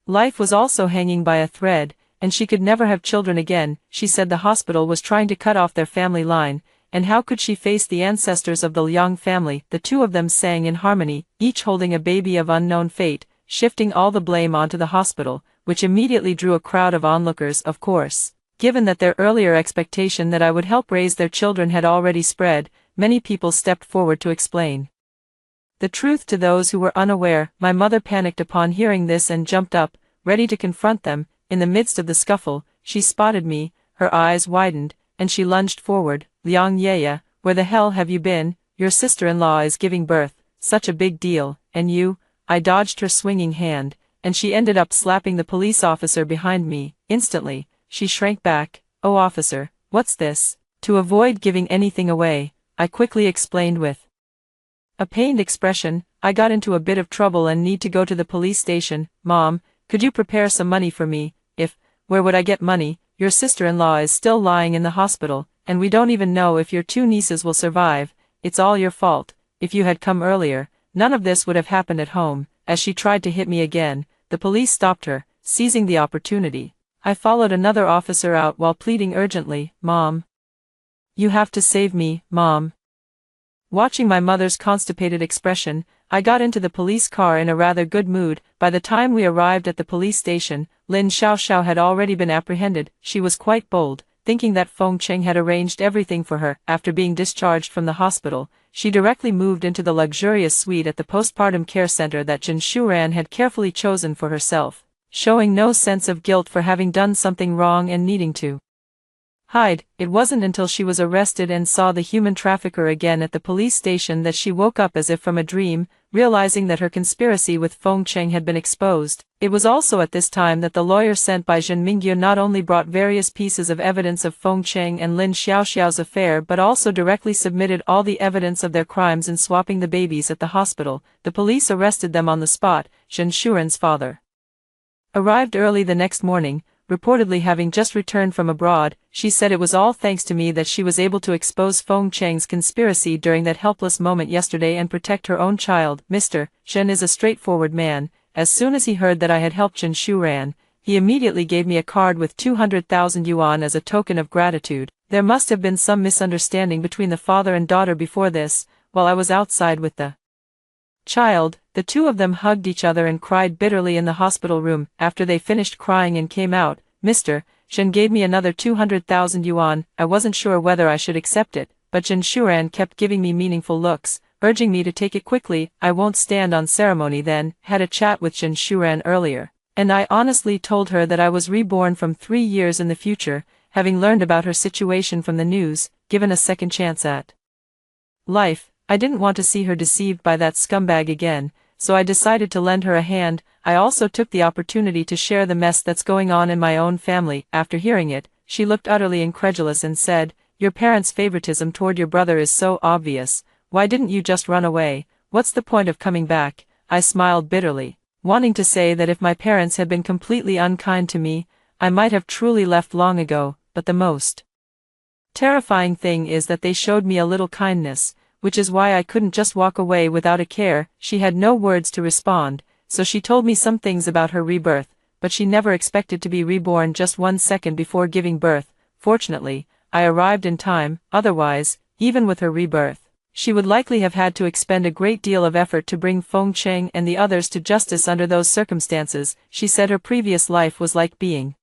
life was also hanging by a thread, and she could never have children again. She said the hospital was trying to cut off their family line, and how could she face the ancestors of the Liang family? The 2 of them sang in harmony, each holding a baby of unknown fate, shifting all the blame onto the hospital, which immediately drew a crowd of onlookers. Of course, given that their earlier expectation that I would help raise their children had already spread, many people stepped forward to explain the truth to those who were unaware. My mother panicked upon hearing this and jumped up, ready to confront them. In the midst of the scuffle, she spotted me, her eyes widened, and she lunged forward. Liang Yeye, where the hell have you been? Your sister-in-law is giving birth, such a big deal, and you? I dodged her swinging hand, and she ended up slapping the police officer behind me. Instantly, she shrank back. Oh officer, what's this? To avoid giving anything away, I quickly explained with a pained expression. I got into a bit of trouble and need to go to the police station. Mom, could you prepare some money for me? Where would I get money? Your sister-in-law is still lying in the hospital, and we don't even know if your two nieces will survive. It's all your fault. If you had come earlier, none of this would have happened at home. As she tried to hit me again, the police stopped her, seizing the opportunity. I followed another officer out while pleading urgently, Mom. You have to save me, Mom. Watching my mother's constipated expression, I got into the police car in a rather good mood. By the time we arrived at the police station, Lin Xiaoxiao had already been apprehended. She was quite bold, thinking that Feng Cheng had arranged everything for her. After being discharged from the hospital, she directly moved into the luxurious suite at the postpartum care center that Jin Shuran had carefully chosen for herself, showing no sense of guilt for having done something wrong and needing to hide. It wasn't until she was arrested and saw the human trafficker again at the police station that she woke up as if from a dream, realizing that her conspiracy with Feng Cheng had been exposed. It was also at this time that the lawyer sent by Zhen Mingyue not only brought various pieces of evidence of Feng Cheng and Lin Xiaoxiao's affair but also directly submitted all the evidence of their crimes in swapping the babies at the hospital. The police arrested them on the spot. Zhen Shuren's father arrived early the next morning, reportedly having just returned from abroad. She said it was all thanks to me that she was able to expose Feng Cheng's conspiracy during that helpless moment yesterday and protect her own child. Mr. Zhen is a straightforward man. As soon as he heard that I had helped Jin Shuran, he immediately gave me a card with 200,000 yuan as a token of gratitude. There must have been some misunderstanding between the father and daughter before this. While I was outside with the child, the two of them hugged each other and cried bitterly in the hospital room. After they finished crying and came out, Mr. Zhen gave me another 200,000 yuan. I wasn't sure whether I should accept it, but Jin Shuran kept giving me meaningful looks, urging me to take it quickly. I won't stand on ceremony then. Had a chat with Jin Shuran earlier, and I honestly told her that I was reborn from 3 years in the future, having learned about her situation from the news. Given a second chance at life, I didn't want to see her deceived by that scumbag again, so I decided to lend her a hand. I also took the opportunity to share the mess that's going on in my own family. After hearing it, she looked utterly incredulous and said, Your parents' favoritism toward your brother is so obvious. Why didn't you just run away? What's the point of coming back? I smiled bitterly, wanting to say that if my parents had been completely unkind to me, I might have truly left long ago, but the most terrifying thing is that they showed me a little kindness, which is why I couldn't just walk away without a care. She had no words to respond, so she told me some things about her rebirth, but she never expected to be reborn just 1 second before giving birth. Fortunately, I arrived in time. Otherwise, even with her rebirth, she would likely have had to expend a great deal of effort to bring Feng Cheng and the others to justice under those circumstances. She said her previous life was like being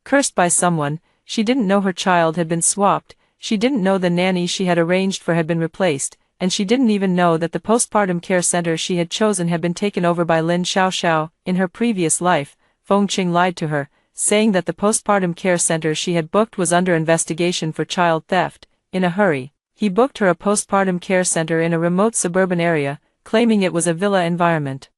cursed by someone. She didn't know her child had been swapped. She didn't know the nanny she had arranged for had been replaced, and she didn't even know that the postpartum care center she had chosen had been taken over by Lin Xiaoxiao. In her previous life, Feng Cheng lied to her, saying that the postpartum care center she had booked was under investigation for child theft. In a hurry, he booked her a postpartum care center in a remote suburban area, claiming it was a villa environment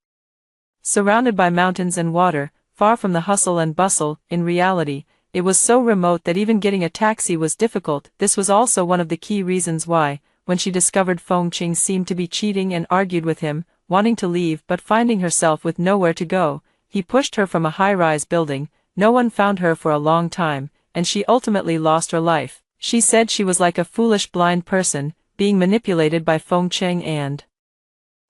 surrounded by mountains and water, far from the hustle and bustle. In reality, it was so remote that even getting a taxi was difficult. This was also one of the key reasons why, when she discovered Feng Cheng seemed to be cheating and argued with him, wanting to leave but finding herself with nowhere to go, he pushed her from a high-rise building. No one found her for a long time, and she ultimately lost her life. She said she was like a foolish blind person, being manipulated by Feng Cheng and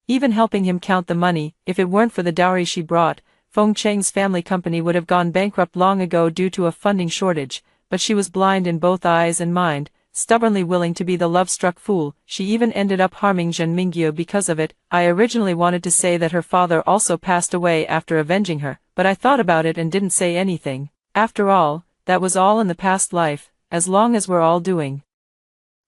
even helping him count the money. If it weren't for the dowry she brought, Feng Cheng's family company would have gone bankrupt long ago due to a funding shortage, but she was blind in both eyes and mind, stubbornly willing to be the love-struck fool. She even ended up harming Zhen Mingyue because of it. I originally wanted to say that her father also passed away after avenging her, but I thought about it and didn't say anything. After all, that was all in the past life. As long as we're all doing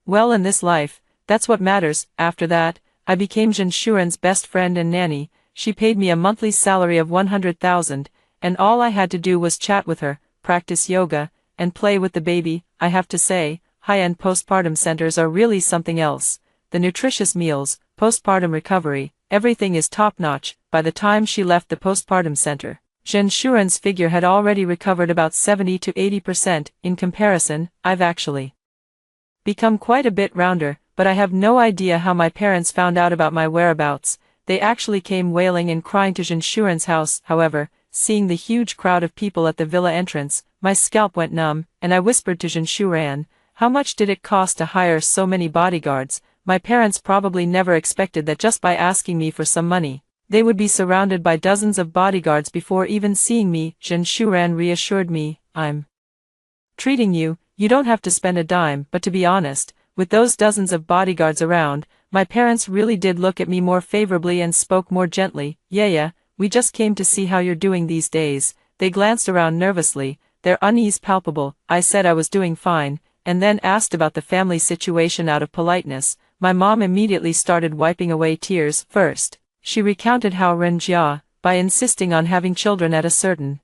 well in this life, that's what matters. After that, I became Zhen Shuren's best friend and nanny. She paid me a monthly salary of 100,000, and all I had to do was chat with her, practice yoga, and play with the baby. I have to say, high-end postpartum centers are really something else. The nutritious meals, postpartum recovery, everything is top-notch. By the time she left the postpartum center, Zhen Shuren's figure had already recovered about 70 to 80%. In comparison, I've actually become quite a bit rounder. but I have no idea how my parents found out about my whereabouts. They actually came wailing and crying to Zhen Shuren's house. However, seeing the huge crowd of people at the villa entrance, my scalp went numb, and I whispered to Zhen Shuren, how much did it cost to hire so many bodyguards? My parents probably never expected that just by asking me for some money, they would be surrounded by dozens of bodyguards before even seeing me. Zhen Shuren reassured me, I'm treating you, you don't have to spend a dime. But to be honest, with those dozens of bodyguards around, my parents really did look at me more favorably and spoke more gently. Yeah, we just came to see how you're doing these days. They glanced around nervously, their unease palpable. I said I was doing fine, and then asked about the family situation out of politeness. My mom immediately started wiping away tears. First, she recounted how Renjia, by insisting on having children at a certain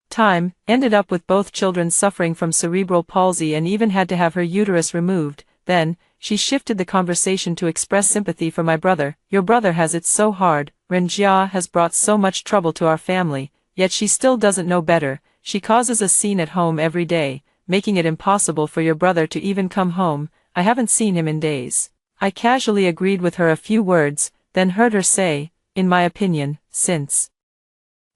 time, ended up with both children suffering from cerebral palsy and even had to have her uterus removed. Then, she shifted the conversation to express sympathy for my brother. Your brother has it so hard. Renjia has brought so much trouble to our family, yet she still doesn't know better. She causes a scene at home every day, making it impossible for your brother to even come home. I haven't seen him in days. I casually agreed with her a few words, then heard her say, in my opinion, since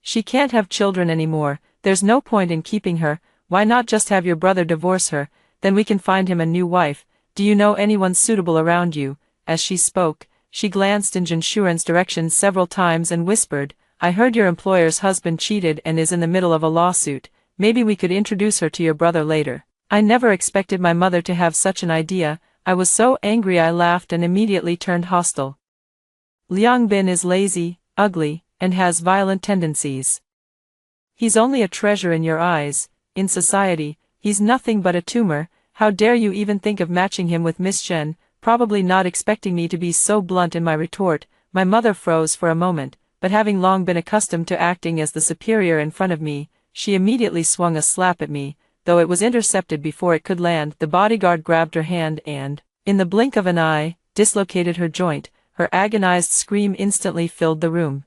she can't have children anymore, there's no point in keeping her. Why not just have your brother divorce her, then we can find him a new wife. Do you know anyone suitable around you? As she spoke, she glanced in Zhen Shuren's direction several times and whispered, I heard your employer's husband cheated and is in the middle of a lawsuit. Maybe we could introduce her to your brother later. I never expected my mother to have such an idea. I was so angry I laughed and immediately turned hostile. Liang Bin is lazy, ugly, and has violent tendencies. He's only a treasure in your eyes. In society, he's nothing but a tumor. How dare you even think of matching him with Miss Zhen? Probably not expecting me to be so blunt in my retort, my mother froze for a moment, but having long been accustomed to acting as the superior in front of me, she immediately swung a slap at me, though it was intercepted before it could land. The bodyguard grabbed her hand and, in the blink of an eye, dislocated her joint. Her agonized scream instantly filled the room.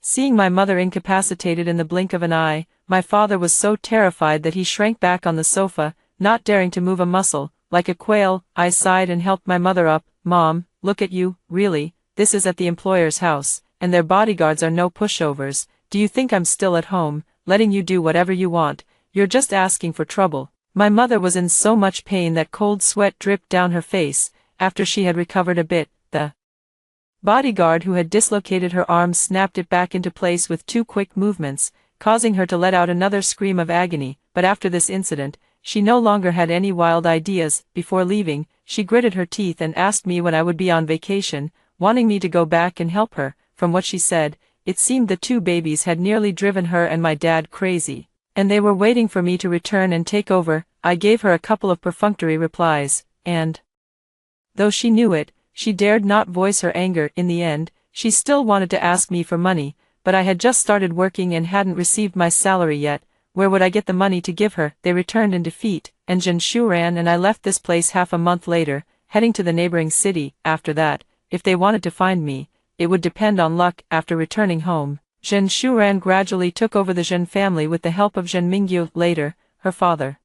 Seeing my mother incapacitated in the blink of an eye, my father was so terrified that he shrank back on the sofa, not daring to move a muscle. Like a quail, I sighed and helped my mother up. Mom, look at you, really, this is at the employer's house, and their bodyguards are no pushovers. Do you think I'm still at home, letting you do whatever you want? You're just asking for trouble. My mother was in so much pain that cold sweat dripped down her face. After she had recovered a bit, the bodyguard who had dislocated her arm snapped it back into place with 2 quick movements, causing her to let out another scream of agony. But after this incident, she no longer had any wild ideas. Before leaving, she gritted her teeth and asked me when I would be on vacation, wanting me to go back and help her. From what she said, it seemed the 2 babies had nearly driven her and my dad crazy, and they were waiting for me to return and take over. I gave her a couple of perfunctory replies, and though she knew it, she dared not voice her anger. In the end, she still wanted to ask me for money, but I had just started working and hadn't received my salary yet. Where would I get the money to give her? They returned in defeat, and Zhen Shuren and I left this place half a month later, heading to the neighboring city. After that, if they wanted to find me, it would depend on luck. After returning home, Zhen Shuren gradually took over the Zhen family with the help of Zhen Mingyu. Later, her father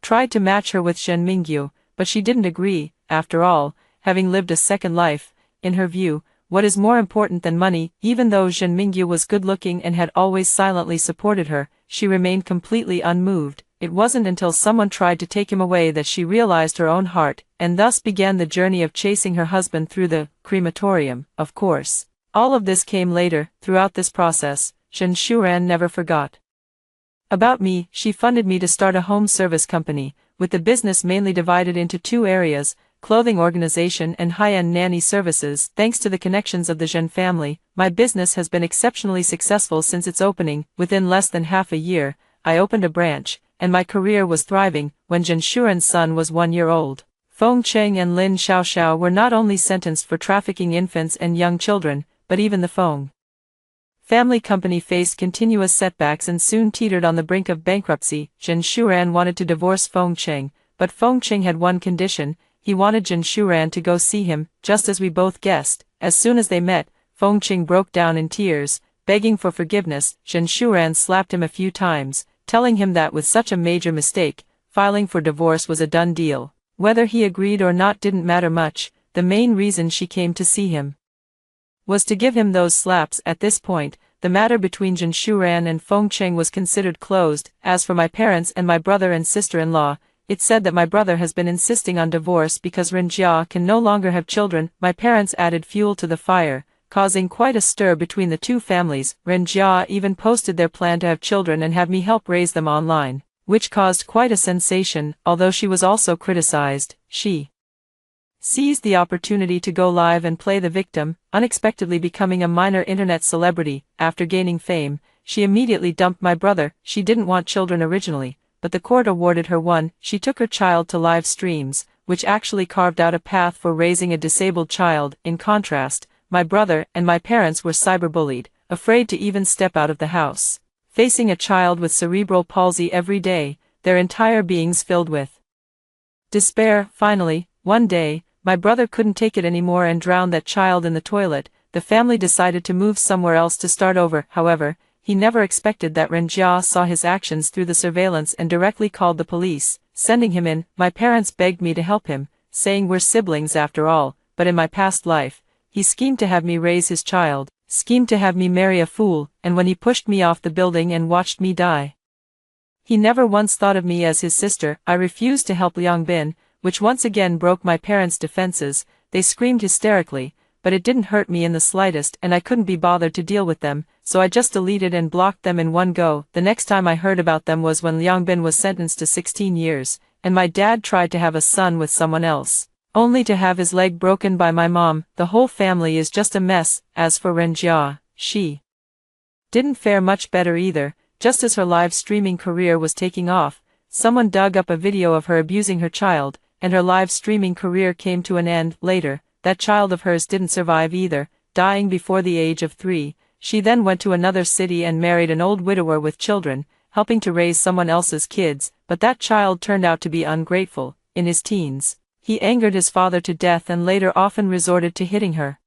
tried to match her with Zhen Mingyu, but she didn't agree. After all, having lived a second life, in her view, what is more important than money? Even though Zhen Mingyu was good-looking and had always silently supported her, she remained completely unmoved. It wasn't until someone tried to take him away that she realized her own heart, and thus began the journey of chasing her husband through the crematorium. Of course, all of this came later. Throughout this process, Zhen Shuren never forgot about me. She funded me to start a home service company, with the business mainly divided into 2 areas, clothing organization and high-end nanny services. Thanks to the connections of the Zhen family, my business has been exceptionally successful since its opening. Within less than half a year, I opened a branch, and my career was thriving. When Zhen Shuren's son was 1 year old, Feng Cheng and Lin Xiaoxiao were not only sentenced for trafficking infants and young children, but even the Feng family company faced continuous setbacks and soon teetered on the brink of bankruptcy. Zhen Shuren wanted to divorce Feng Cheng, but Feng Cheng had one condition. He wanted Zhen Shuren to go see him. Just as we both guessed, as soon as they met, Feng Cheng broke down in tears, begging for forgiveness. Zhen Shuren slapped him a few times, telling him that with such a major mistake, filing for divorce was a done deal. Whether he agreed or not didn't matter much, the main reason she came to see him was to give him those slaps. At this point, the matter between Jin Shuran and Feng Cheng was considered closed. As for my parents and my brother and sister-in-law, it's said that my brother has been insisting on divorce because Ren Jia can no longer have children. My parents added fuel to the fire, causing quite a stir between the two families. Ren Jia even posted their plan to have children and have me help raise them online, which caused quite a sensation. Although she was also criticized, she seized the opportunity to go live and play the victim, unexpectedly becoming a minor internet celebrity. After gaining fame, she immediately dumped my brother. She didn't want children originally, but the court awarded her one. She took her child to live streams, which actually carved out a path for raising a disabled child. In contrast, my brother and my parents were cyberbullied, afraid to even step out of the house, facing a child with cerebral palsy every day, their entire beings filled with despair. Finally, one day, my brother couldn't take it anymore and drowned that child in the toilet. The family decided to move somewhere else to start over. However, he never expected that Ren Jia saw his actions through the surveillance and directly called the police, sending him in. My parents begged me to help him, saying we're siblings after all, but in my past life, he schemed to have me raise his child, schemed to have me marry a fool, and when he pushed me off the building and watched me die, he never once thought of me as his sister. I refused to help Liang Bin, which once again broke my parents' defenses. They screamed hysterically, but it didn't hurt me in the slightest and I couldn't be bothered to deal with them, so I just deleted and blocked them in one go. The next time I heard about them was when Liang Bin was sentenced to 16 years, and my dad tried to have a son with someone else, only to have his leg broken by my mom. The whole family is just a mess. As for Ren Jia, she didn't fare much better either. Just as her live streaming career was taking off, someone dug up a video of her abusing her child, and her live streaming career came to an end. Later, that child of hers didn't survive either, dying before the age of 3. She then went to another city and married an old widower with children, helping to raise someone else's kids, but that child turned out to be ungrateful. In his teens, he angered his father to death and later often resorted to hitting her,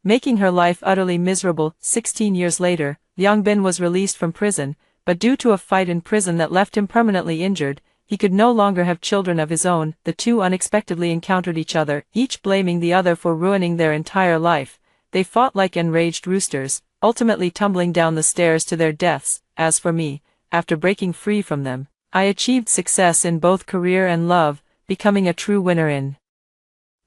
making her life utterly miserable. 16 years later, Liang Bin was released from prison, but due to a fight in prison that left him permanently injured, he could no longer have children of his own. The two unexpectedly encountered each other, each blaming the other for ruining their entire life. They fought like enraged roosters, ultimately tumbling down the stairs to their deaths. As for me, after breaking free from them, I achieved success in both career and love, becoming a true winner in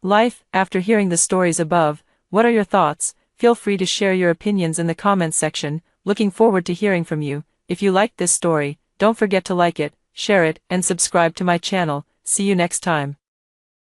life. After hearing the stories above, what are your thoughts? Feel free to share your opinions in the comments section. Looking forward to hearing from you. If you liked this story, don't forget to like it, share it, and subscribe to my channel. See you next time.